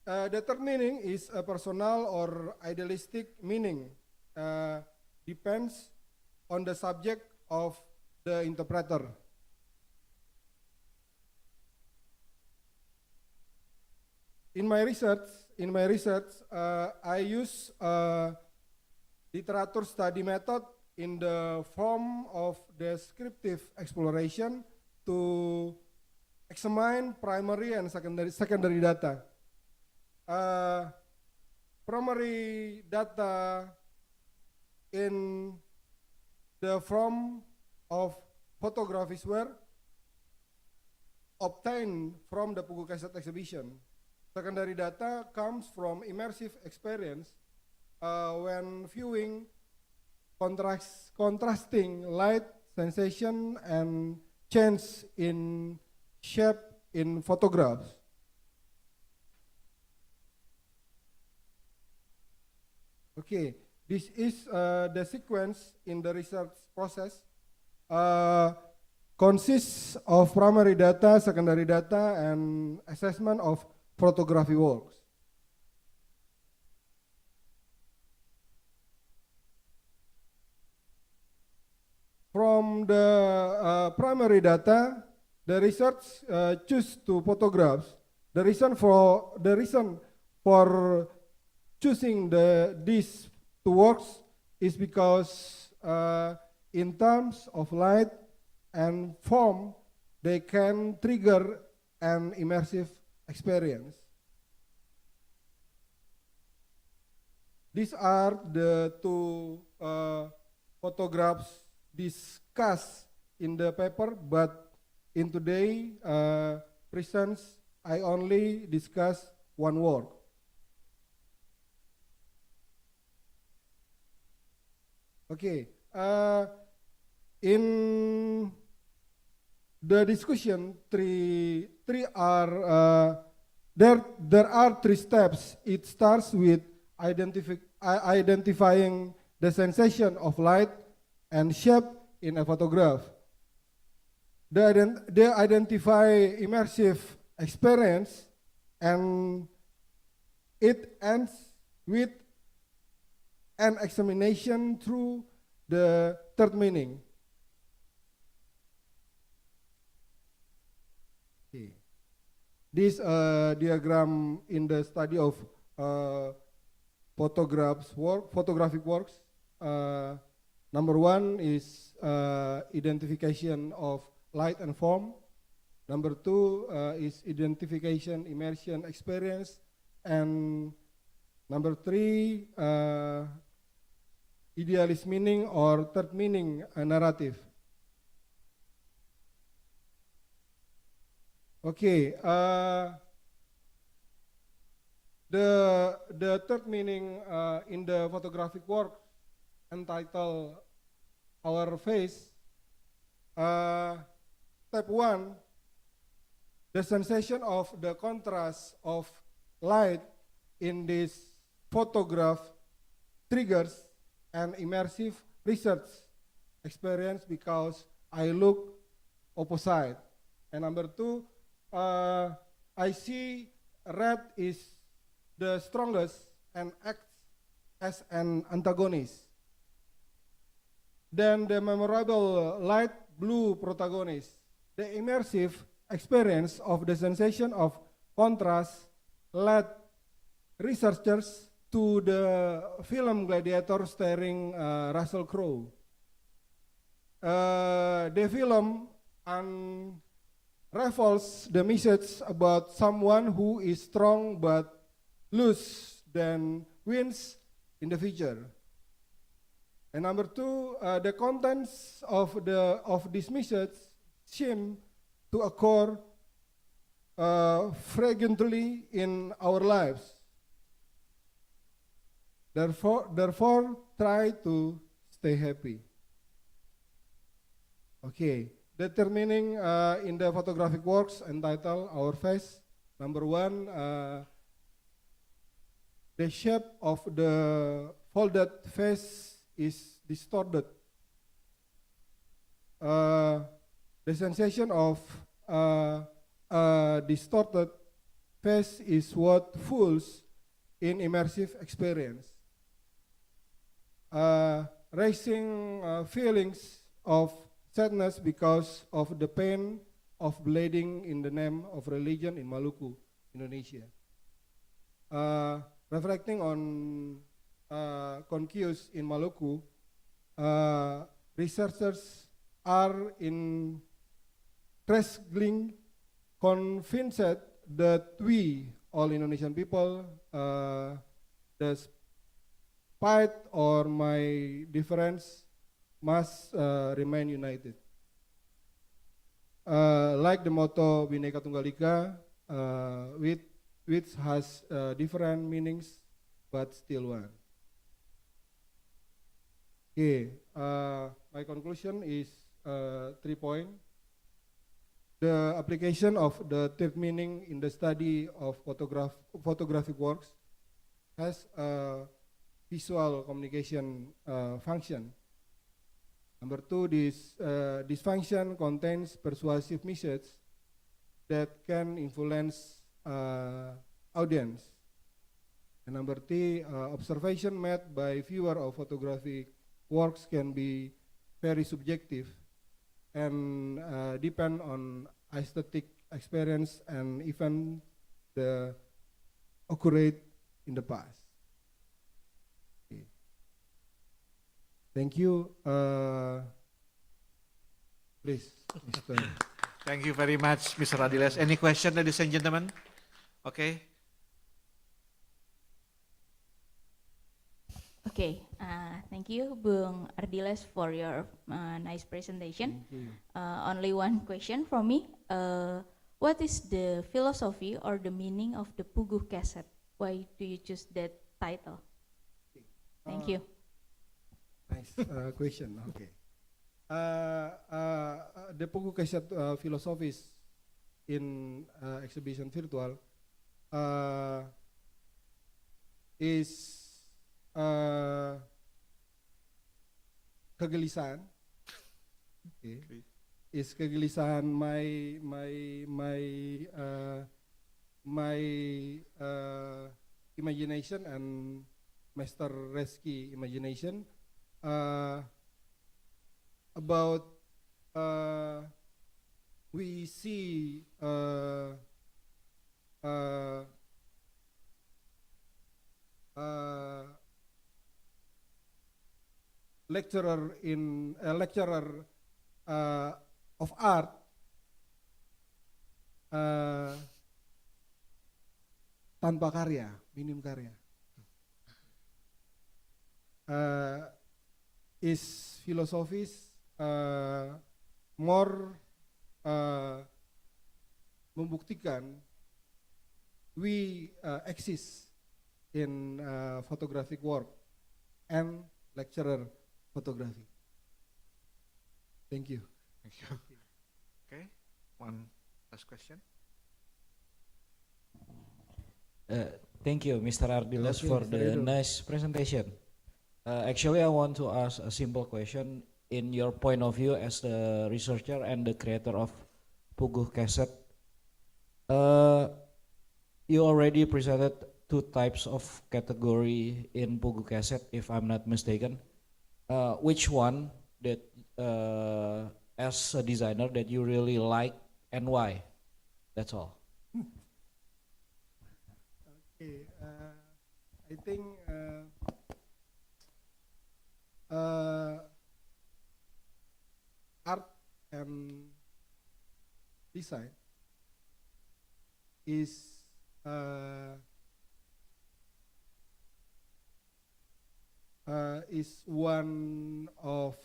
The third meaning is a personal or idealistic meaning, depends on the subject of the interpreter. In my research, I use literature study method in the form of descriptive exploration to examine primary and secondary data. Primary data in the form of photographs were obtained from the Pugu Keset exhibition. Secondary data comes from immersive experience when viewing contrasting light, sensation, and change in shape in photographs. Okay, this is the sequence in the research process. Consists of primary data, secondary data, and assessment of photography works. From the primary data, the research choose two photographs. The reason for choosing these two works is because in terms of light and form, they can trigger an immersive experience. These are the two photographs discussed in the paper, but in today presents, I only discuss one work. Okay, in the discussion, there are 3 steps. It starts with identifying the sensation of light and shape in a photograph. They identify immersive experience, and it ends with an examination through the third meaning. Okay. This diagram in the study of photographic works. Number 1 is identification of light and form. Number 2 is identification, immersion, experience. And number 3, idealist meaning or third meaning narrative. Okay, the third meaning in the photographic work entitled Our Face, step 1, the sensation of the contrast of light in this photograph triggers an immersive research experience because I look opposite. And number two, I see red is the strongest and acts as an antagonist. Then the memorable light blue protagonist. The immersive experience of the sensation of contrast led researchers to the film Gladiator starring Russell Crowe. The film unravels the message about someone who is strong but loose, then wins in the future. And number two, the contents of this message seem to occur frequently in our lives. Therefore, try to stay happy. Okay, determining in the photographic works entitled Our Face. Number one, the shape of the folded face is distorted. The sensation of a distorted face is what fools in immersive experience. Raising feelings of sadness because of the pain of bleeding in the name of religion in Maluku, Indonesia. Reflecting on Conquest in Maluku, researchers are increasingly convinced that we, all Indonesian people, despite or my difference, must remain united. Like the motto Bhinneka Tunggal Ika, which has different meanings but still one. Okay, my conclusion is 3 points. The application of the third meaning in the study of photographic works has a visual communication function. Number two, this function contains persuasive message that can influence audience. And number three, observation made by viewer of photographic works can be very subjective and depend on aesthetic experience and even the occurred in the past. Okay. Thank you. Please, Mr. Thank you very much, Mr. Ardiles. Any question, ladies and gentlemen? Okay. Okay, thank you, Bung Ardiles, for your nice presentation. Only one question from me. What is the philosophy or the meaning of the Puguh cassette? Why do you choose that title? Thank you. Nice question. Okay. The Puguh cassette philosophies in exhibition virtual is kegelisahan, okay. Is kegelisahan my imagination and Master Reski imagination about we see lecturer of art tanpa karya, minim karya, is philosophies more membuktikan we exist in photographic work and lecturer photography. Thank you. Thank you. Okay, one last question. Thank you, Mr. Ardiles, Okay, for Mr. the Edo. nice presentation. Actually, I want to ask a simple question. In your point of view as the researcher and the creator of Puguh Cassette, you already presented two types of category in Puguh Cassette, if I'm not mistaken. Which one that, as a designer, that you really like and why? That's all. Okay, I think art and design is one of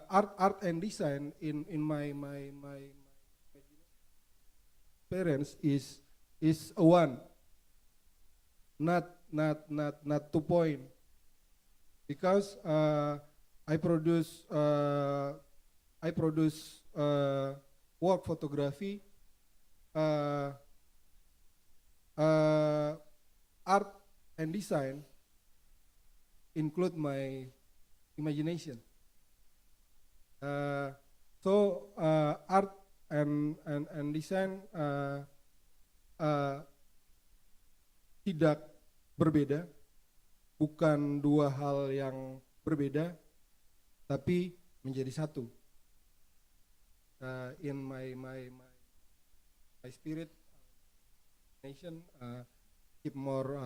art and design in my parents is a one, not 2 point, because I produce work photography, art and design include my imagination. So art and design tidak berbeda, bukan dua hal yang berbeda, tapi menjadi satu. In my spirit, nation, keep more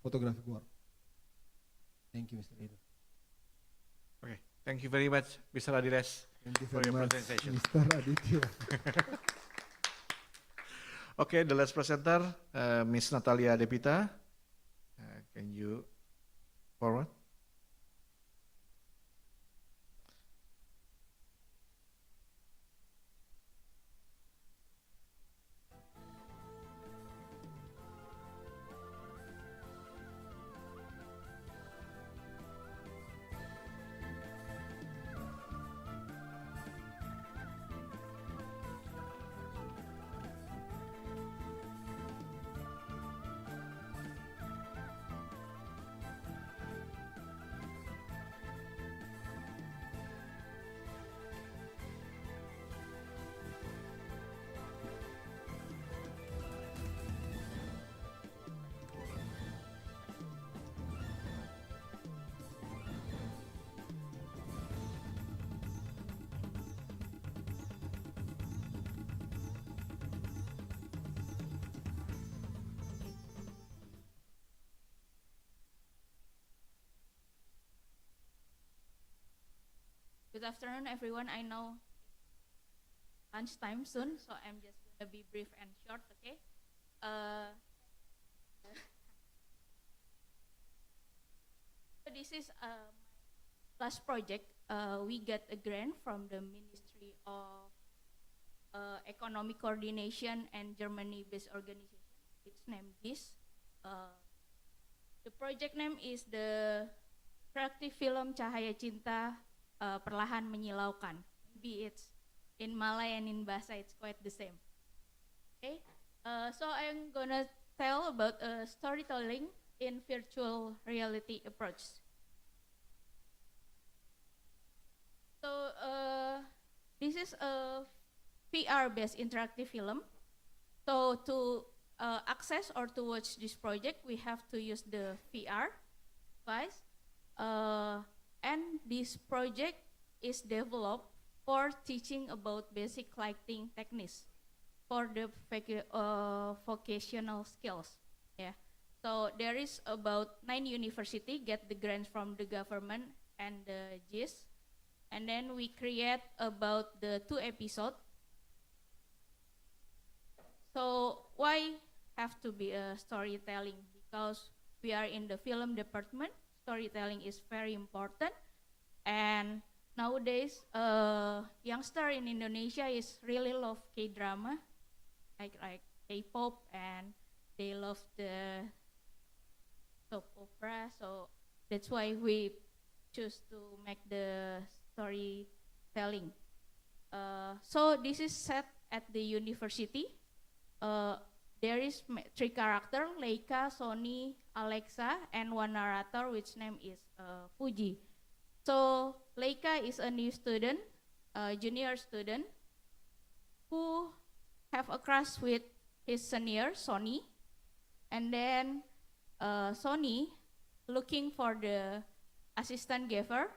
photographic work. Thank you, Mr. Edo. Okay, thank you very much, Mr. Ardiles, Thank you for very your much, presentation. Mr. Aditya. Okay, the last presenter, Miss Natalia Depita. Can you forward? Good afternoon, everyone. I know lunchtime soon, so I'm just gonna be brief and short, okay? So this is my last project. We get a grant from the Ministry of Economic Coordination and Germany-based organization. Its name is the project name is the Interactive Film Cahaya Cinta Perlahan Menyilaukan. Maybe it's in Malay and in Bahasa it's quite the same. Okay, so I'm gonna tell about storytelling in virtual reality approach. So this is a VR-based interactive film. So to access or to watch this project, we have to use the VR device. And this project is developed for teaching about basic lighting techniques for the vocational skills. Yeah. So there is about 9 universities get the grants from the government and the GIS. And then we create about the 2 episodes. So why have to be a storytelling? Because we are in the film department. Storytelling is very important, and nowadays youngster in Indonesia is really love K-drama, like K-pop, and they love the soap opera. So that's why we choose to make the storytelling So this is set at the university. There is three characters, Leica, Sony, Alexa, and one narrator, which name is Fuji. So Leica is a new student, a junior student, who have a crush with his senior, Sony. And then Sony looking for the assistant giver.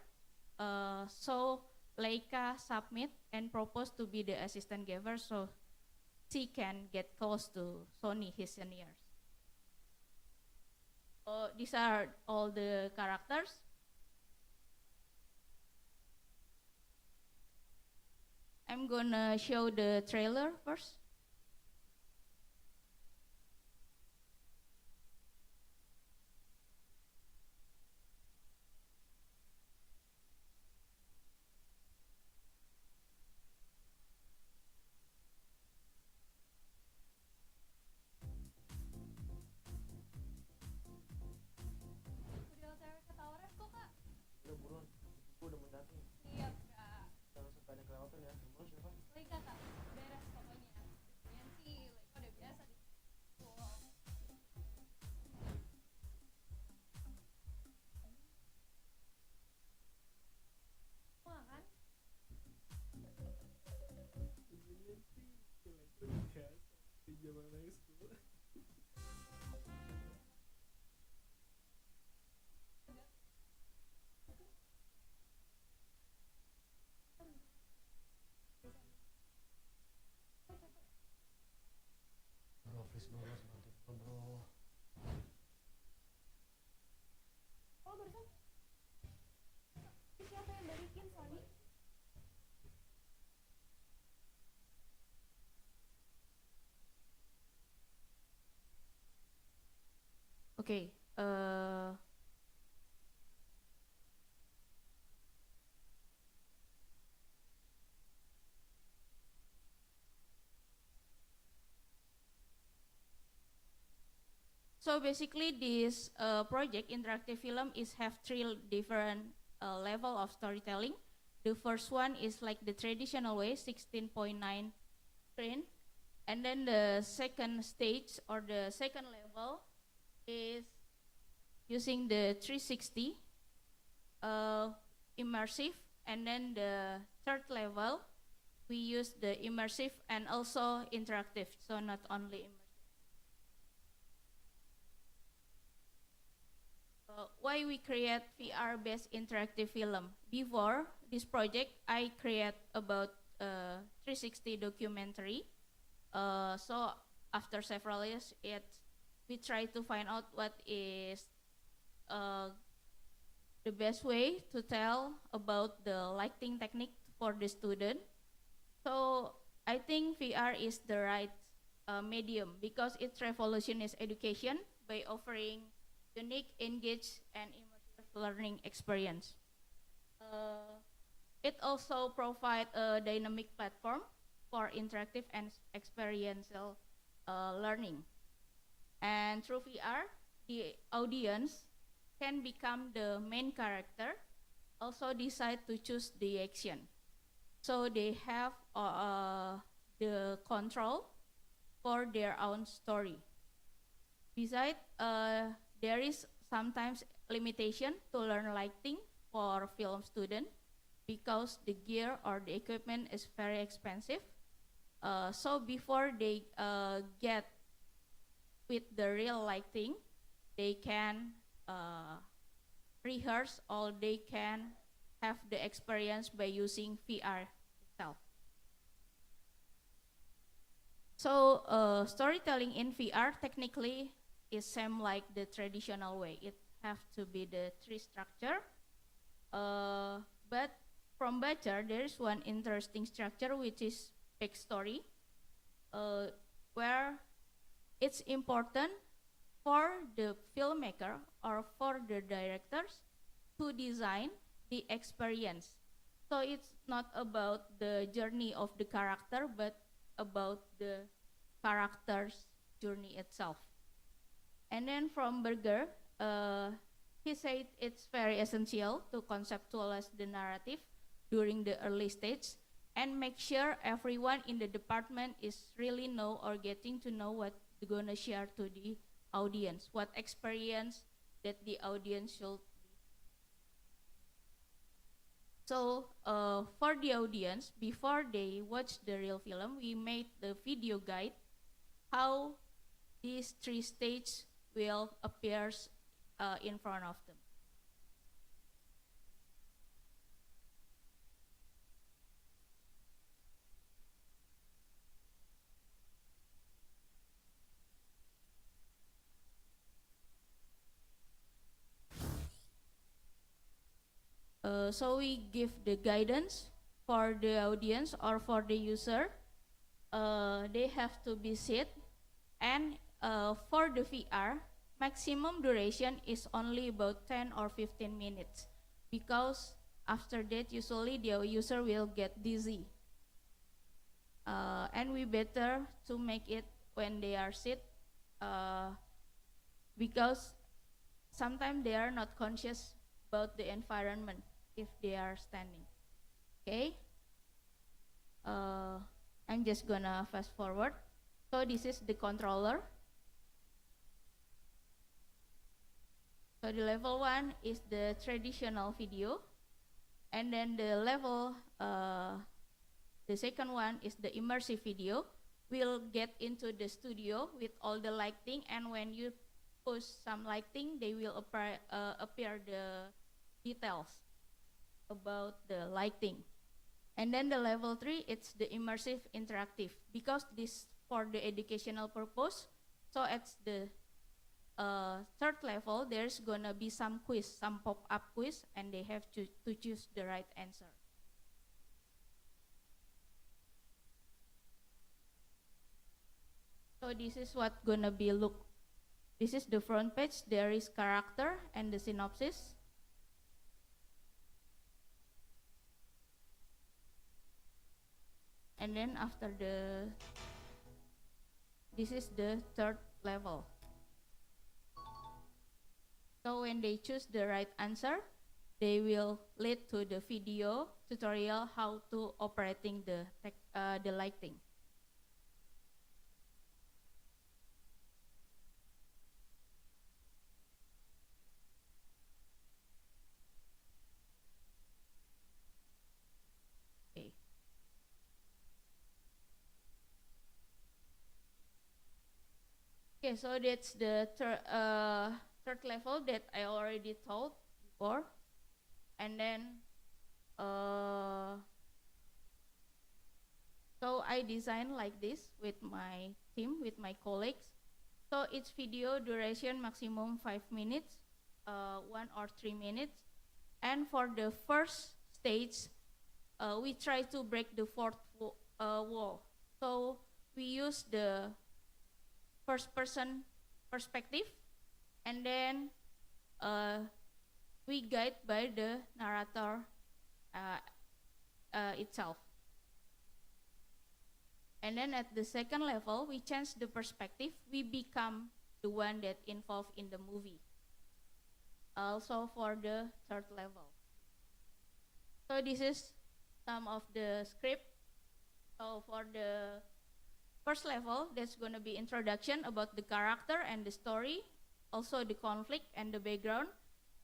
So Leica submit and propose to be the assistant giver, so she can get close to Sony, his seniors. So these are all the characters. I'm gonna show the trailer first. Okay. So basically, this project, interactive film, have three different level of storytelling. The first one is like the traditional way, 16.9 screen, and then the second stage or the second level is using the 360 immersive, and then the third level we use the immersive and also interactive, so not only immersive. Why we create VR-based interactive film? Before this project, I create about 360 documentary. So after several years, we try to find out what is the best way to tell about the lighting technique for the student. So I think VR is the right medium because it revolutionizes education by offering unique, engaged, and immersive learning experience. It also provides a dynamic platform for interactive and experiential learning. And through VR, the audience can become the main character, also decide to choose the action. So they have the control for their own story. Besides, there is sometimes limitation to learn lighting for film student because the gear or the equipment is very expensive. So before they get with the real lighting, they can rehearse or they can have the experience by using VR itself. So storytelling in VR technically is same like the traditional way. It have to be the tree structure. But from Bacar, there is one interesting structure which is backstory, where it's important for the filmmaker or for the directors to design the experience. So it's not about the journey of the character, but about the character's journey itself. And then from Berger, he said it's very essential to conceptualize the narrative during the early stage and make sure everyone in the department is really know or getting to know what they're gonna share to the audience, what experience that the audience should. So for the audience, before they watch the real film, we made the video guide how these 3 stages will appear in front of them. So we give the guidance for the audience or for the user. They have to be sit, and for the VR, maximum duration is only about 10 or 15 minutes, because after that usually the user will get dizzy. And we better to make it when they are sit, because sometimes they are not conscious about the environment if they are standing. Okay, I'm just gonna fast forward. So this is the controller. So the level 1 is the traditional video, and then the level, the second one is the immersive video. We'll get into the studio with all the lighting, and when you push some lighting, they will appear the details about the lighting. And then the level 3, it's the immersive interactive, because this for the educational purpose. So at the third level, there's gonna be some quiz, some pop-up quiz, and they have to choose the right answer. So this is what gonna be look. This is the front page. There is character and the synopsis. And then after this is the third level. So when they choose the right answer, they will lead to the video tutorial how to operating the lighting. Okay, so that's the third level that I already told before. And then, so I designed like this with my team, with my colleagues. So each video duration maximum 5 minutes, 1 or 3 minutes. And for the first stage, we try to break the fourth wall. So we use the first-person perspective, and then we guide by the narrator itself. And then at the second level, we change the perspective. We become the one that involved in the movie. Also for the third level. So this is some of the script. So for the first level, that's going to be introduction about the character and the story, also the conflict and the background.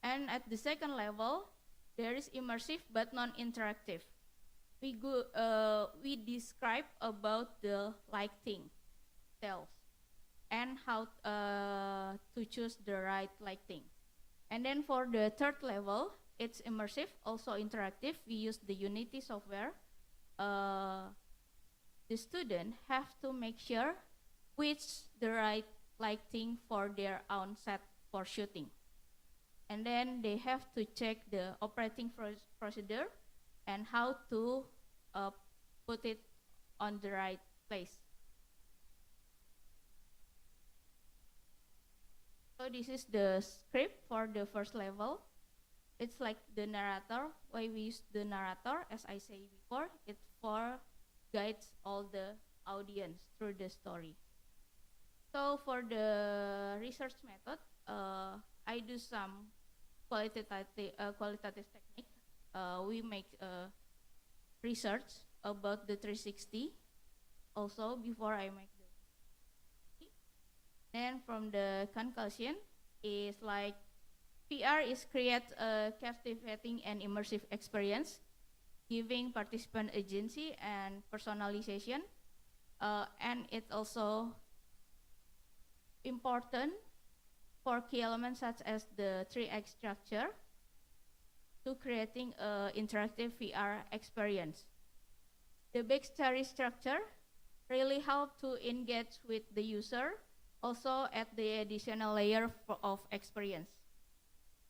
And at the second level, there is immersive but non-interactive. We describe about the lighting details and how to choose the right lighting. And then for the third level, it's immersive, also interactive. We use the Unity software. The student have to make sure which the right lighting for their own set for shooting. And then they have to check the operating procedure and how to put it on the right place. So this is the script for the first level. It's like the narrator. Why we use the narrator, as I said before, it's for guides all the audience through the story. So for the research method, I do some qualitative technique. We make research about the 360 also before I make the. Then from the conclusion is like VR is create a captivating and immersive experience, giving participant agency and personalization, and it also important for key elements such as the 3X structure to creating an interactive VR experience. The big story structure really help to engage with the user, also add the additional layer of experience.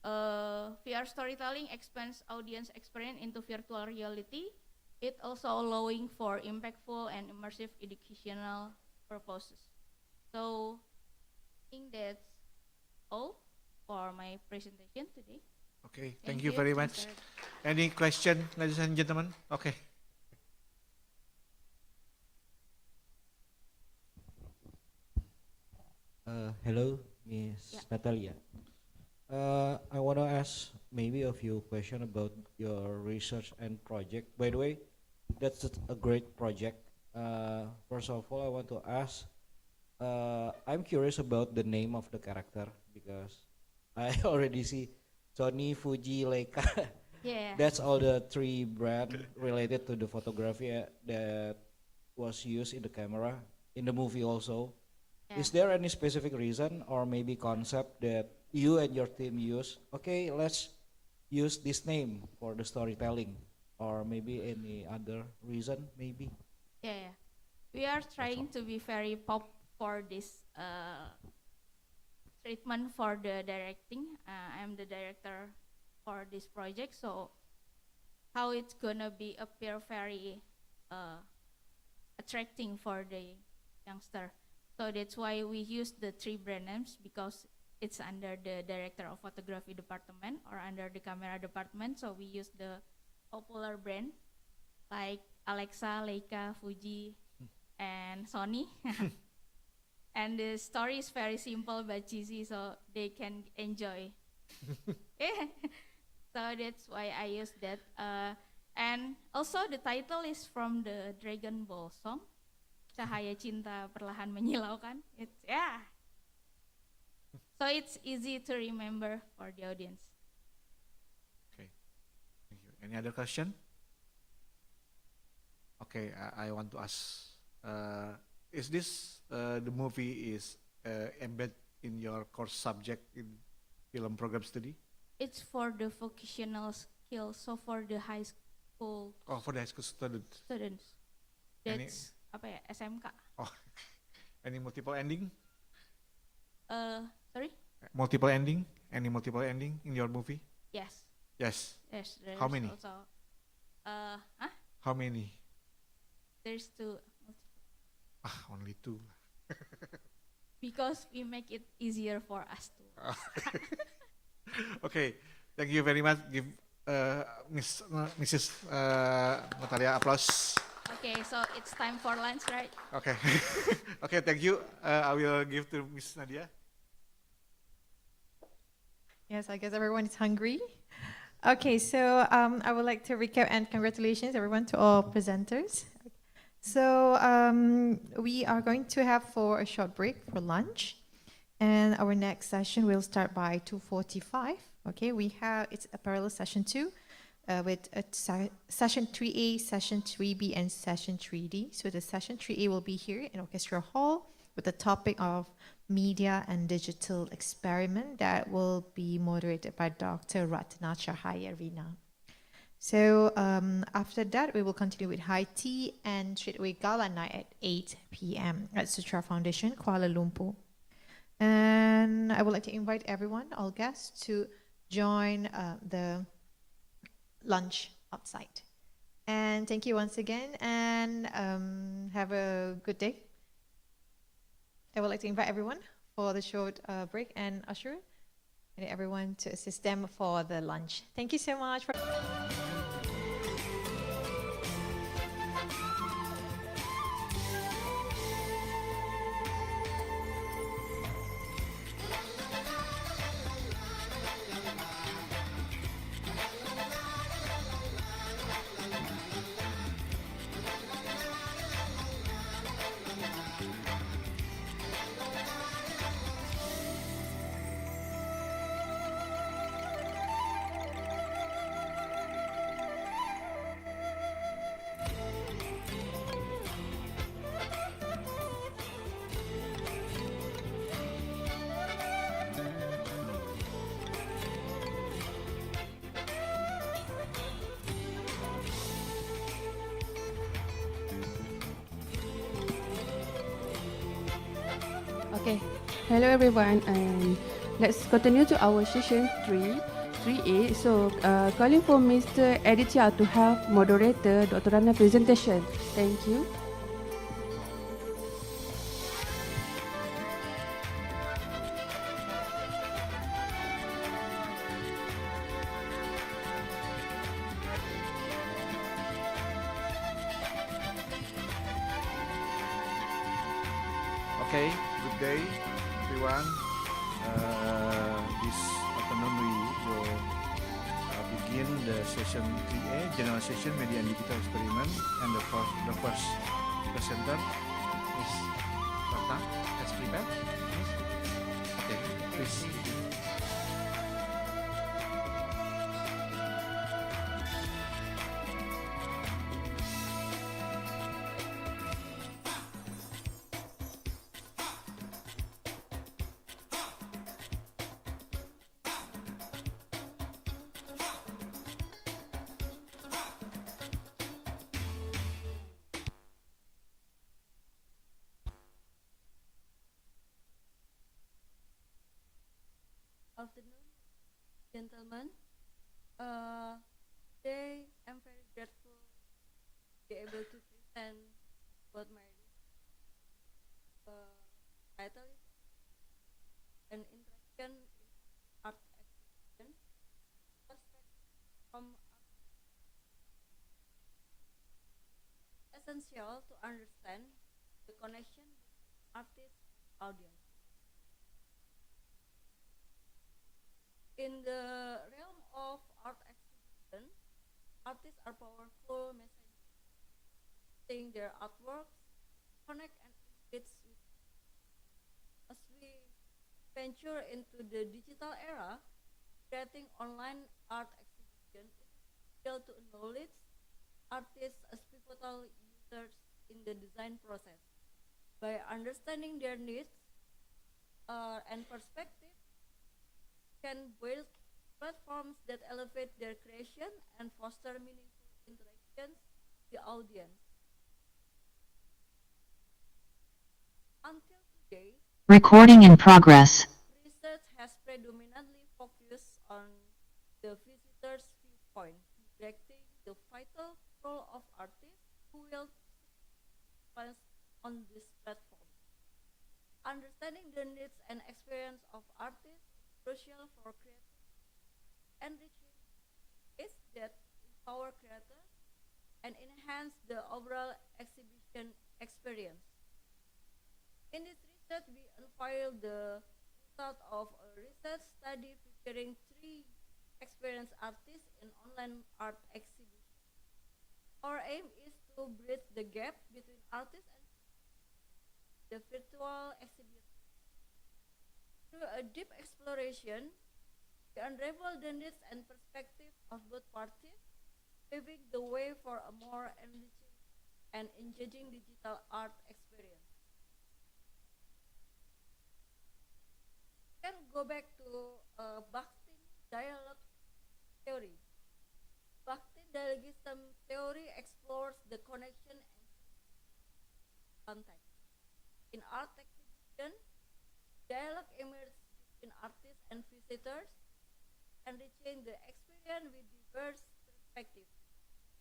VR storytelling expands audience experience into virtual reality. It also allowing for impactful and immersive educational purposes. So I think that's all for my presentation today. Okay, thank you very much. Any question, ladies and gentlemen? Okay. Hello, Miss Natalia. I want to ask maybe a few questions about your research and project. By the way, that's a great project. First of all, I want to ask, I'm curious about the name of the character because I already see Sony, Fuji, Leica. Yeah. That's all the three brands related to the photography that was used in the camera, in the movie also. Yeah. Is there any specific reason or maybe concept that you and your team use? Okay, let's use this name for the storytelling, or maybe any other reason, maybe? Yeah. We are trying to be very pop for this treatment for the directing. I'm the director for this project, so how it's gonna be appear very attracting for the youngster. So that's why we use the three brand names, because it's under the director of photography department or under the camera department. So we use the popular brand like Alexa, Leica, Fuji, and Sony. And the story is very simple but cheesy, so they can enjoy. Yeah. So that's why I use that. And also the title is from the Dragon Ball song, Cahaya Cinta Perlahan Menyilaukan. It's so it's easy to remember for the audience. Okay, thank you. Any other question? Okay, I want to ask, is this the movie is embedded in your course subject in film program study? It's for the vocational skills, so for the high school. Oh, for the high school students. That's apa ya, SMK. Oh, any multiple ending? Sorry? Multiple ending? Any multiple ending in your movie? Yes. Yes. Yes. How many? Also, How many? There's two. Only two. Because we make it easier for us to. Okay, thank you very much. Give Mrs. Natalia applause. Okay, so it's time for lunch, right? Okay. Okay, thank you. I will give to Miss Nadia. Yes, I guess everyone is hungry. Okay, so I would like to recap and congratulations everyone to all presenters. So we are going to have for a short break for lunch, and our next session will start by 2:45. Okay, it's a parallel session 2 with a session 3A, session 3B, and session 3D. So the session 3A will be here in Orchestra Hall with the topic of media and digital experiment that will be moderated by Dr. Ratna Chahaya Rina. So after that, we will continue with high tea and straightaway gala night at 8 p.m. at Sutra Foundation, Kuala Lumpur. And I would like to invite everyone, all guests, to join the lunch outside. And thank you once again, and have a good day. I would like to invite everyone for the short break and usher and everyone to assist them for the lunch. Thank you so much for Okay, hello everyone, and let's continue to our session 3A. So, calling for Mr. Aditya to help moderator Dr. Rana presentation. Thank you. Okay, good day, everyone. This afternoon we will begin the session 3A, general session, media and digital experiment, and the first presenter is Rata. Let's prepare, please. Okay, please. Afternoon, gentlemen. Today I'm very grateful to be able to present about my title is an interaction in art exhibition. Perspective from essential to understand the connection between artist and audience. In the realm of art exhibition, artists are powerful messengers, seeing their artworks, connect and engage with. As we venture into the digital era, creating online art exhibition is essential to acknowledge artists as pivotal users in the design process. By understanding their needs and perspective, can build platforms that elevate their creation and foster meaningful interactions with the audience. Until today, Recording in progress. research has predominantly focused on the visitor's viewpoint, neglecting the vital role of artists who will influence on this platform. Understanding the needs and experience of artists crucial for creating enriching ways that empower creators and enhance the overall exhibition experience. In this research, we unveiled the result of a research study featuring 3 experienced artists in online art exhibition. Our aim is to bridge the gap between artists and the virtual exhibition. Through a deep exploration, we unravel the needs and perspectives of both parties, paving the way for a more enriching and engaging digital art experience. We can go back to Bakhtin dialogue theory. Bakhtin dialogism theory explores the connection and context. In art exhibition, dialogue emerges between artists and visitors, enriching the experience with diverse perspectives.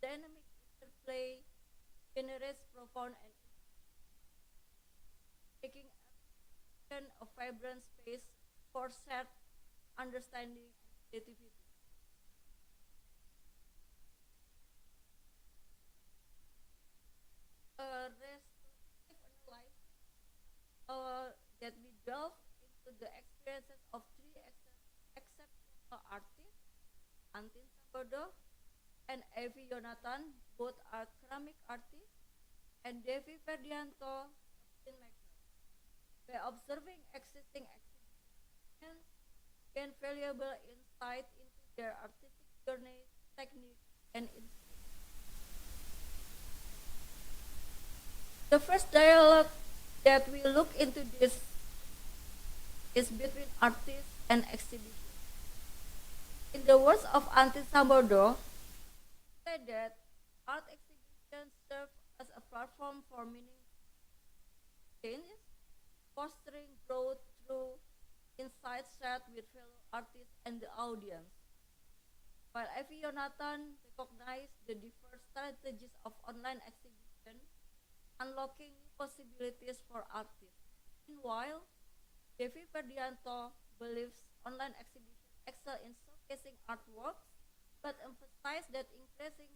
Dynamic interplay generates profound and making a vibrant space for shared understanding and creativity. A restorative analysis that we delve into the experiences of 3 exceptional artists, Antin Sambodo and Evi Yonatan, both are ceramic artists, and Devi Ferdianto, filmmaker. By observing existing exhibitions, gain valuable insight into their artistic journey, technique, and insight. The first dialogue that we look into this is between artists and exhibition. In the words of Antin Sambodo, said that art exhibitions serve as a platform for meaning changes, fostering growth through insights shared with fellow artists and the audience. While Evie Jonathan recognized the diverse strategies of online exhibition, unlocking new possibilities for artists. Meanwhile, Devi Ferdianto believes online exhibitions excel in showcasing artworks, but emphasize that increasing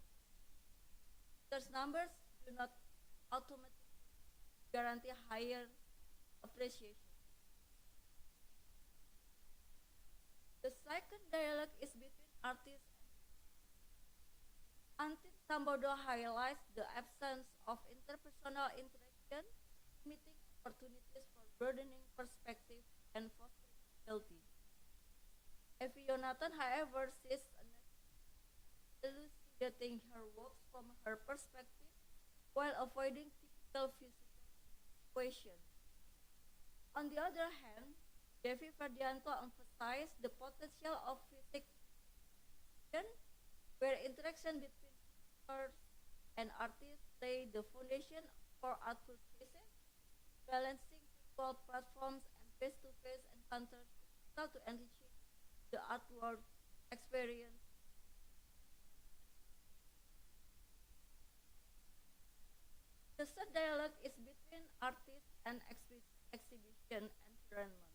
visitors numbers do not automatically guarantee higher appreciation. The second dialogue is between artists and Antin Sambodo highlights the absence of interpersonal interaction, limiting opportunities for broadening perspective and fostering loyalty. Evie Jonathan, however, sees elucidating her works from her perspective while avoiding typical physical questions. On the other hand, Devi Ferdianto emphasized the potential of physics where interaction between visitors and artists lay the foundation for artful pieces, balancing virtual platforms and face-to-face encounters to enrich the artwork experience. The third dialogue is between artist and exhibition environment.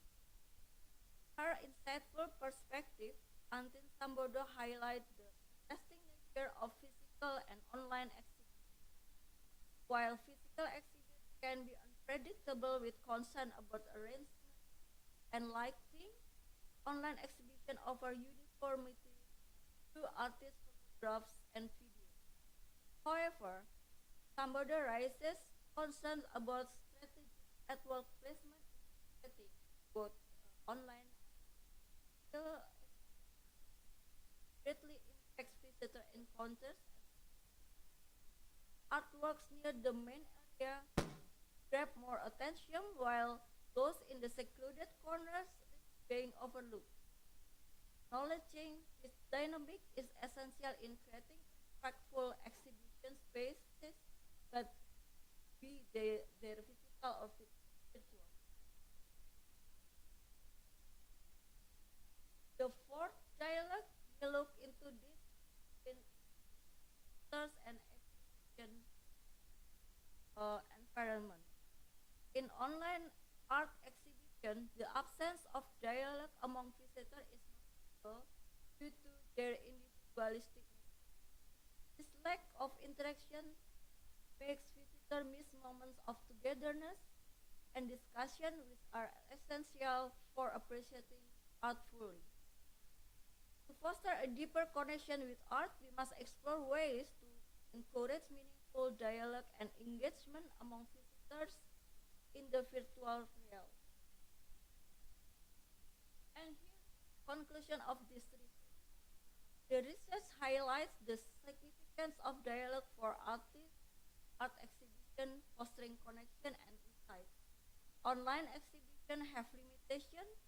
Her insightful perspective, Antin Sambodo highlights the testing nature of physical and online exhibition. While physical exhibition can be unpredictable with concern about arrangement and lighting, online exhibition offer uniformity through artist photographs and videos. However, Sambodo raises concerns about strategic artwork placement setting, both online greatly impacts visitor encounters. Artworks near the main area grab more attention, while those in the secluded corners risk being overlooked. Acknowledging this dynamic is essential in creating impactful exhibition spaces, but be their physical or virtual. The fourth dialogue will look into this in visitors and exhibition environment. In online art exhibition, the absence of dialogue among visitors is notable due to their individualistic nature. This lack of interaction makes visitors miss moments of togetherness and discussion which are essential for appreciating art fully. To foster a deeper connection with art, we must explore ways to encourage meaningful dialogue and engagement among visitors in the virtual realm. And here, conclusion of this research. The research highlights the significance of dialogue for artists, art exhibition, fostering connection and insight. Online exhibition have limitations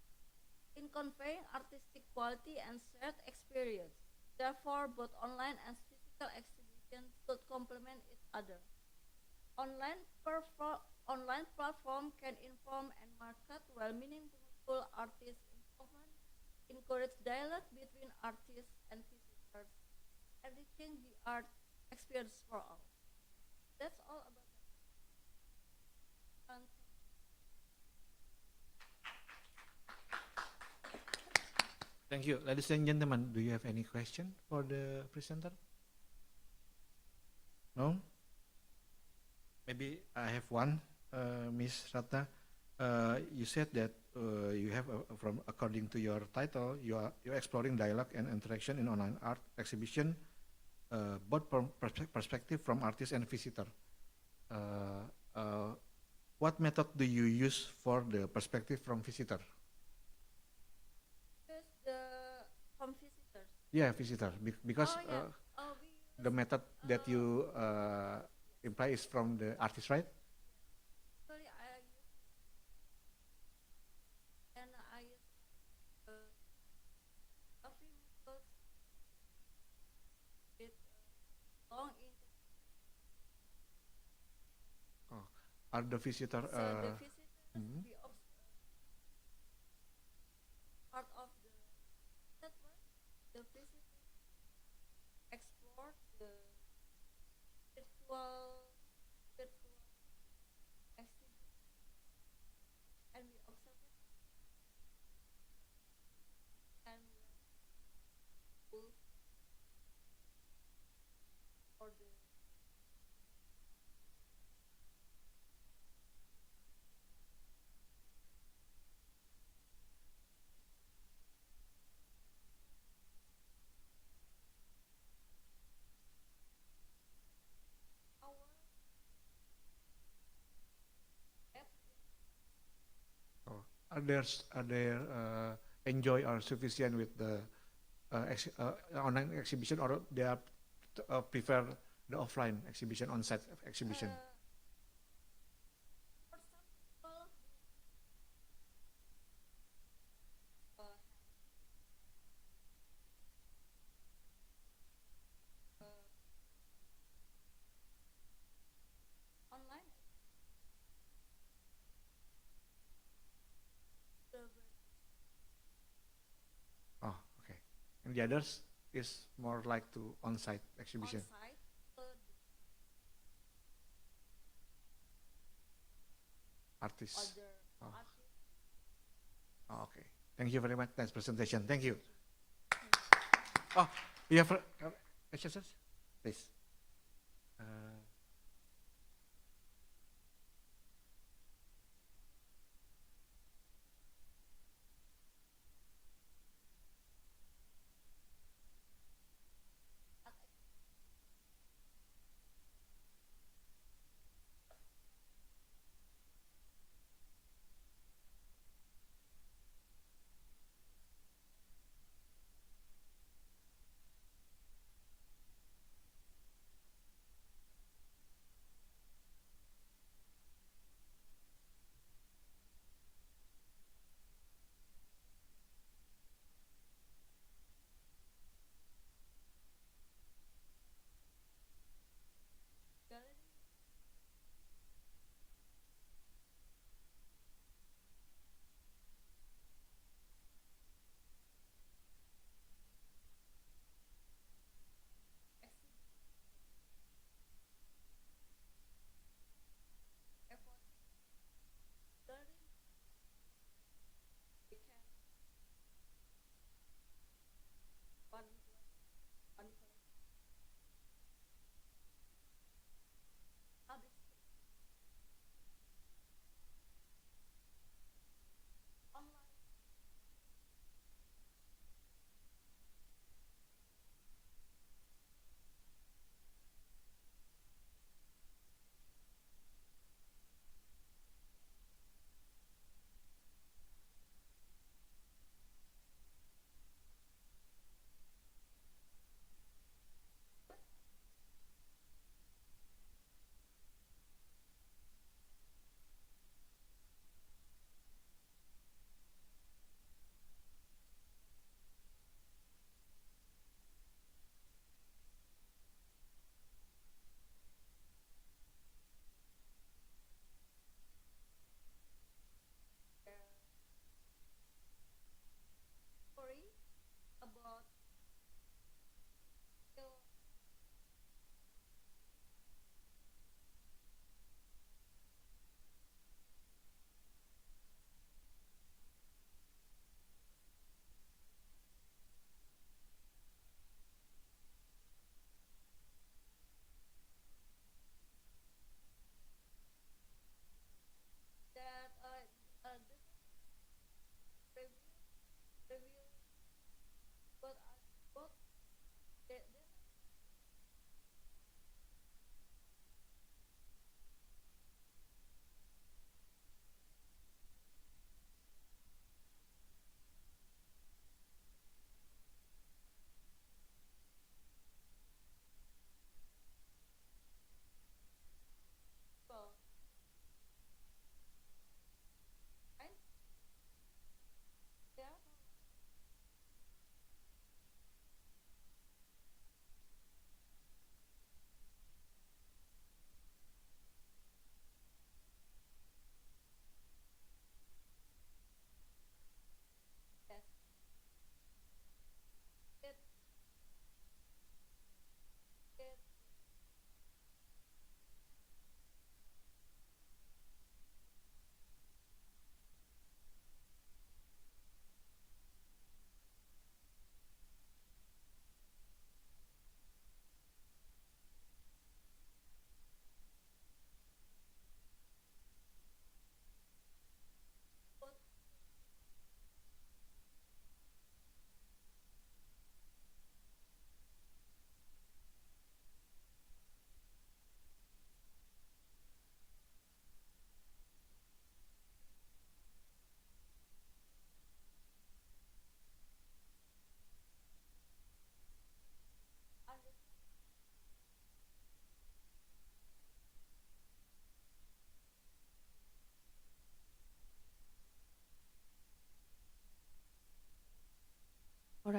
in conveying artistic quality and shared experience. Therefore, both online and physical exhibition should complement each other. Online platform can inform and market, while meaningful artist involvement encourage dialogue between artists and visitors, enriching the art experience for all. That's all about that. Thank you. Ladies and gentlemen, do you have any question for the presenter? No? Maybe I have one, Ms. Ratna. You said that you have, from according to your title, you're exploring dialogue and interaction in online art exhibition, both from perspective from artist and visitor. What method do you use for the perspective from visitor? From visitors. Yeah, visitor. Because the method that you imply is from the artist, right? Sorry, I use a few methods with long Oh, are the visitor? so the visitors we observe are there enjoy or sufficient with the online exhibition, or they are prefer the offline exhibition, on-site exhibition? Online. Oh, okay. And the others is more like to on-site exhibition. On-site. Artists. Other Oh. artists. Oh, okay. Thank you very much. Nice presentation. Thank you. Oh, you have questions, please.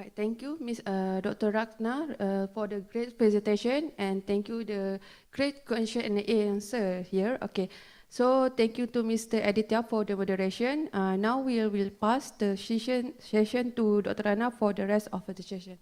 right, thank you, Dr. Ragnar, for the great presentation, and thank you the great question and answer here. Okay, so thank you to Mr. Aditya for the moderation. Now we will pass the session to Dr. Rana for the rest of the session.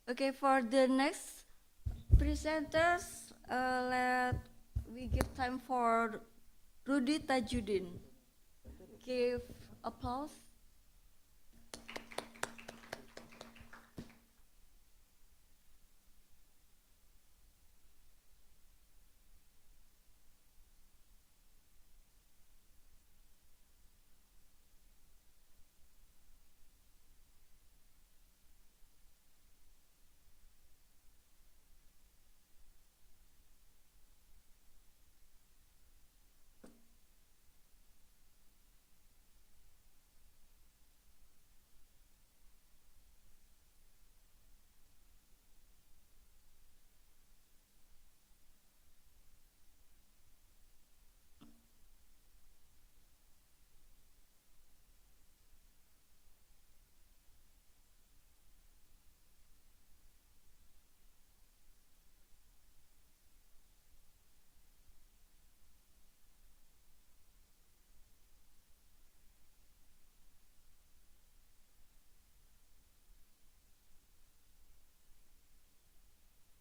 Okay, for the next presenters, let we give time for Rudy Tajudin. Give applause.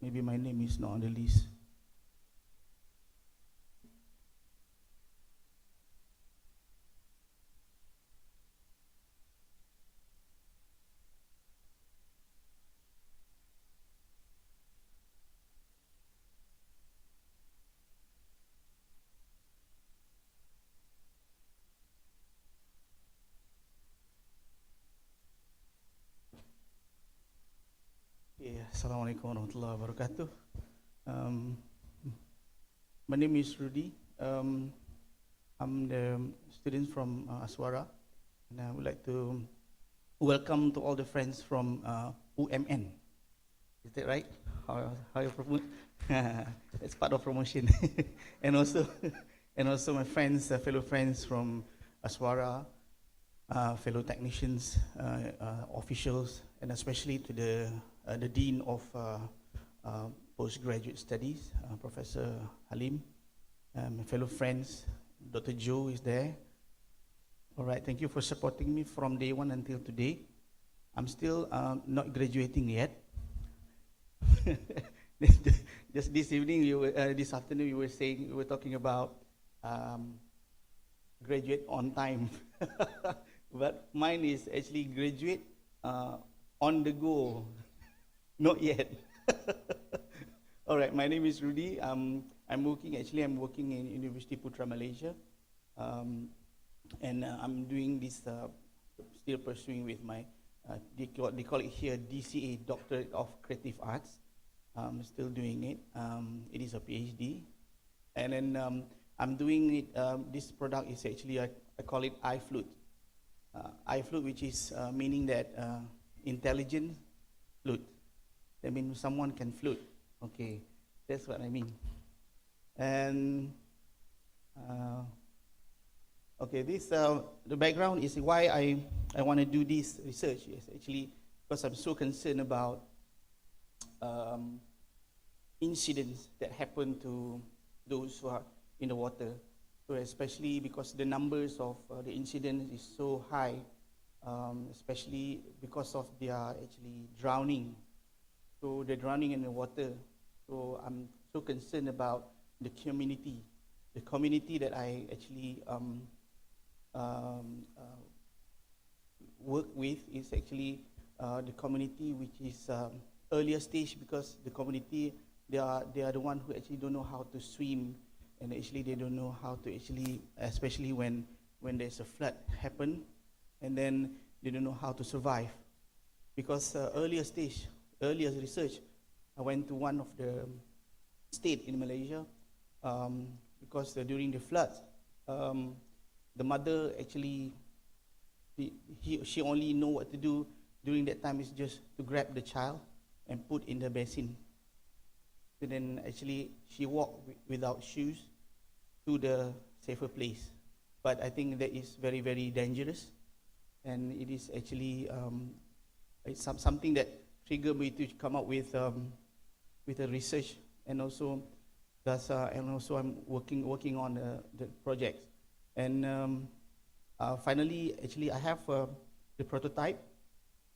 Maybe my name is not on the list. Assalamualaikum warahmatullahi wabarakatuh. My name is Rudy. I'm the student from Aswara, and I would like to welcome to all the friends from UMN. Is that right? How you promote? It's part of promotion. and also my friends, fellow friends from Aswara, fellow technicians, officials, and especially to the Dean of Postgraduate Studies, Professor Halim, my fellow friends, Dr. Joe is there. All right, thank you for supporting me from day one until today. I'm still not graduating yet. Just this evening, this afternoon, we were talking about graduate on time. But mine is actually graduate on the go. Not yet. All right, my name is Rudy. I'm working in University Putra, Malaysia. And I'm doing this, still pursuing with my, they call it here DCA, Doctorate of Creative Arts. I'm still doing it. It is a PhD. And then I'm doing it, this product is actually, I call it iFlute. iFlute, which is meaning that intelligent flute. That means someone can flute. Okay, that's what I mean. And okay, this the background is why I want to do this research. Yes, actually, because I'm so concerned about incidents that happen to those who are in the water. So especially because the numbers of the incidents is so high, especially because of their actually drowning. So they're drowning in the water. So I'm so concerned about the community that I actually work with is actually the community which is earlier stage, because the community they are the one who actually don't know how to swim, and actually they don't know how to actually, especially when there's a flood happen, and then they don't know how to survive. Because earlier research, I went to one of the state in Malaysia, because during the floods, the mother actually she only know what to do during that time is just to grab the child and put in the basin. So then actually she walked without shoes to the safer place. But I think that is very, very dangerous, and it is actually it's something that triggered me to come up with a research, and also I'm working on the project, and finally actually I have the prototype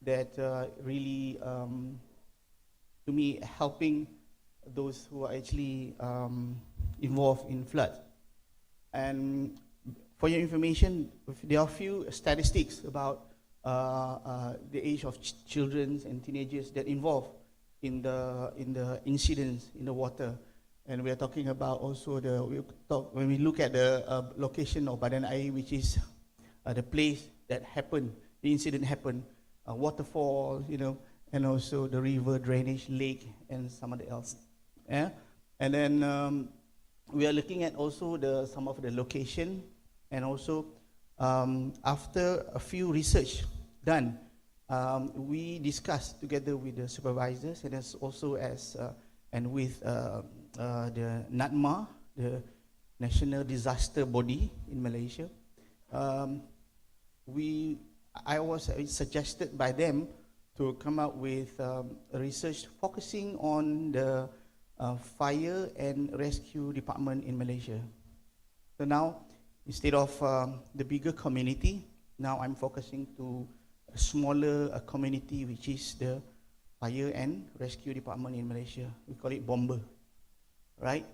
that really to me helping those who are actually involved in flood. And for your information, there are a few statistics about the age of children and teenagers that involved in the incidents in the water. And we are talking about also when we look at the location of Badan Air, which is the place that happened, the incident happened, waterfall, and also the river, drainage, lake, and some other else. Yeah, and then we are looking at also some of the location, and also after a few research done, we discussed together with the supervisors and with the NADMA, the National Disaster Body in Malaysia. I was suggested by them to come up with a research focusing on the fire and rescue department in Malaysia. So now, instead of the bigger community, now I'm focusing to a smaller community, which is the fire and rescue department in Malaysia. We call it Bomber, right?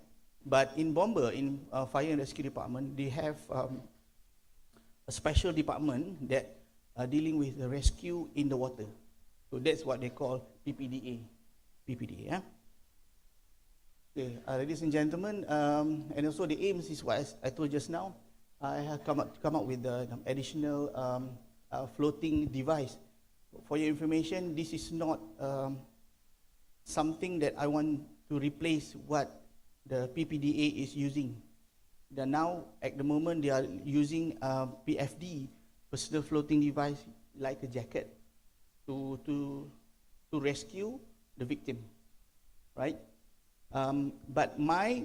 But in Bomber, in fire and rescue department, they have a special department that are dealing with the rescue in the water. So that's what they call PPDA. PPDA, yeah? Okay, ladies and gentlemen, and also the aims is what I told just now. I have come up with an additional floating device. For your information, this is not something that I want to replace what the PPDA is using. They now, at the moment, they are using PFD, personal floating device, like a jacket, to rescue the victim, right? But my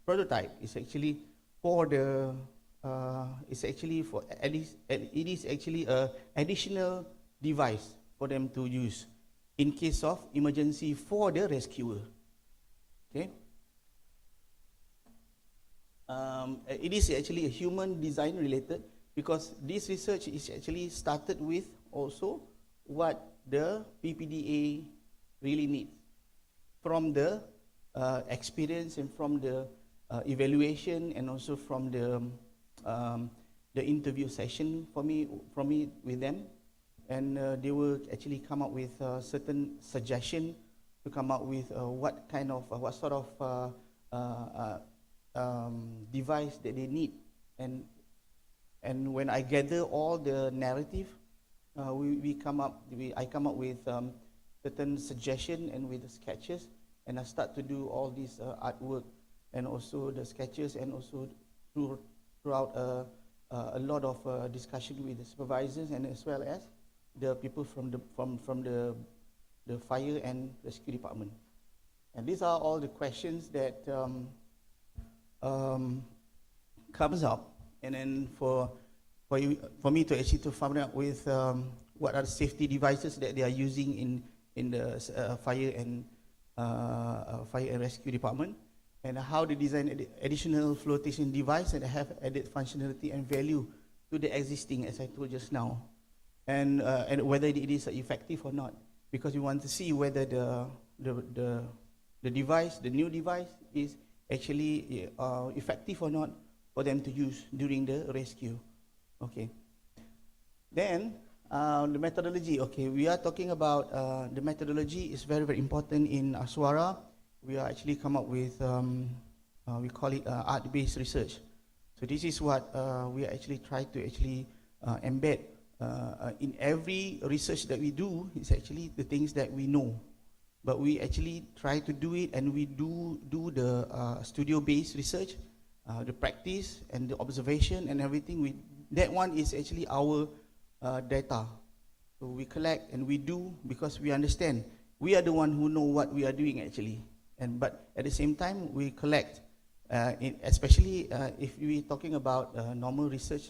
prototype is actually for the it is actually a additional device for them to use in case of emergency for the rescuer. Okay. It is actually a human design related, because this research is actually started with also what the PPDA really needs from the experience and from the evaluation, and also from the interview session from me with them, and they will actually come up with certain suggestion to come up with what sort of device that they need, and when I gather all the narrative, I come up with certain suggestion and with the sketches, and I start to do all this artwork and also the sketches, and also throughout a lot of discussion with the supervisors, and as well as the people from the fire and rescue department. And these are all the questions that comes up, and then for me to actually to find out with what are the safety devices that they are using in the fire and rescue department, and how they design additional flotation device and have added functionality and value to the existing, as I told just now, and whether it is effective or not, because we want to see whether the device, the new device, is actually effective or not for them to use during the rescue. Okay. Then the methodology. Okay, we are talking about the methodology is very, very important in Aswara. We are actually come up with we call it art-based research. So this is what we actually try to actually embed in every research that we do. Is actually the things that we know, but we actually try to do it, and we do the studio-based research, the practice and the observation and everything. that one is actually our data. So we collect and we do because we understand. We are the one who know what we are doing actually. But at the same time, we collect, especially if we're talking about normal research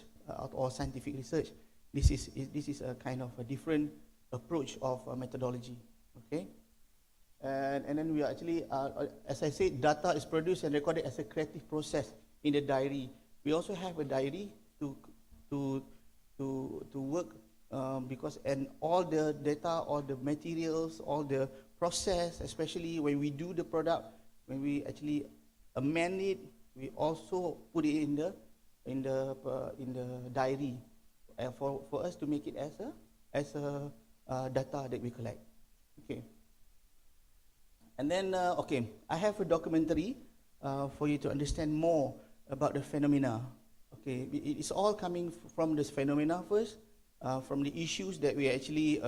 or scientific research. This is a kind of a different approach of methodology. Okay. And then we are actually, as I said, data is produced and recorded as a creative process in the diary. We also have a diary to work because and all the data, all the materials, all the process, especially when we do the product, when we actually amend it, we also put it in the diary for us to make it as a data that we collect. Okay. And then, okay, I have a documentary for you to understand more about the phenomena. Okay, it's all coming from this phenomena first, from the issues that we are actually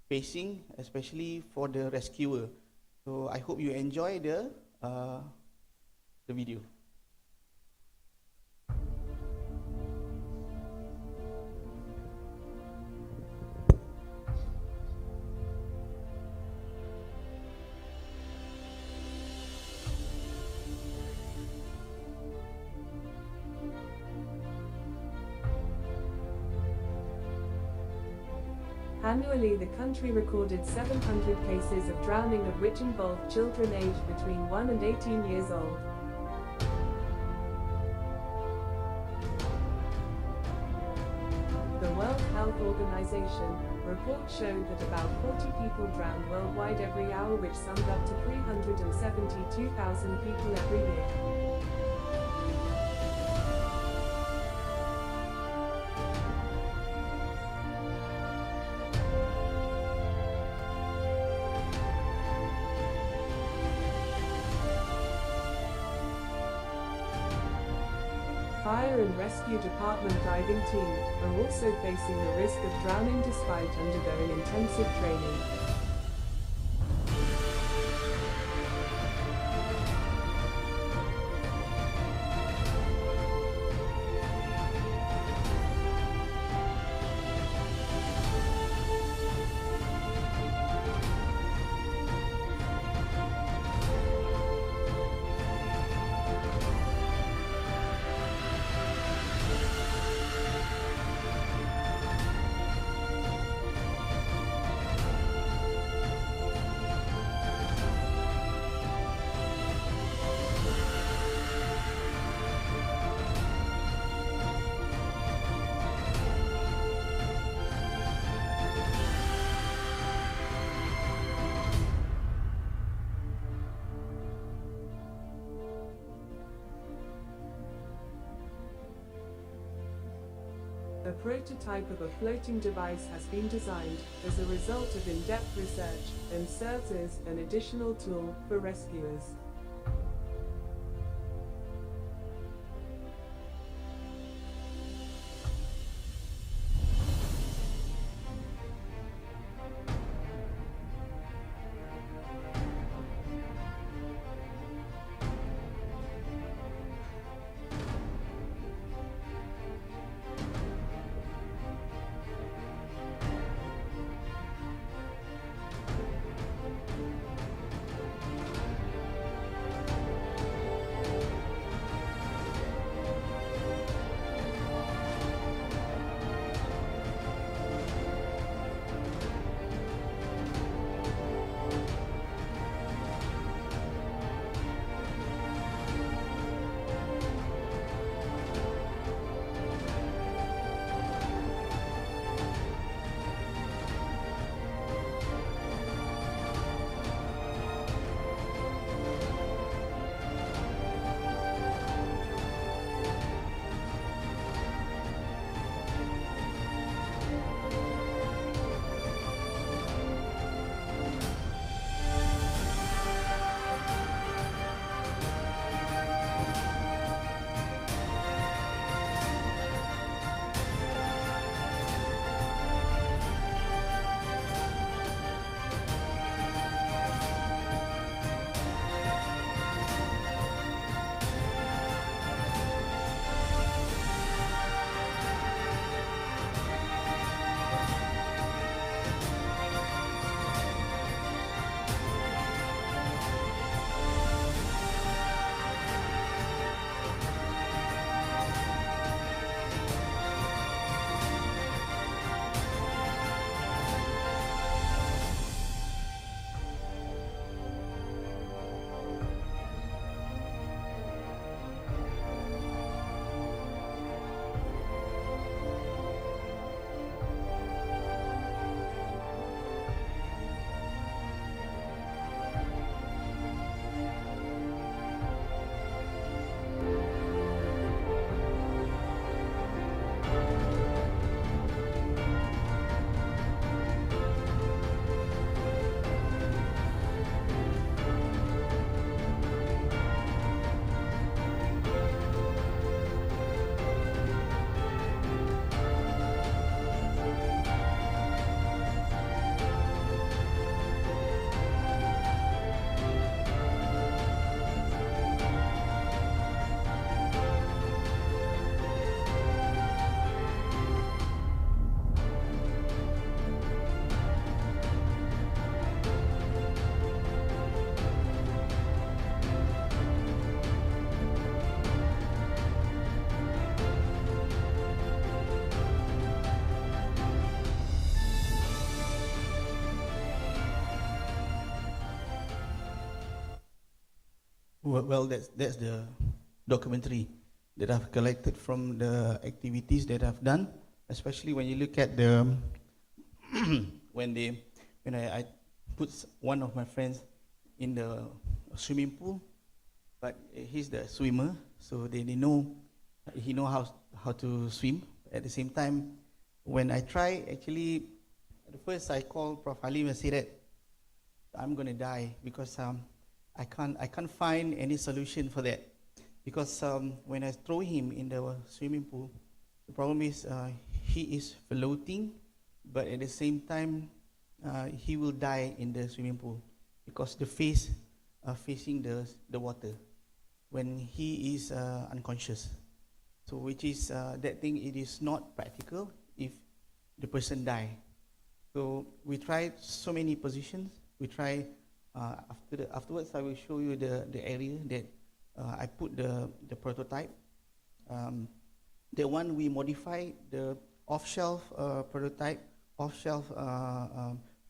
facing, especially for the rescuer. So I hope you enjoy the video. Annually, the country recorded 700 cases of drowning, of which involved children aged between 1 and 18 years old. The World Health Organization report showed that about 40 people drowned worldwide every hour, which summed up to 372,000 people every year. Fire and Rescue Department diving team are also facing the risk of drowning despite undergoing intensive training. A prototype of a floating device has been designed as a result of in-depth research and serves as an additional tool for rescuers. well, that's the documentary that I've collected from the activities that I've done, especially when you look at the when I put one of my friends in the swimming pool, but he's the swimmer, so they know he know how to swim. At the same time, when I try, actually, at first I called Prof. Halim and said that I'm gonna die because I can't find any solution for that. Because when I throw him in the swimming pool, the problem is he is floating, but at the same time he will die in the swimming pool because the face facing the water when he is unconscious. So which is that thing, it is not practical if the person die. So we tried so many positions. We try afterwards I will show you the area that I put the prototype. The one we modify the off-shelf prototype, off-shelf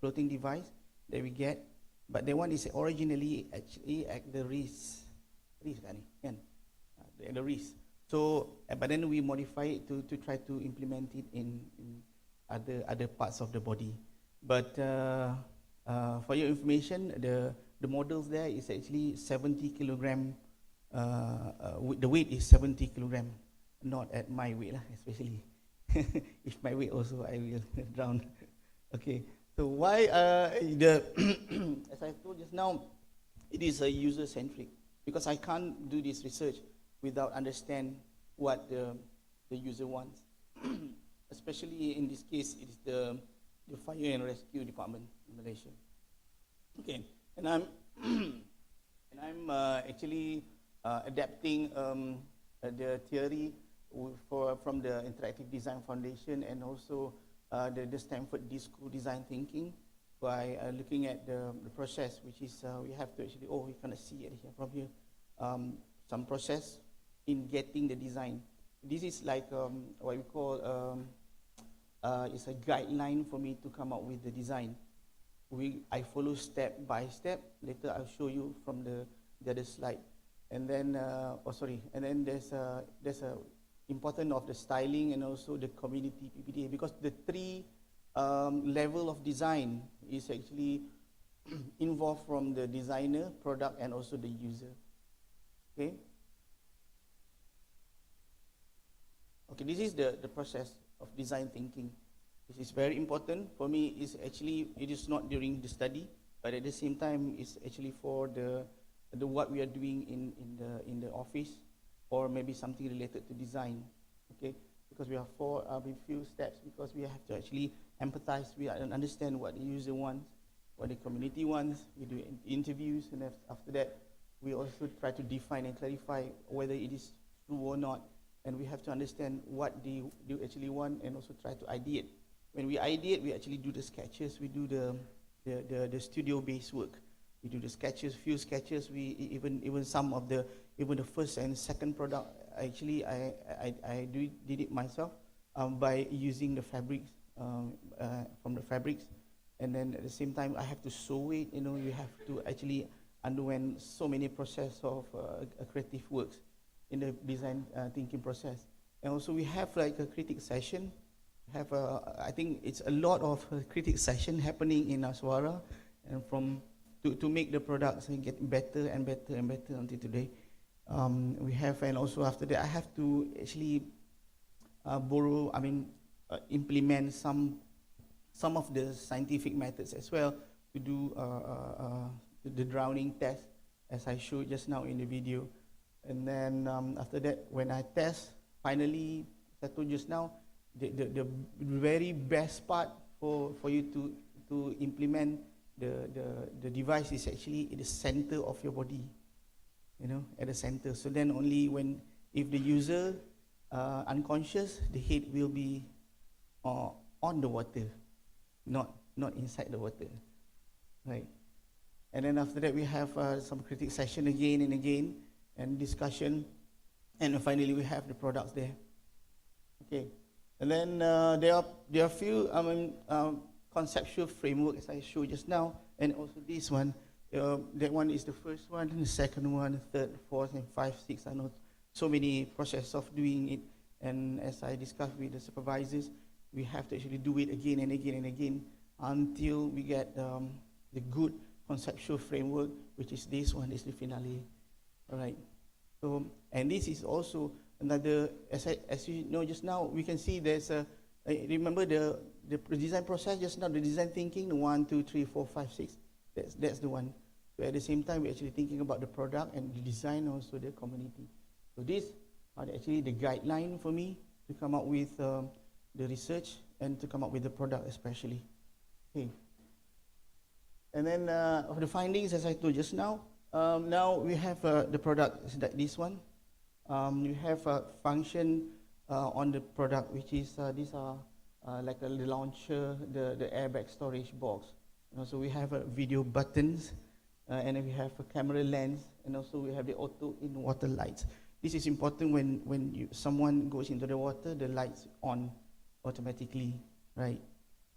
floating device that we get, but the one is originally actually at the wrist at the wrist. So, but then we modify it to try to implement it in other parts of the body. But for your information, the models there is actually 70 kilogram. The weight is 70 kilogram, not at my weight, especially. If my weight also, I will drown. Okay. So why as I told just now, it is a user-centric, because I can't do this research without understand what the user wants. Especially in this case, it is the fire and rescue department in Malaysia. Okay, and I'm actually adapting the theory from the Interactive Design Foundation and also the Stanford School Design Thinking by looking at the process, which is we have to actually, you cannot see it here from here, some process in getting the design. This is like what we call it's a guideline for me to come up with the design. I follow step by step. Later I'll show you from the other slide. And then and then there's a important of the styling and also the community PPDA, because the three level of design is actually involved from the designer, product, and also the user. Okay. Okay, this is the process of design thinking. This is very important for me. Is actually, it is not during the study, but at the same time, it's actually for the what we are doing in the office, or maybe something related to design. Okay, because we have few steps, because we have to actually empathize, we understand what the user wants, what the community wants. We do interviews, and after that, we also try to define and clarify whether it is true or not. And we have to understand what they actually want, and also try to ideate. When we ideate, we actually do the sketches. We do the studio-based work. We do the sketches, few sketches. We even some of the first and second product. Actually, I did it myself by using the fabrics from the fabrics, and then at the same time I have to sew it. You know, you have to actually underwent so many process of creative works in the design thinking process. And also we have like a critic session. I think it's a lot of critic session happening in Aswara, and to make the products and get better and better and better until today. We have, and also after that I have to actually implement some of the scientific methods as well to do the drowning test, as I showed just now in the video. And then after that, when I test, finally, as I told you just now, the very best part for you to implement the device is actually in the center of your body, you know, at the center. So then only if the user unconscious, the head will be on the water, not inside the water, right? And then after that, we have some critic session again and again, and discussion, and finally we have the products there. Okay, and then there are few conceptual framework, as I showed just now, and also this one That one is the first one, and the second one, third, fourth, and five, six. I know so many process of doing it, and as I discussed with the supervisors, we have to actually do it again and again and again until we get the good conceptual framework, which is this one, is the finale. All right. So, and this is also another, as you know just now, we can see there's a, remember the design process just now, the design thinking, the 1, 2, 3, 4, 5, 6, that's the one. So at the same time, we're actually thinking about the product and the design, also the community. So these are actually the guideline for me to come up with the research and to come up with the product especially. Okay. And then of the findings, as I told just now, now we have the product, is that this one. You have a function on the product, which is these are like the launcher, the airbag storage box. And also we have video buttons, and then we have a camera lens, and also we have the auto in water lights. This is important when someone goes into the water, the lights on automatically, right?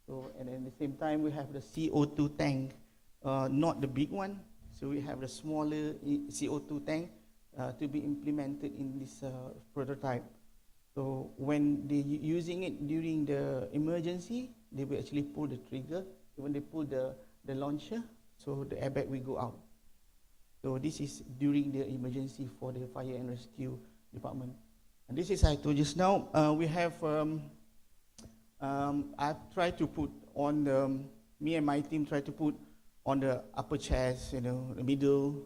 So, and then at the same time we have the CO2 tank, not the big one. So we have the smaller CO2 tank to be implemented in this prototype. So when they're using it during the emergency, they will actually pull the trigger. When they pull the launcher, so the airbag will go out. So this is during the emergency for the fire and rescue department. And this is, I told just now, we have, I've tried to put on, me and my team tried to put on the upper chest, you know, the middle,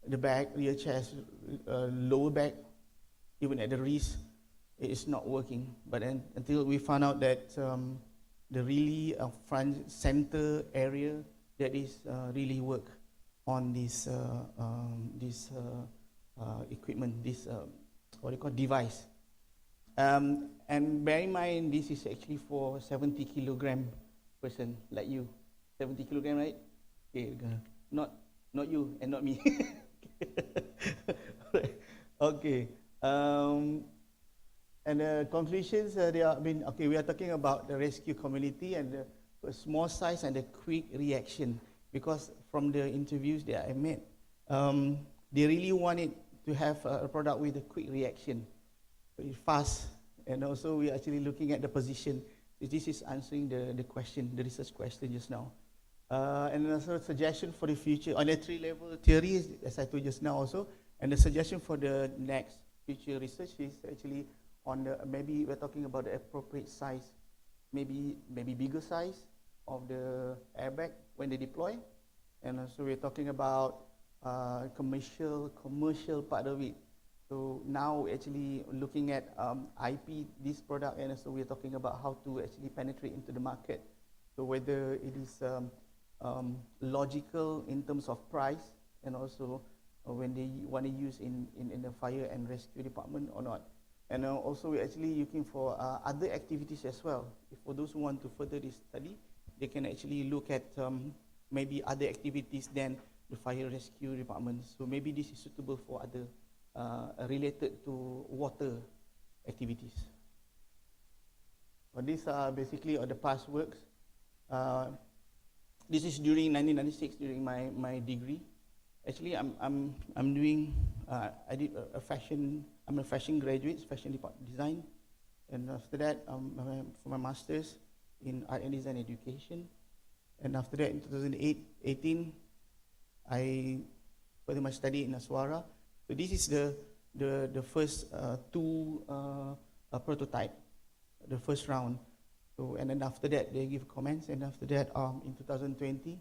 the back, rear chest, lower back, even at the wrist, it is not working. But then, until we found out that the really front center area that is really work on this equipment, this what do you call device. And bear in mind, this is actually for 70 kilogram person like you, 70 kilogram, right? Okay, not you and not me. Okay. And the conclusions, they are, okay, we are talking about the rescue community and the small size and the quick reaction. Because from the interviews that I made, they really wanted to have a product with a quick reaction, very fast. And also we are actually looking at the position. This is answering the question, the research question just now. And also suggestion for the future on the 3-level theory, as I told just now also. And the suggestion for the next future research is actually on the, maybe we're talking about the appropriate size, maybe bigger size of the airbag when they deploy. And also we're talking about commercial part of it. So now we're actually looking at IP, this product, and also we're talking about how to actually penetrate into the market. So whether it is logical in terms of price, and also when they want to use in the fire and rescue department or not. And also we're actually looking for other activities as well. For those who want to further this study, they can actually look at maybe other activities than the fire rescue department. So maybe this is suitable for other related to water activities. So these are basically all the past works. This is during 1996, during my degree. Actually, I'm doing, I did a fashion, I'm a fashion graduate, fashion design. And after that, for my master's in art and design education. And after that, in 2018, I further my study in Aswara. So this is the first two prototype, the first round. So, and then after that, they give comments. And after that, in 2020,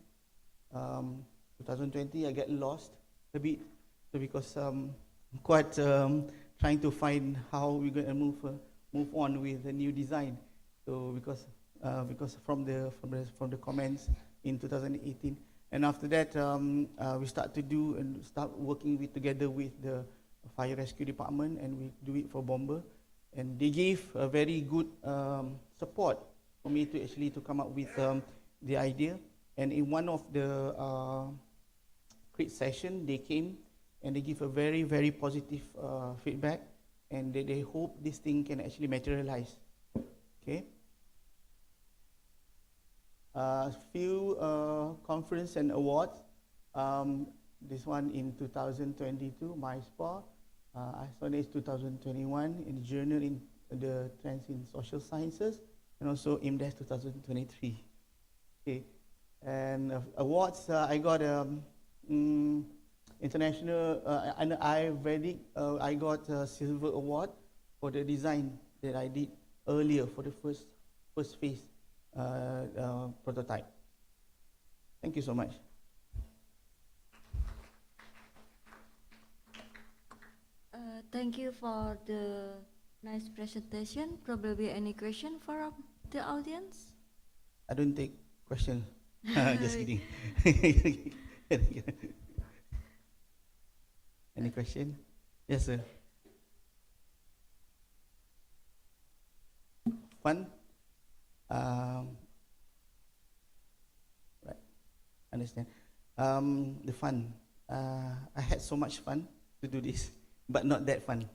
I get lost a bit, so because I'm quite trying to find how we're going to move on with the new design. So because from the comments in 2018, and after that we start working together with the fire rescue department, and we do it for Bomber, and they gave a very good support for me to actually to come up with the idea. And in one of the crit session, they came and they give a very, very positive feedback, and they hope this thing can actually materialize. Okay. Few conference and awards. This one in 2022, my SPA. ISONAS 2021 in the journal in the trends in social sciences, and also IMDES 2023. Okay, and awards I got international and I got a silver award for the design that I did earlier for the first phase prototype. Thank you so much. Thank you for the nice presentation. Probably any question from the audience? I don't take questions. Just kidding. Any question? Yes, sir. Fun? Right. Understand. The fun. I had so much fun to do this, but not that fun.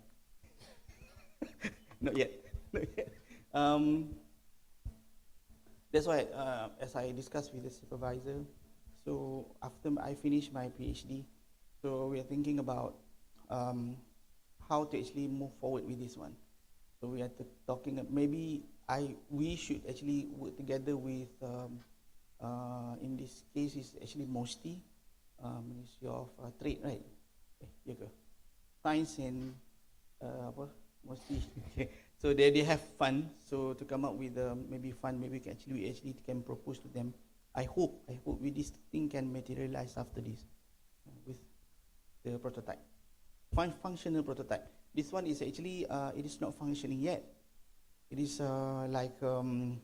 Not yet. Not yet. That's why, as I discussed with the supervisor, so after I finish my PhD, so we are thinking about how to actually move forward with this one. So we are talking, maybe we should actually work together with, in this case, is actually MOSTI, Ministry of Trade, right? Ya ke? Science and MOSTI. Okay. So they have fun. So to come up with maybe fun, maybe we actually can propose to them. I hope with this thing can materialize after this with the prototype, functional prototype. This one is actually it is not functioning yet. It is like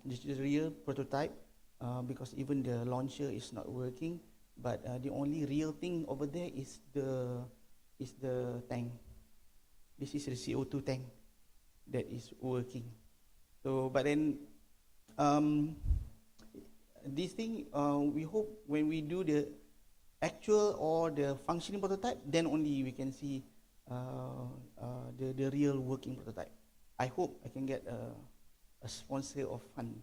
this is a real prototype because even the launcher is not working. But the only real thing over there is the tank. This is the CO2 tank that is working. So, but then this thing we hope when we do the actual or the functioning prototype, then only we can see the real working prototype. I hope I can get a sponsor of fund.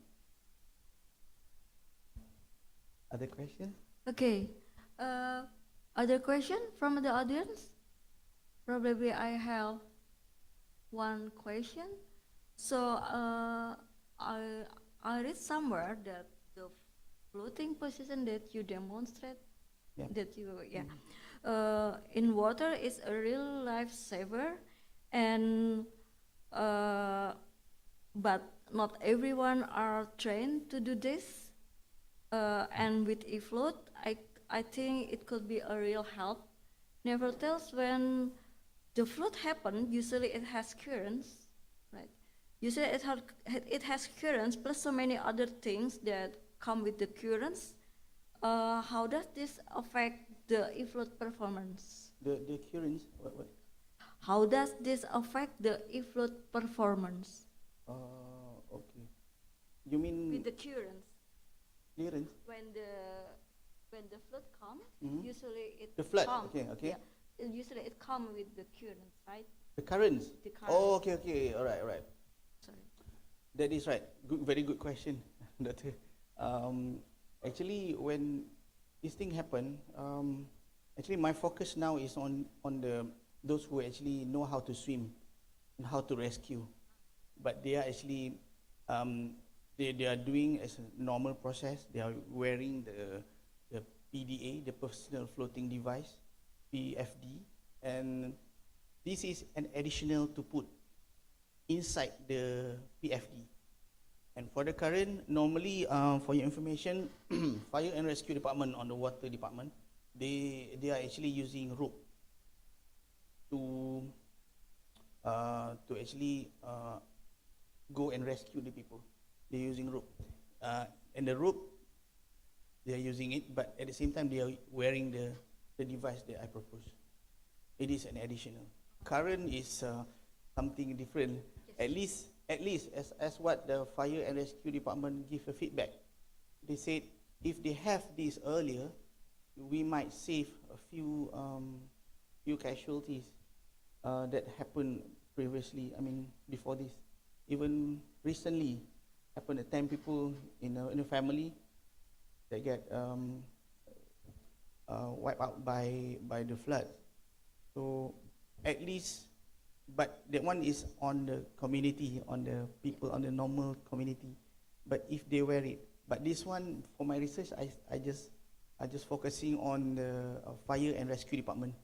Other questions? Okay. Other question from the audience? Probably I have one question. So I read somewhere that the floating position that you demonstrate, that you in water is a real lifesaver, and but not everyone are trained to do this. And with eFloat, I think it could be a real help. Nevertheless, when the float happens, usually it has currents, right? Usually it has currents plus so many other things that come with the currents. How does this affect the eFloat performance? The currents, what? How does this affect the eFloat performance? Okay. You mean with the currents? Currents? When the flood comes, Mhm. usually it The flood, come, okay. Yeah, usually it comes with the currents, right? The currents? The current. Oh, okay, all right. Sorry. That is right. Very good question, Doctor. Actually, when this thing happened, actually my focus now is on those who actually know how to swim and how to rescue, but they are actually they are doing as a normal process. They are wearing the PDA, the personal floating device, PFD, and this is an additional to put inside the PFD. And for the current, normally, for your information, fire and rescue department on the water department, they are actually using rope to actually go and rescue the people. They're using rope, and the rope they are using it, but at the same time they are wearing the device that I propose. It is an additional. Current is something different. Yes. At least as what the fire and rescue department give a feedback. They said if they have this earlier, we might save a few casualties that happened previously. I mean before this, even recently happened 10 people in a family. They get wiped out by the flood. So at least, but that one is on the community, on the people, on the normal community. But if they wear it, but this one for my research, I just focusing on the fire and rescue department.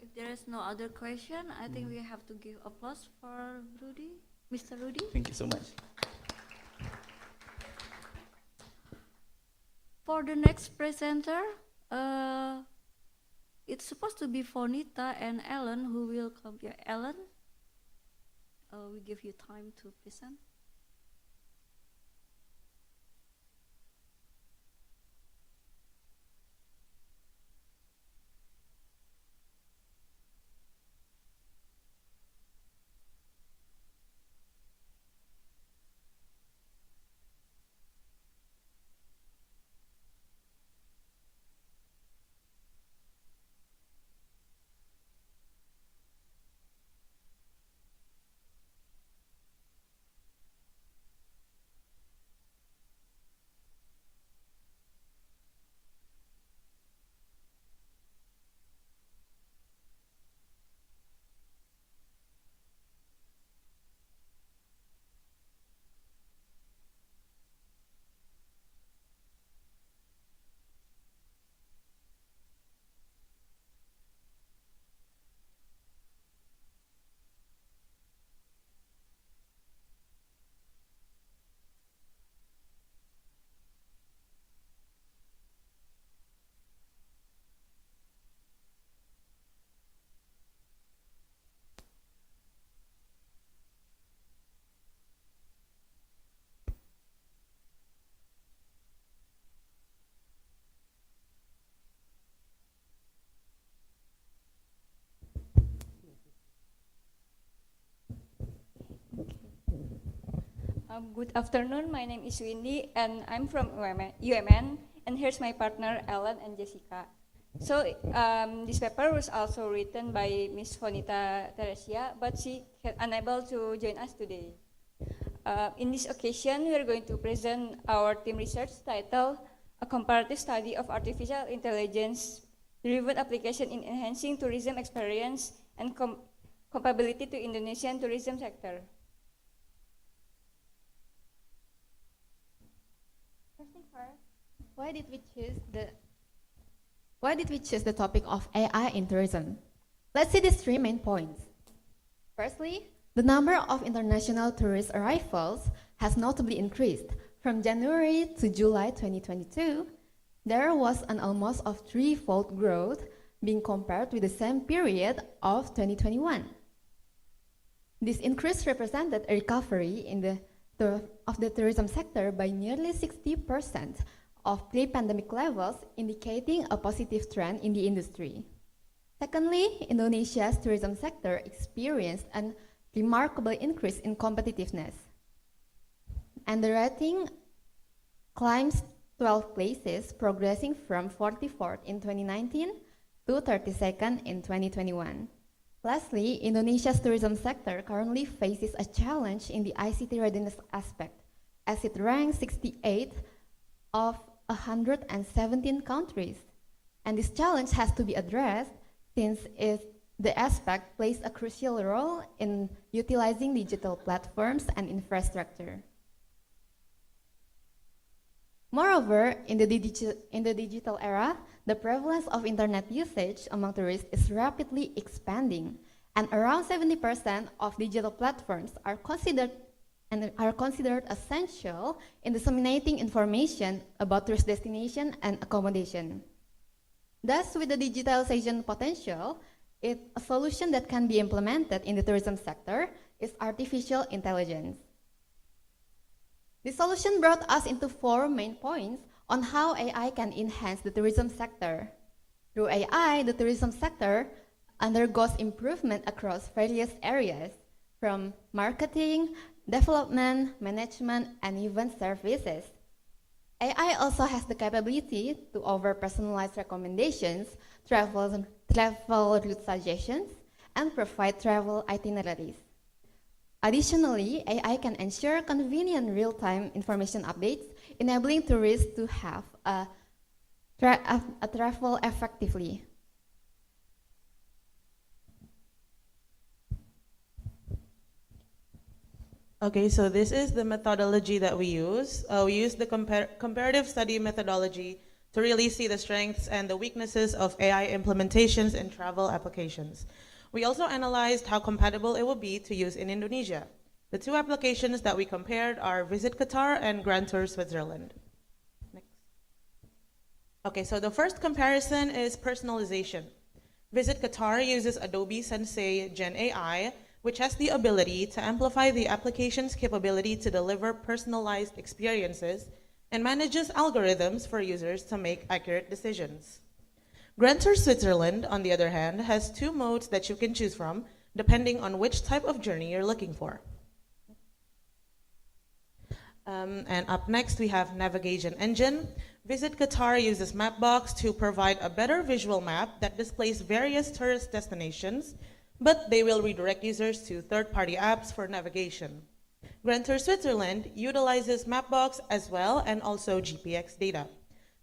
If there is no other question, I think we have to give applause for Rudy, Mr. Rudy. Thank you so much. For the next presenter, it's supposed to be Fonita and Ellen who will come here. Ellen, we give you time to present. Good afternoon, my name is Windy and I'm from UMN, and here's my partner Ellen and Jessica. So this paper was also written by Miss Fonita Teresia, but she was unable to join us today. In this occasion, we are going to present our team research titled A Comparative Study of Artificial Intelligence-Driven Application in Enhancing Tourism Experience and Comparability to Indonesian Tourism Sector. Why did we choose the topic of AI in tourism? Let's see these 3 main points. Firstly, the number of international tourist arrivals has notably increased. From January to July 2022, there was an almost of 3-fold growth being compared with the same period of 2021. This increase represented a recovery of the tourism sector by nearly 60% of pre-pandemic levels, indicating a positive trend in the industry. Secondly, Indonesia's tourism sector experienced a remarkable increase in competitiveness, and the rating climbs 12 places, progressing from 44th in 2019 to 32nd in 2021. Lastly, Indonesia's tourism sector currently faces a challenge in the ICT readiness aspect, as it ranks 68th of 117 countries. And this challenge has to be addressed since the aspect plays a crucial role in utilizing digital platforms and infrastructure. Moreover, in the digital era, the prevalence of internet usage among tourists is rapidly expanding, and around 70% of digital platforms are considered essential in disseminating information about tourist destination and accommodation. Thus, with the digitalization potential, a solution that can be implemented in the tourism sector is artificial intelligence. This solution brought us into 4 main points on how AI can enhance the tourism sector. Through AI, the tourism sector undergoes improvement across various areas, from marketing, development, management, and even services. AI also has the capability to offer personalized recommendations, travel route suggestions, and provide travel itineraries. Additionally, AI can ensure convenient real-time information updates, enabling tourists to have a travel effectively. Okay, so this is the methodology that we use. We use the comparative study methodology to really see the strengths and the weaknesses of AI implementations in travel applications. We also analyzed how compatible it would be to use in Indonesia. The two applications that we compared are Visit Qatar and Grand Tour Switzerland. Next. Okay, so the first comparison is personalization. Visit Qatar uses Adobe Sensei Gen AI, which has the ability to amplify the application's capability to deliver personalized experiences and manages algorithms for users to make accurate decisions. Grand Tour Switzerland, on the other hand, has two modes that you can choose from, depending on which type of journey you're looking for. And up next, we have Navigation Engine. Visit Qatar uses Mapbox to provide a better visual map that displays various tourist destinations, but they will redirect users to third-party apps for navigation. Grand Tour Switzerland utilizes Mapbox as well and also GPX data.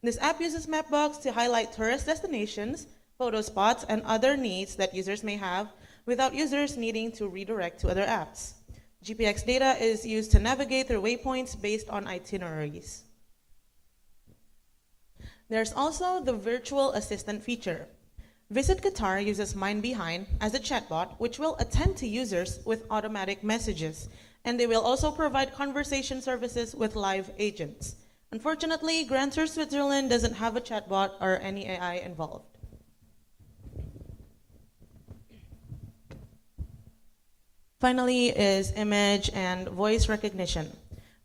This app uses Mapbox to highlight tourist destinations, photo spots, and other needs that users may have without users needing to redirect to other apps. GPX data is used to navigate through waypoints based on itineraries. There's also the virtual assistant feature. Visit Qatar uses MindBehind as a chatbot, which will attend to users with automatic messages, and they will also provide conversation services with live agents. Unfortunately, Grand Tour Switzerland doesn't have a chatbot or any AI involved. Finally is image and voice recognition.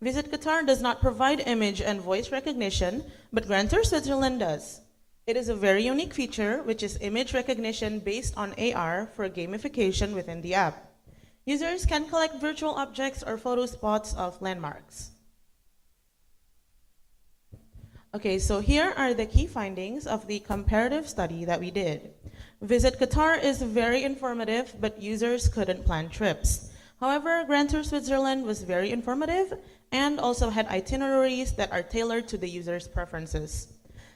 Visit Qatar does not provide image and voice recognition, but Grand Tour Switzerland does. It is a very unique feature, which is image recognition based on AR for gamification within the app. Users can collect virtual objects or photo spots of landmarks. Okay, so here are the key findings of the comparative study that we did. Visit Qatar is very informative, but users couldn't plan trips. However, Grand Tour Switzerland was very informative and also had itineraries that are tailored to the user's preferences.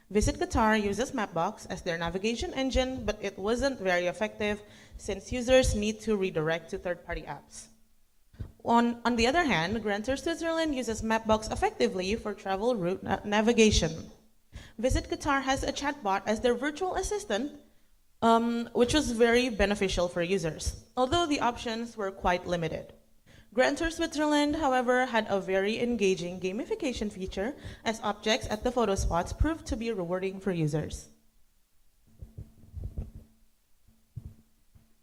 Visit Qatar uses Mapbox as their navigation engine, but it wasn't very effective since users need to redirect to third-party apps. On the other hand, Grand Tour Switzerland uses Mapbox effectively for travel route navigation. Visit Qatar has a chatbot as their virtual assistant, which was very beneficial for users, although the options were quite limited. Grand Tour Switzerland, however, had a very engaging gamification feature as objects at the photo spots proved to be rewarding for users.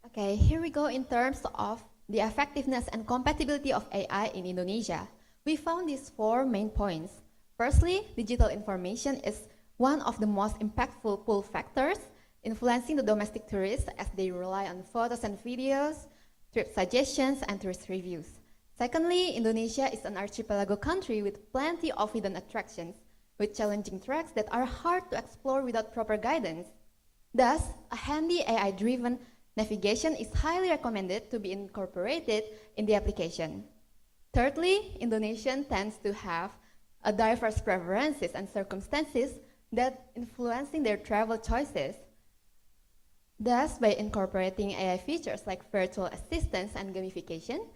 Okay, here we go in terms of the effectiveness and compatibility of AI in Indonesia. We found these 4 main points. Firstly, digital information is one of the most impactful pull factors influencing the domestic tourists as they rely on photos and videos, trip suggestions, and tourist reviews. Secondly, Indonesia is an archipelago country with plenty of hidden attractions, with challenging tracks that are hard to explore without proper guidance. Thus, a handy AI-driven navigation is highly recommended to be incorporated in the application. Thirdly, Indonesian tends to have a diverse preferences and circumstances that influencing their travel choices. Thus, by incorporating AI features like virtual assistants and gamification,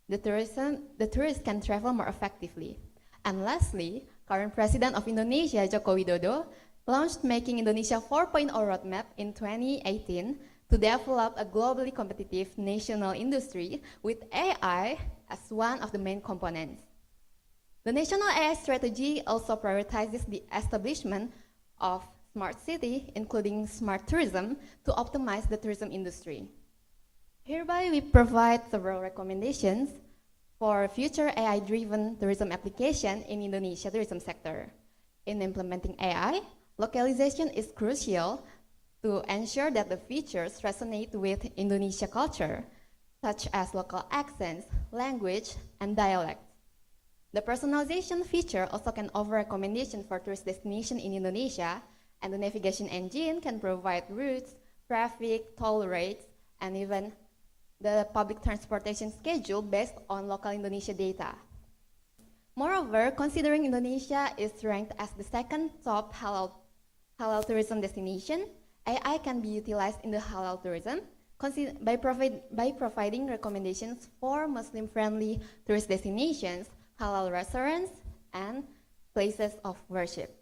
the tourists can travel more effectively. And lastly, current President of Indonesia, Joko Widodo, launched Making Indonesia 4.0 roadmap in 2018 to develop a globally competitive national industry with AI as one of the main components. The national AI strategy also prioritizes the establishment of smart city, including smart tourism, to optimize the tourism industry. Hereby, we provide several recommendations for future AI-driven tourism application in Indonesia tourism sector. In implementing AI, localization is crucial to ensure that the features resonate with Indonesia culture, such as local accents, language, and dialects. The personalization feature also can offer recommendation for tourist destination in Indonesia, and the navigation engine can provide routes, traffic, toll rates, and even the public transportation schedule based on local Indonesia data. Moreover, considering Indonesia is ranked as the second top halal tourism destination, AI can be utilized in the halal tourism by providing recommendations for Muslim-friendly tourist destinations, halal restaurants, and places of worship.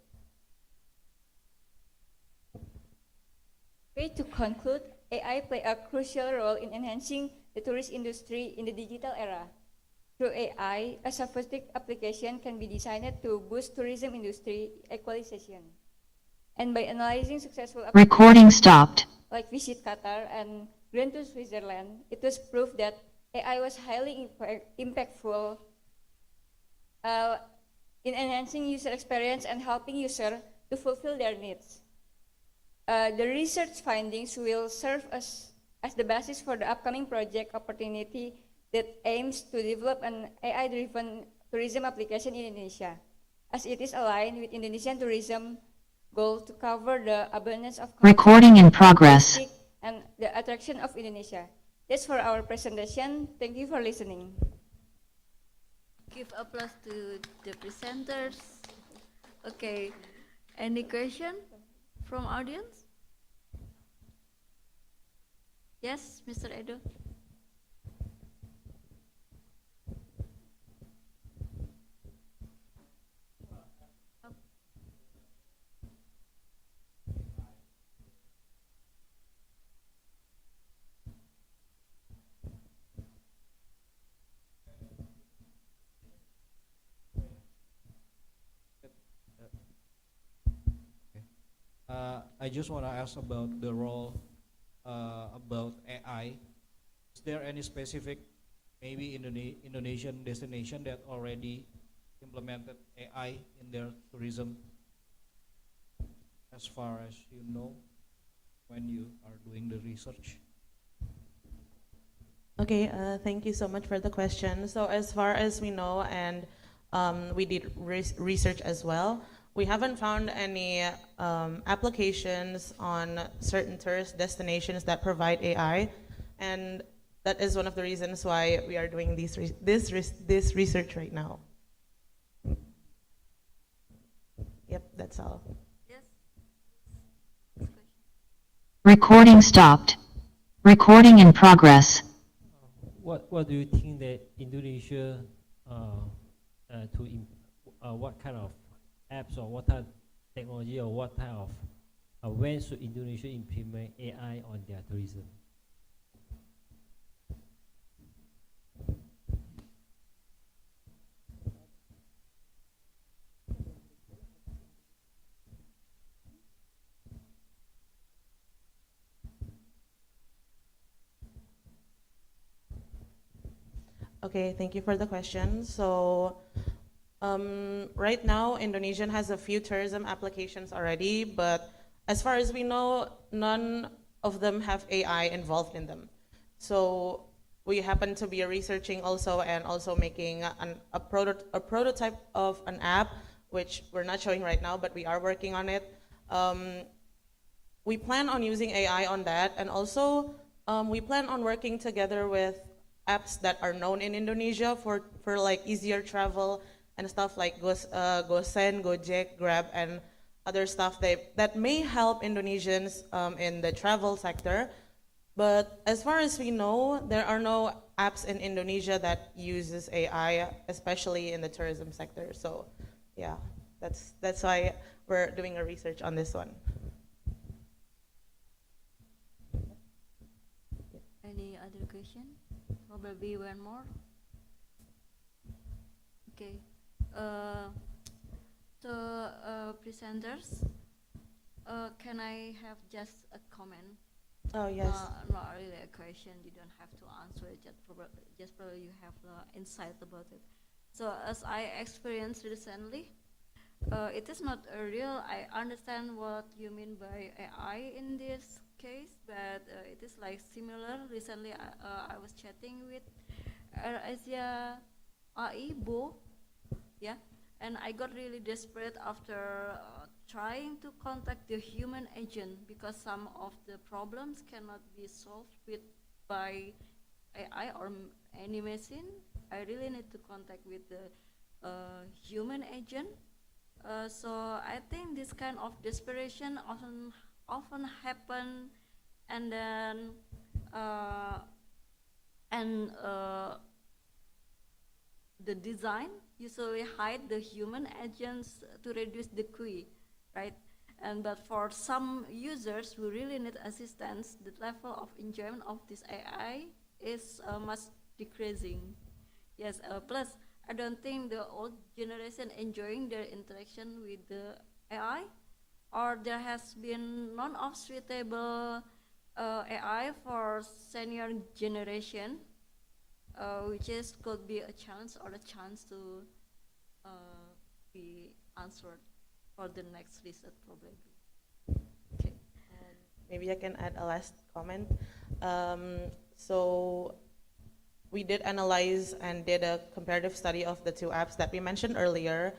Okay, to conclude, AI play a crucial role in enhancing the tourist industry in the digital era. Through AI, a sophisticated application can be designed to boost tourism industry equalization. And by analyzing successful Recording stopped. like Visit Qatar and Grand Tour Switzerland, it was proof that AI was highly impactful in enhancing user experience and helping users to fulfill their needs. The research findings will serve as the basis for the upcoming project opportunity that aims to develop an AI-driven tourism application in Indonesia, as it is aligned with Indonesian tourism goal to cover the abundance of Recording in progress. and the attraction of Indonesia. That's for our presentation. Thank you for listening. Give applause to the presenters. Okay, any question from audience? Yes, Mr. Edo. I just want to ask about the role about AI. Is there any specific, maybe Indonesian destination that already implemented AI in their tourism, as far as you know, when you are doing the research? Okay, thank you so much for the question. So as far as we know, and we did research as well, we haven't found any applications on certain tourist destinations that provide AI, and that is one of the reasons why we are doing this research right now. Yep, that's all. Yes. Recording stopped. Recording in progress. What do you think that Indonesia what kind of apps or what type of technology or what type of when should Indonesia implement AI on their tourism? Okay, thank you for the question. So right now, Indonesian has a few tourism applications already, but as far as we know, none of them have AI involved in them. So we happen to be researching also and also making a prototype of an app, which we're not showing right now, but we are working on it. We plan on using AI on that, and also we plan on working together with apps that are known in Indonesia for like easier travel and stuff like GoSend, Gojek, Grab, and other stuff that may help Indonesians in the travel sector. But as far as we know, there are no apps in Indonesia that uses AI, especially in the tourism sector. So yeah, that's why we're doing a research on this one. Any other question? Probably one more. Okay. Presenters, can I have just a comment? Oh yes. Not really a question. You don't have to answer it. Just probably you have insight about it. So as I experienced recently, it is not a real. I understand what you mean by AI in this case, but it is like similar. Recently, I was chatting with Asia AI Bo, yeah, and I got really desperate after trying to contact the human agent because some of the problems cannot be solved by AI or any machine, I really need to contact with the human agent. So I think this kind of desperation often happen, and then uh, and the design usually hide the human agents to reduce the QE, right? And but for some users who really need assistance, the level of enjoyment of this AI is much decreasing. Yes, plus I don't think the old generation enjoying their interaction with the AI, or there has been none of suitable AI for senior generation, which is could be a chance or a chance to be answered for the next research probably. Okay. Maybe I can add a last comment. So we did analyze and did a comparative study of the two apps that we mentioned earlier.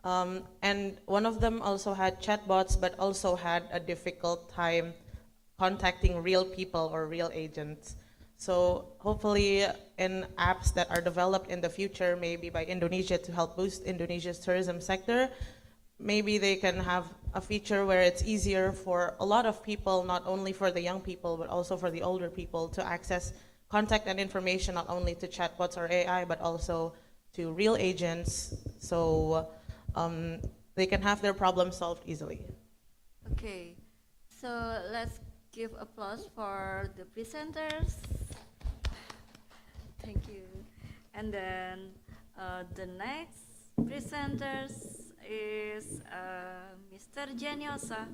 And one of them also had chatbots, but also had a difficult time contacting real people or real agents. So hopefully in apps that are developed in the future, maybe by Indonesia to help boost Indonesia's tourism sector, maybe they can have a feature where it's easier for a lot of people, not only for the young people, but also for the older people to access contact and information, not only to chatbots or AI, but also to real agents, so they can have their problem solved easily. Okay, so let's give applause for the presenters. Thank you. And then the next presenters is Mr. Geniosa.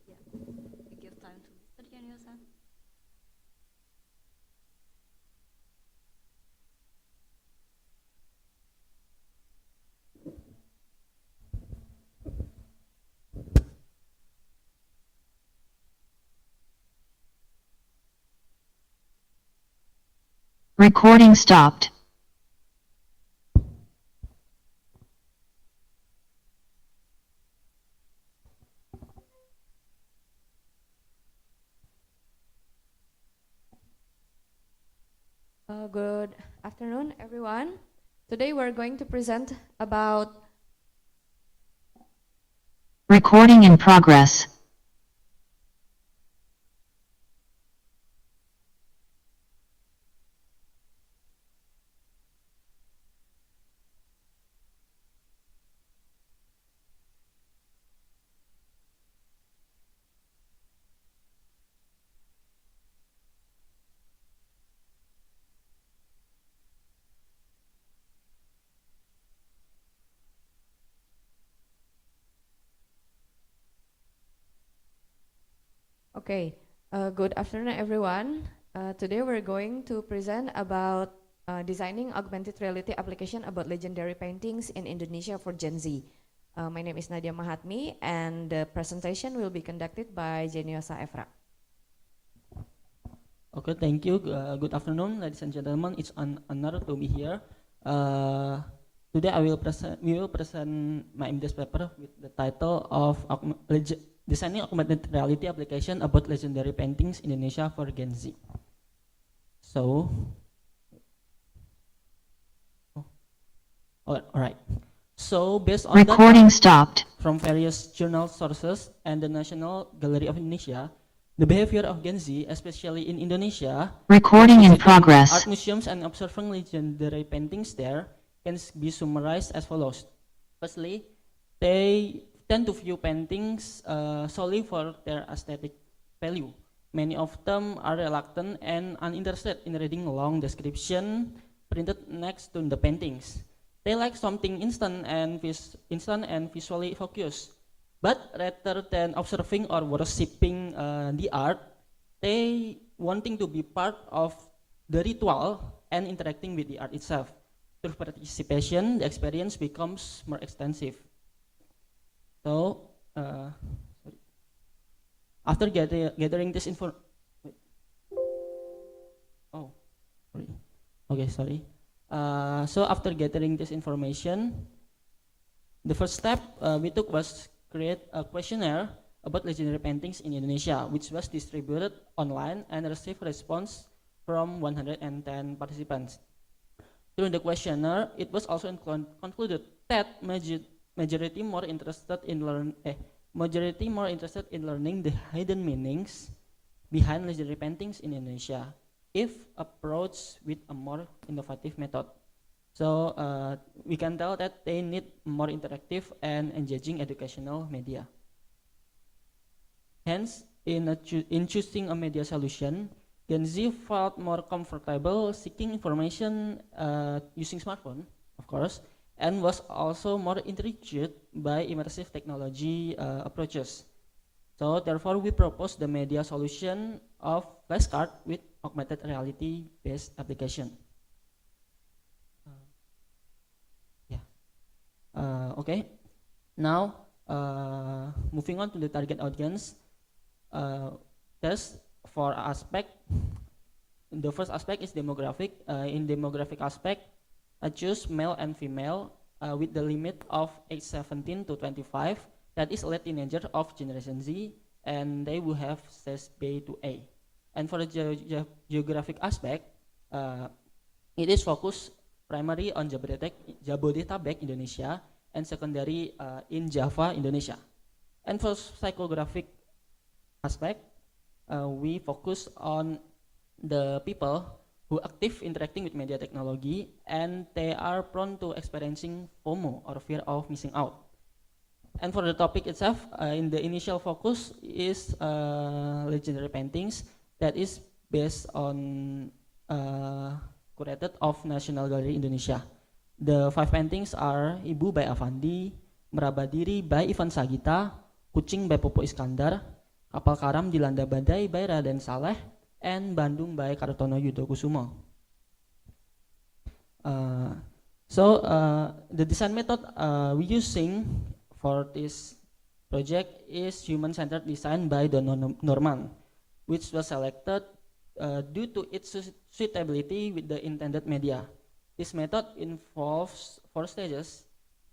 Yeah, we give time to Mr. Geniosa. Recording stopped. Good afternoon, everyone. Today we're going to present about Recording in progress. Okay, good afternoon, everyone. Today we're going to present about designing augmented reality application about legendary paintings in Indonesia for Gen Z. My name is Nadia Mahatmi, and the presentation will be conducted by Geniosa Evra. Okay, thank you. Good afternoon, ladies and gentlemen. It's an honor to be here. Today we will present my IMDES paper with the title of Designing Augmented Reality Application about Legendary Paintings in Indonesia for Gen Z. So, all right. So, based on Recording data stopped. from various journal sources and the National Gallery of Indonesia, the behavior of Gen Z, especially in Indonesia, Recording in visiting progress. art museums and observing legendary paintings there, can be summarized as follows. Firstly, they tend to view paintings solely for their aesthetic value. Many of them are reluctant and uninterested in reading long description printed next to the paintings. They like something instant and visually focused. But rather than observing or worshipping the art, they wanting to be part of the ritual and interacting with the art itself. Through participation, the experience becomes more extensive. So, after gathering this info, so after gathering this information, the first step we took was create a questionnaire about legendary paintings in Indonesia, which was distributed online and received response from 110 participants. During the questionnaire, it was also concluded that majority more interested in learning the hidden meanings behind legendary paintings in Indonesia if approached with a more innovative method. So we can tell that they need more interactive and engaging educational media. Hence, in choosing a media solution, Gen Z felt more comfortable seeking information using smartphone, of course, and was also more intrigued by immersive technology approaches. So therefore, we proposed the media solution of flashcard with augmented reality-based application. Okay, now moving on to the target audience. There's four aspects. The first aspect is demographic. In demographic aspect, I choose male and female with the limit of age 17 to 25. That is a late teenager of Generation Z, and they will have stage B to A. And for the geographic aspect, it is focused primary on Jabodetabek, Indonesia, and secondary in Java, Indonesia. And for psychographic aspect, we focus on the people who active interacting with media technology and they are prone to experiencing FOMO or fear of missing out. And for the topic itself, in the initial focus is legendary paintings that is based on curated of National Gallery Indonesia. The 5 paintings are Ibu by Avandi, Merabadiri by Ivan Sagita, Kucing by Popo Iskandar, Kapal Karam Dilanda Badai by Raden Saleh, and Bandung by Kartono Yudokusumo. The design method we using for this project is human-centered design by Don Norman, which was selected due to its suitability with the intended media. This method involves 4 stages,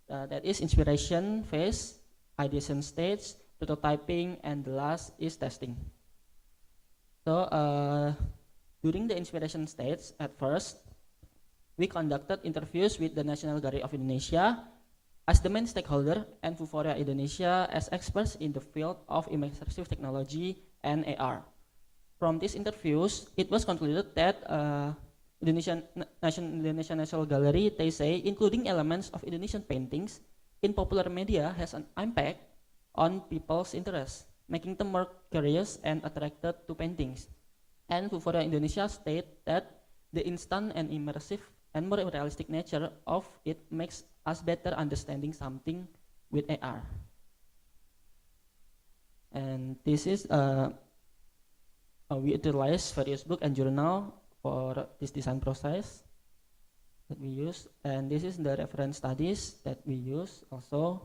that is inspiration phase, ideation stage, prototyping, and the last is testing. So during the inspiration stage, at first, we conducted interviews with the National Gallery of Indonesia as the main stakeholder and Vuforia Indonesia as experts in the field of immersive technology and AR. From these interviews, it was concluded that Indonesian National Gallery, they say, including elements of Indonesian paintings in popular media has an impact on people's interest, making them more curious and attracted to paintings. And Vuforia Indonesia state that the instant and immersive and more realistic nature of it makes us better understanding something with AR. And this is we utilize various books and journal for this design process that we use, and this is the reference studies that we use. Also,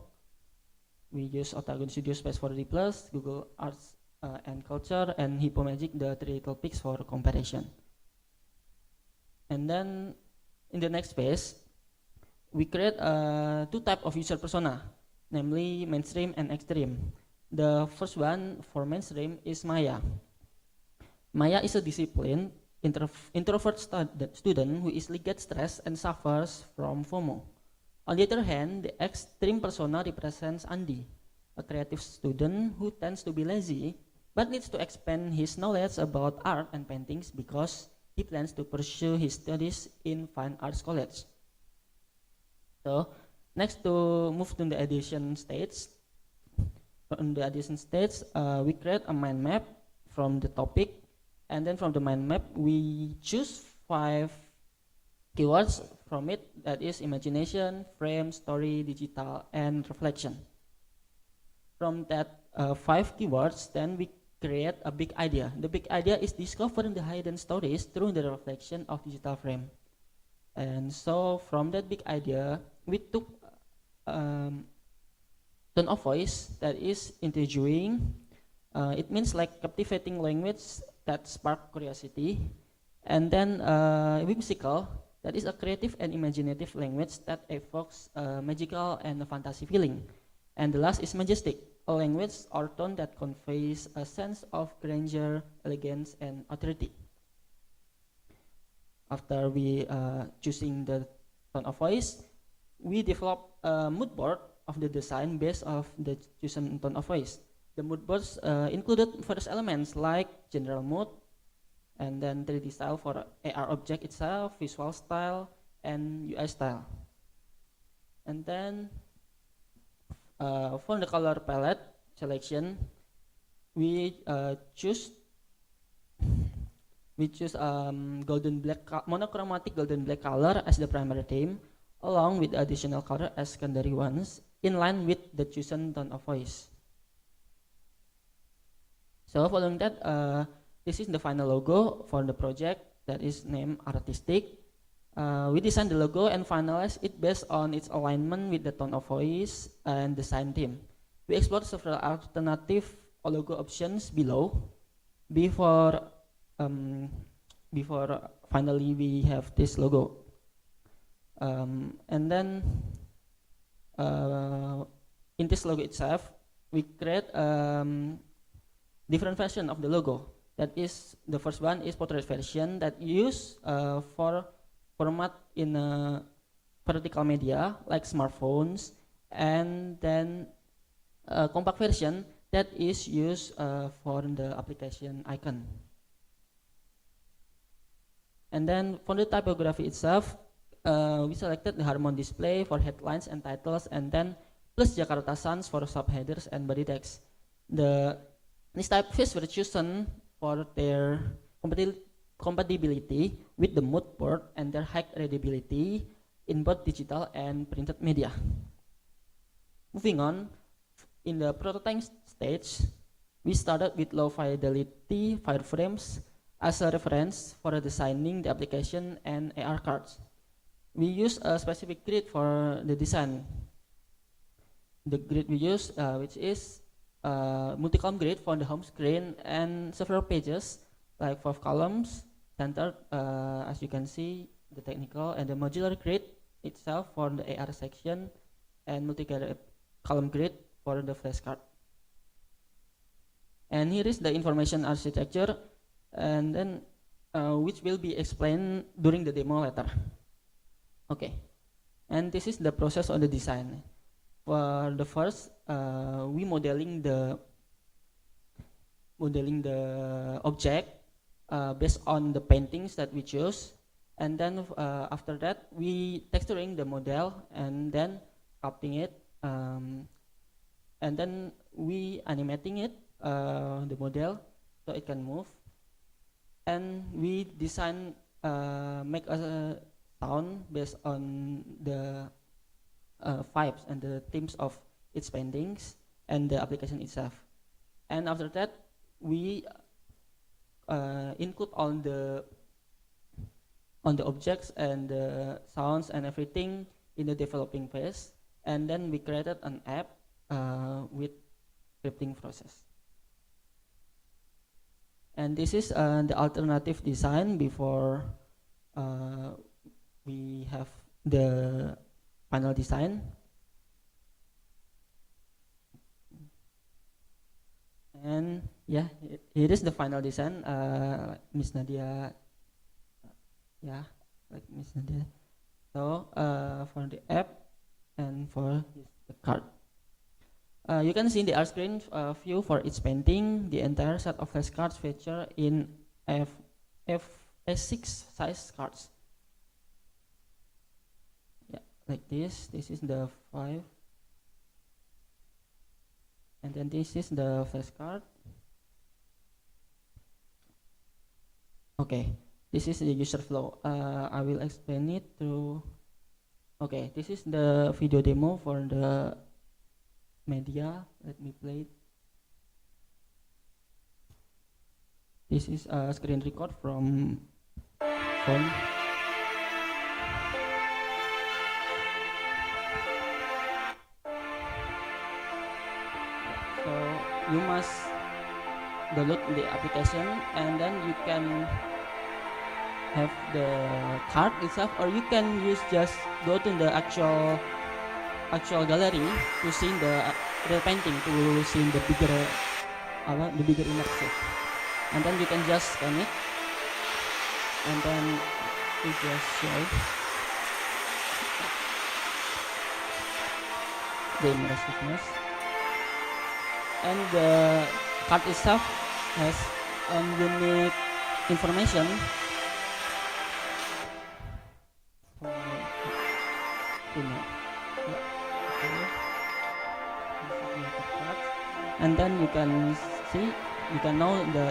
we use Octagon Studio Space 4D+, Google Arts and Culture, and Hippomagic, the 3 little pigs for comparison. And then in the next phase, we create 2 types of user persona, namely mainstream and extreme. The first one for mainstream is Maya. Maya is a disciplined, introvert student who easily gets stressed and suffers from FOMO. On the other hand, the extreme persona represents Andi, a creative student who tends to be lazy but needs to expand his knowledge about art and paintings because he plans to pursue his studies in Fine Arts College. So, next to move to the edition stage. On the edition stage, we create a mind map from the topic, and then from the mind map, we choose 5 keywords from it, that is imagination, frame, story, digital, and reflection. From that 5 keywords, then we create a big idea. The big idea is discovering the hidden stories through the reflection of digital frame. And so from that big idea, we took tone of voice that is intriguing. It means like captivating language that spark curiosity. And then whimsical, that is a creative and imaginative language that evokes a magical and a fantasy feeling. And the last is majestic, a language or tone that conveys a sense of grandeur, elegance, and authority. after we choosing the tone of voice, we develop a mood board of the design based of the chosen tone of voice. The mood boards included various elements like general mood, and then 3D style for AR object itself, visual style, and UI style. And then for the color palette selection, we choose monochromatic golden black color as the primary theme, along with additional color as secondary ones, in line with the chosen tone of voice. So following that, this is the final logo for the project that is named Artistic. We designed the logo and finalized it based on its alignment with the tone of voice and design theme. We explored several alternative logo options below before finally we have this logo. And then in this logo itself, we create different version of the logo. That is, the first one is portrait version that use for format in vertical media like smartphones, and then compact version that is used for the application icon. And then for the typography itself, we selected the Harmon display for headlines and titles, and then plus Jakarta Suns for subheaders and body text. These typefaces were chosen for their compatibility with the mood board and their high readability in both digital and printed media. Moving on, in the prototype stage, we started with low fidelity wireframes as a reference for designing the application and AR cards. We use a specific grid for the design. The grid we use, which is multi-column grid for the home screen and several pages, like 5 columns, centered, as you can see, the technical, and the modular grid itself for the AR section, and multi-column grid for the flashcard. And here is the information architecture, and then which will be explained during the demo later. Okay, and this is the process of the design. For the first, we modeling the object based on the paintings that we choose, and then after that we texturing the model and then sculpting it, and then we animating it, the model, so it can move, and we design make a sound based on the vibes and the themes of its paintings and the application itself. And after that, we include on the objects and the sounds and everything in the developing phase, and then we created an app with scripting process. And this is the alternative design before we have the final design. And yeah, here is the final design. Miss Nadia, yeah, like Miss Nadia. So for the app and for the card, you can see the art screen view for each painting. The entire set of flashcards feature in F6 size cards. Yeah, like this. This is the 5. And then this is the flashcard. Okay, this is the user flow. I will explain it through. Okay, this is the video demo for the media. Let me play it. This is a screen record from phone. So you must download the application, and then you can have the card itself, or you can use just go to the actual gallery to see the real painting, to see the bigger image, and then you can just scan it, and then we just show the immersiveness. And the card itself has unique information for, and then you can see, you can know the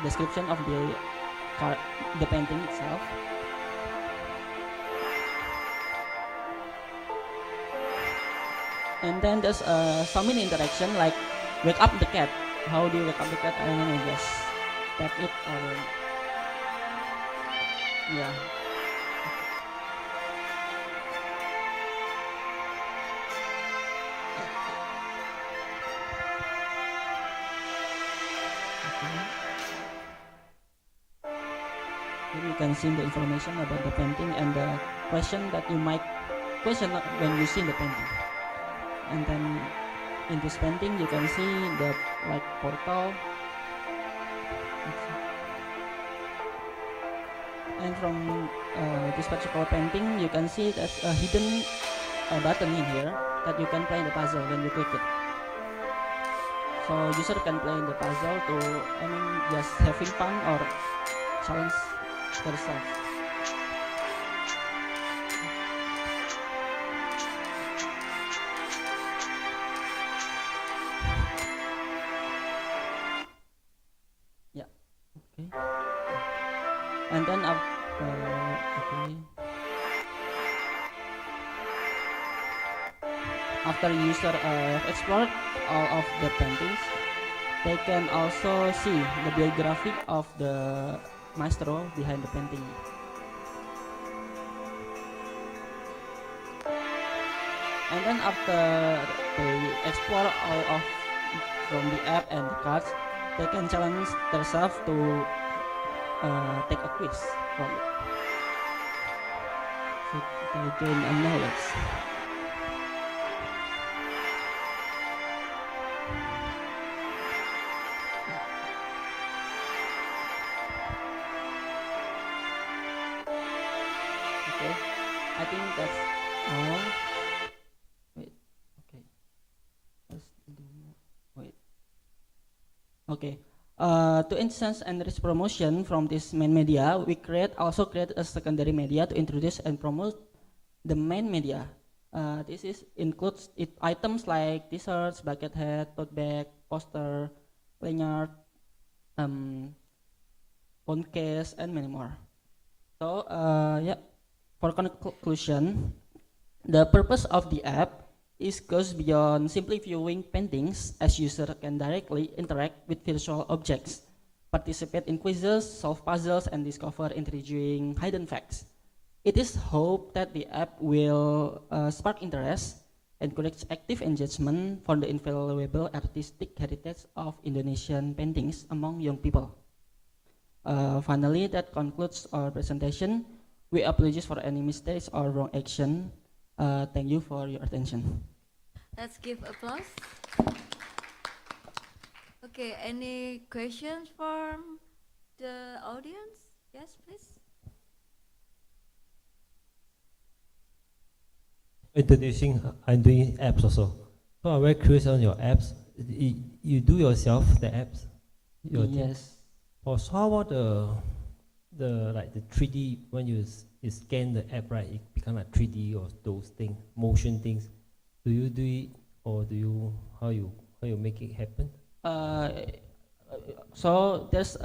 description of the card, the painting itself. And then there's some mini interaction like wake up the cat. How do you wake up the cat? I don't know, just tap it or yeah. Here you can see the information about the painting and the question that you might question when you see the painting. And then in this painting you can see the like portal. And from this particular painting you can see there's a hidden button in here that you can play the puzzle when you click it. So user can play the puzzle to, I mean, just having fun or challenge themselves. Yeah. Okay. And then okay. After user explored all of the paintings, they can also see the biography of the maestro behind the painting. And then after they explore all of from the app and the cards, they can challenge themselves to take a quiz from it. So they gain a knowledge. Okay, I think that's all. Wait, okay. Let's do, wait. Okay. To enhance and reach promotion from this main media, we also create a secondary media to introduce and promote the main media. This includes items like t-shirts, bucket hat, tote bag, poster, lanyard, phone case, and many more. So yeah, for conclusion, the purpose of the app goes beyond simply viewing paintings, as users can directly interact with virtual objects, participate in quizzes, solve puzzles, and discover intriguing hidden facts. It is hoped that the app will spark interest, encourage active engagement for the invaluable artistic heritage of Indonesian paintings among young people. Finally, that concludes our presentation. We apologize for any mistakes or wrong action. Thank you for your attention. Let's give applause. Okay, any questions from the audience? Yes, please. Introducing, I'm doing apps also. So I'm very curious on your apps. You do yourself the apps? Yes. Oh, so how about the 3D, when you scan the app, right, it becomes like 3D or those things, motion things. Do you do it, or how you make it happen? So there's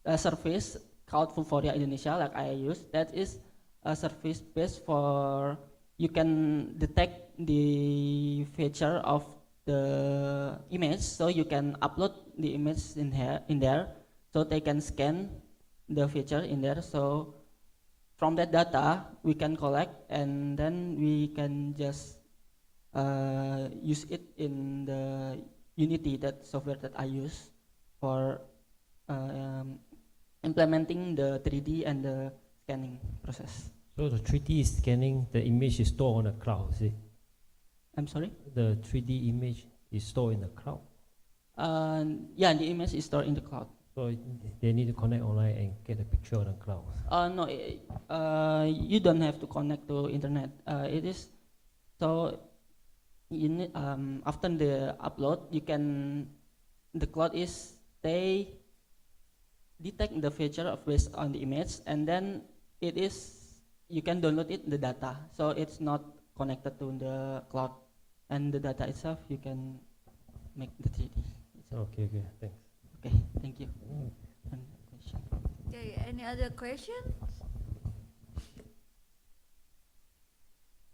a service called Vuforia Indonesia, like I use. That is a service based for, you can detect the feature of the image, so you can upload the image in there, so they can scan the feature in there. So from that data we can collect, and then we can just use it in the Unity, that software that I use for implementing the 3D and the scanning process. So the 3D scanning, the image is stored on the cloud, is it? I'm sorry? The 3D image is stored in the cloud. Yeah, the image is stored in the cloud. So they need to connect online and get a picture on the cloud. No, you don't have to connect to internet. It is so you need, after the upload, you can the cloud is they detect the feature of based on the image, and then it is you can download it the data. So it's not connected to the cloud, and the data itself you can make the 3D. Okay, thanks. Okay, thank you. One question. Okay, any other questions?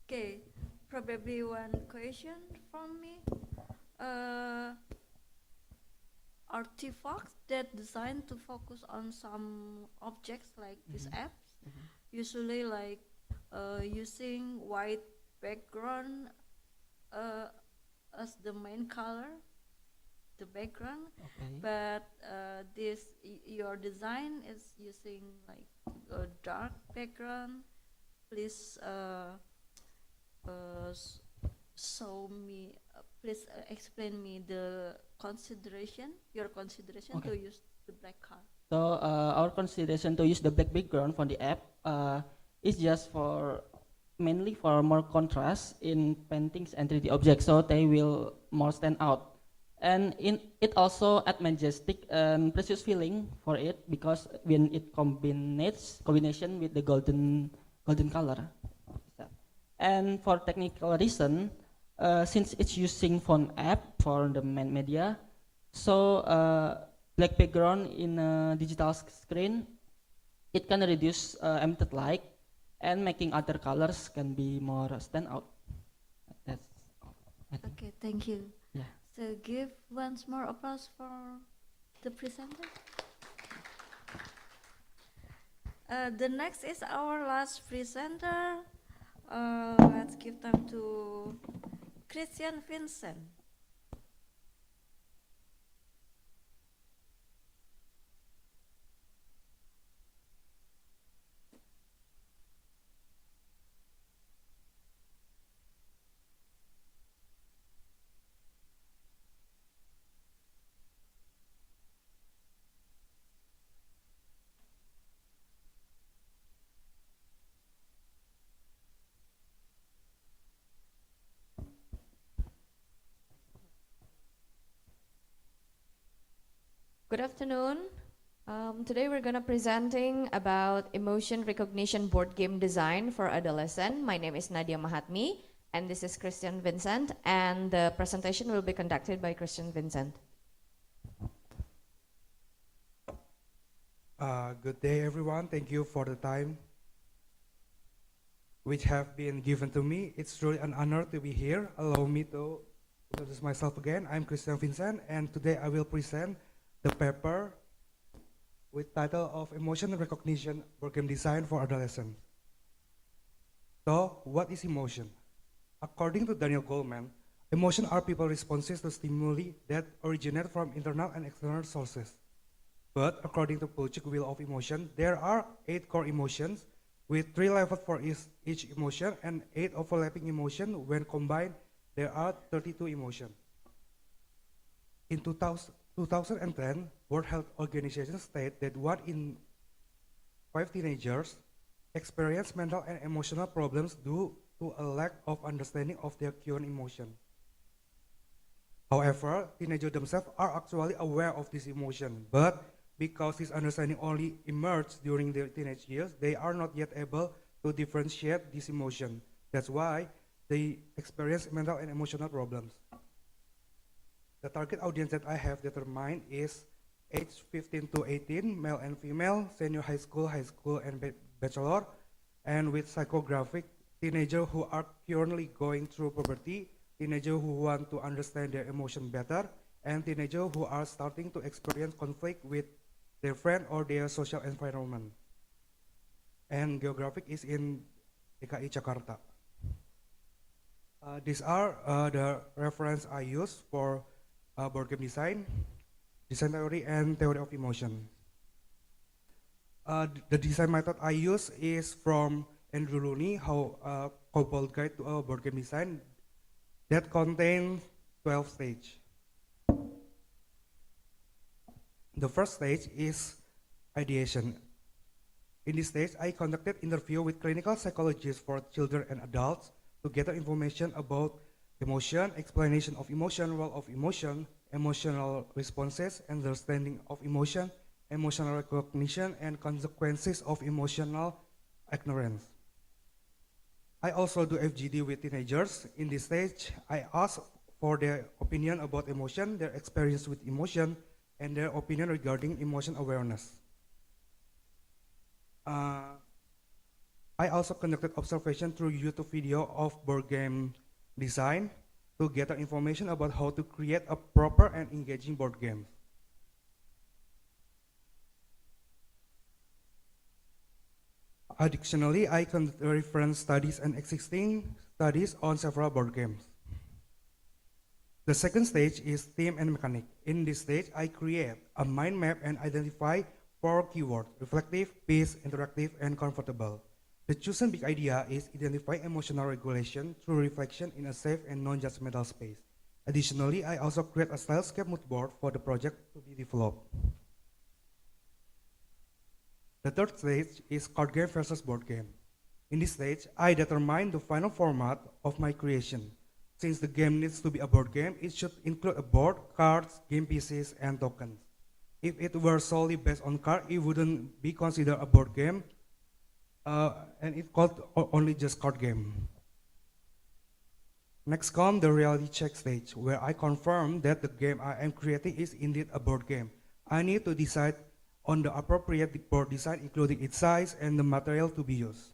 Okay, probably one question from me. Artifacts that designed to focus on some objects like these apps, usually like using white background as the main color, the background, but your design is using like a dark background. Please show me. Please explain me your consideration to use the black color. So our consideration to use the black background for the app is just for mainly for more contrast in paintings and 3D objects, so they will more stand out. And it also add majestic and precious feeling for it because when it combination with the golden color. And for technical reason, since it's using phone app for the main media, so black background in a digital screen, it can reduce emitted light and making other colors can be more stand out. That's all. Okay, thank you. Yeah. So give once more applause for the presenter. The next is our last presenter. Let's give time to Christian Vincent. Good afternoon. Today we're gonna presenting about emotion recognition board game design for adolescent. My name is Nadia Mahatmi, and this is Christian Vincent, and the presentation will be conducted by Christian Vincent. Good day, everyone. Thank you for the time which have been given to me. It's truly an honor to be here. Allow me to introduce myself again. I'm Christian Vincent, and today I will present the paper with title of Emotion Recognition Board Game Design for Adolescents. So, what is emotion? According to Daniel Goleman, emotion are people responses to stimuli that originate from internal and external sources. But according to Plutchik's Wheel of Emotion, there are 8 core emotions with 3 levels for each emotion and 8 overlapping emotions. When combined, there are 32 emotions. In 2010, World Health Organization stated that 1 in 5 teenagers experience mental and emotional problems due to a lack of understanding of their current emotion. However, teenagers themselves are actually aware of this emotion, but because this understanding only emerged during their teenage years, they are not yet able to differentiate this emotion. That's why they experience mental and emotional problems. The target audience that I have determined is age 15 to 18, male and female, senior high school, and bachelor, and with psychographic teenagers who are currently going through puberty, teenagers who want to understand their emotion better, and teenagers who are starting to experience conflict with their friend or their social environment. And geographic is in DKI Jakarta. These are the reference I use for board game design theory, and theory of emotion. The design method I use is from Andrew Rooney, how Cobalt Guide to a Board Game Design, that contains 12 stages. The first stage is ideation. In this stage, I conducted interview with clinical psychologists for children and adults to gather information about emotion, explanation of emotion, role of emotion, emotional responses, understanding of emotion, emotional recognition, and consequences of emotional ignorance. I also do FGD with teenagers. In this stage, I ask for their opinion about emotion, their experience with emotion, and their opinion regarding emotion awareness. I also conducted observation through YouTube video of board game design to gather information about how to create a proper and engaging board game. Additionally, I conduct reference studies and existing studies on several board games. The second stage is theme and mechanic. In this stage, I create a mind map and identify 4 keywords: reflective, peace, interactive, and comfortable. The chosen big idea is identify emotional regulation through reflection in a safe and non-judgmental space. Additionally, I also create a stylescape mood board for the project to be developed. The third stage is card game versus board game. In this stage, I determine the final format of my creation. Since the game needs to be a board game, it should include a board, cards, game pieces, and tokens. If it were solely based on card, it wouldn't be considered a board game, and it's called only just card game. Next comes the reality check stage, where I confirm that the game I am creating is indeed a board game. I need to decide on the appropriate board design, including its size and the material to be used.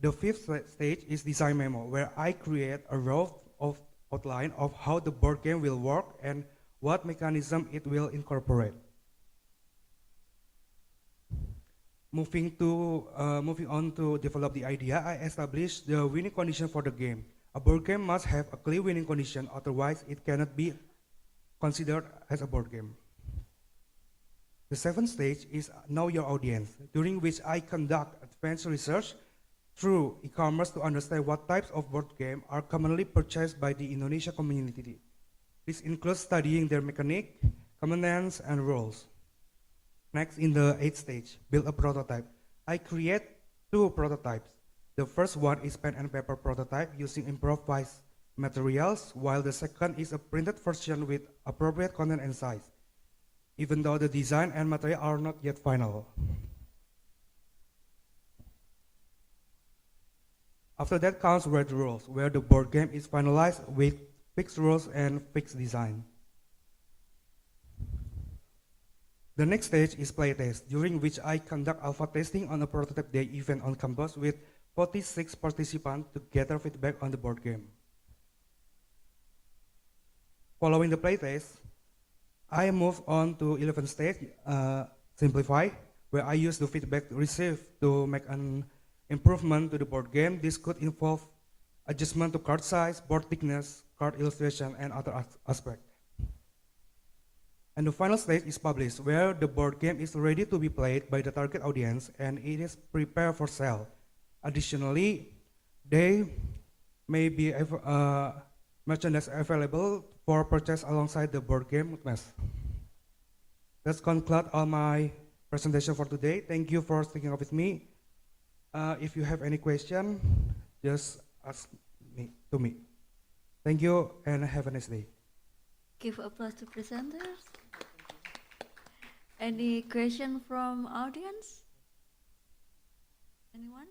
The fifth stage is design memo, where I create a rough outline of how the board game will work and what mechanism it will incorporate. Moving on to develop the idea, I establish the winning condition for the game. A board game must have a clear winning condition, otherwise it cannot be considered as a board game. The seventh stage is know your audience, during which I conduct advanced research through e-commerce to understand what types of board game are commonly purchased by the Indonesia community. This includes studying their mechanic, components, and rules. Next, in the eighth stage, build a prototype. I create 2 prototypes. The first one is pen and paper prototype using improvised materials, while the second is a printed version with appropriate content and size, even though the design and material are not yet final. After that comes red rules, where the board game is finalized with fixed rules and fixed design. The next stage is playtest, during which I conduct alpha testing on a prototype day event on campus with 46 participants to gather feedback on the board game. Following the playtest, I move on to 11th stage, simplify, where I use the feedback received to make an improvement to the board game. This could involve adjustment to card size, board thickness, card illustration, and other aspects. And the final stage is published, where the board game is ready to be played by the target audience and it is prepared for sale. Additionally, they may be merchandise available for purchase alongside the board game mess. That's conclude all my presentation for today. Thank you for sticking up with me. If you have any question, just ask to me. Thank you and have a nice day. Give applause to presenters. Any question from audience? Anyone?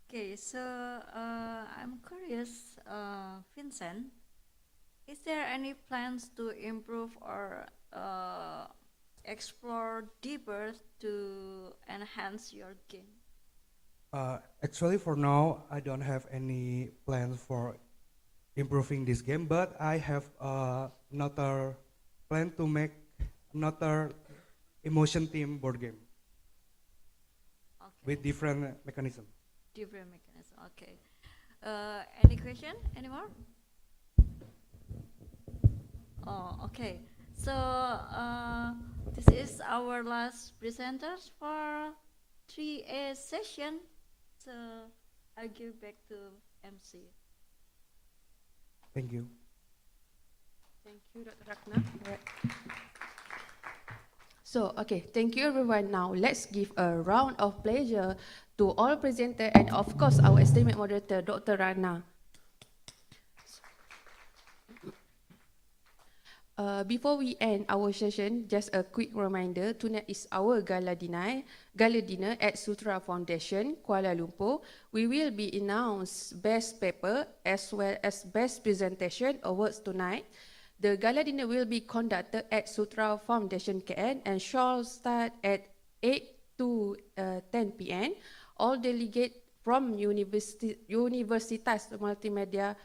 Okay, so I'm curious, Vincent, is there any plans to improve or explore deeper to enhance your game? Actually, for now, I don't have any plans for improving this game, but I have another plan to make another emotion team board game with different mechanism. Different mechanism, okay. Any question, anymore? Oh, okay. So this is our last presenters for 3A session. So I'll give back to MC. Thank you. Thank you, Dr. Rakna. Alright. So, okay, thank you everyone. Now, let's give a round of pleasure to all presenters and of course our esteemed moderator, Dr. Rana. Before we end our session, just a quick reminder, tonight is our gala dinner at Sutra Foundation, Kuala Lumpur. We will be announced best paper as well as best presentation awards tonight. The gala dinner will be conducted at Sutra Foundation KL and shall start at 8 to 10 p.m. All delegates from Universitas Multimedia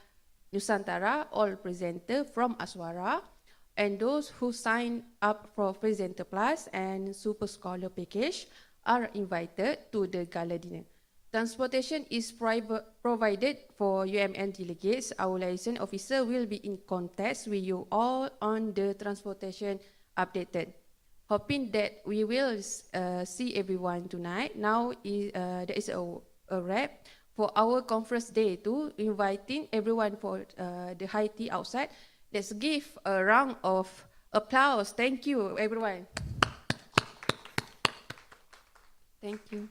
Nusantara, all presenter from Aswara, and those who sign up for Presenter Plus and Super Scholar package are invited to the gala dinner. Transportation is provided for UMN delegates. Our liaison officer will be in contact with you all on the transportation updated. Hoping that we will see everyone tonight. Now there is a wrap for our conference day too, inviting everyone for the high tea outside. Let's give a round of applause. Thank you, everyone. Thank you.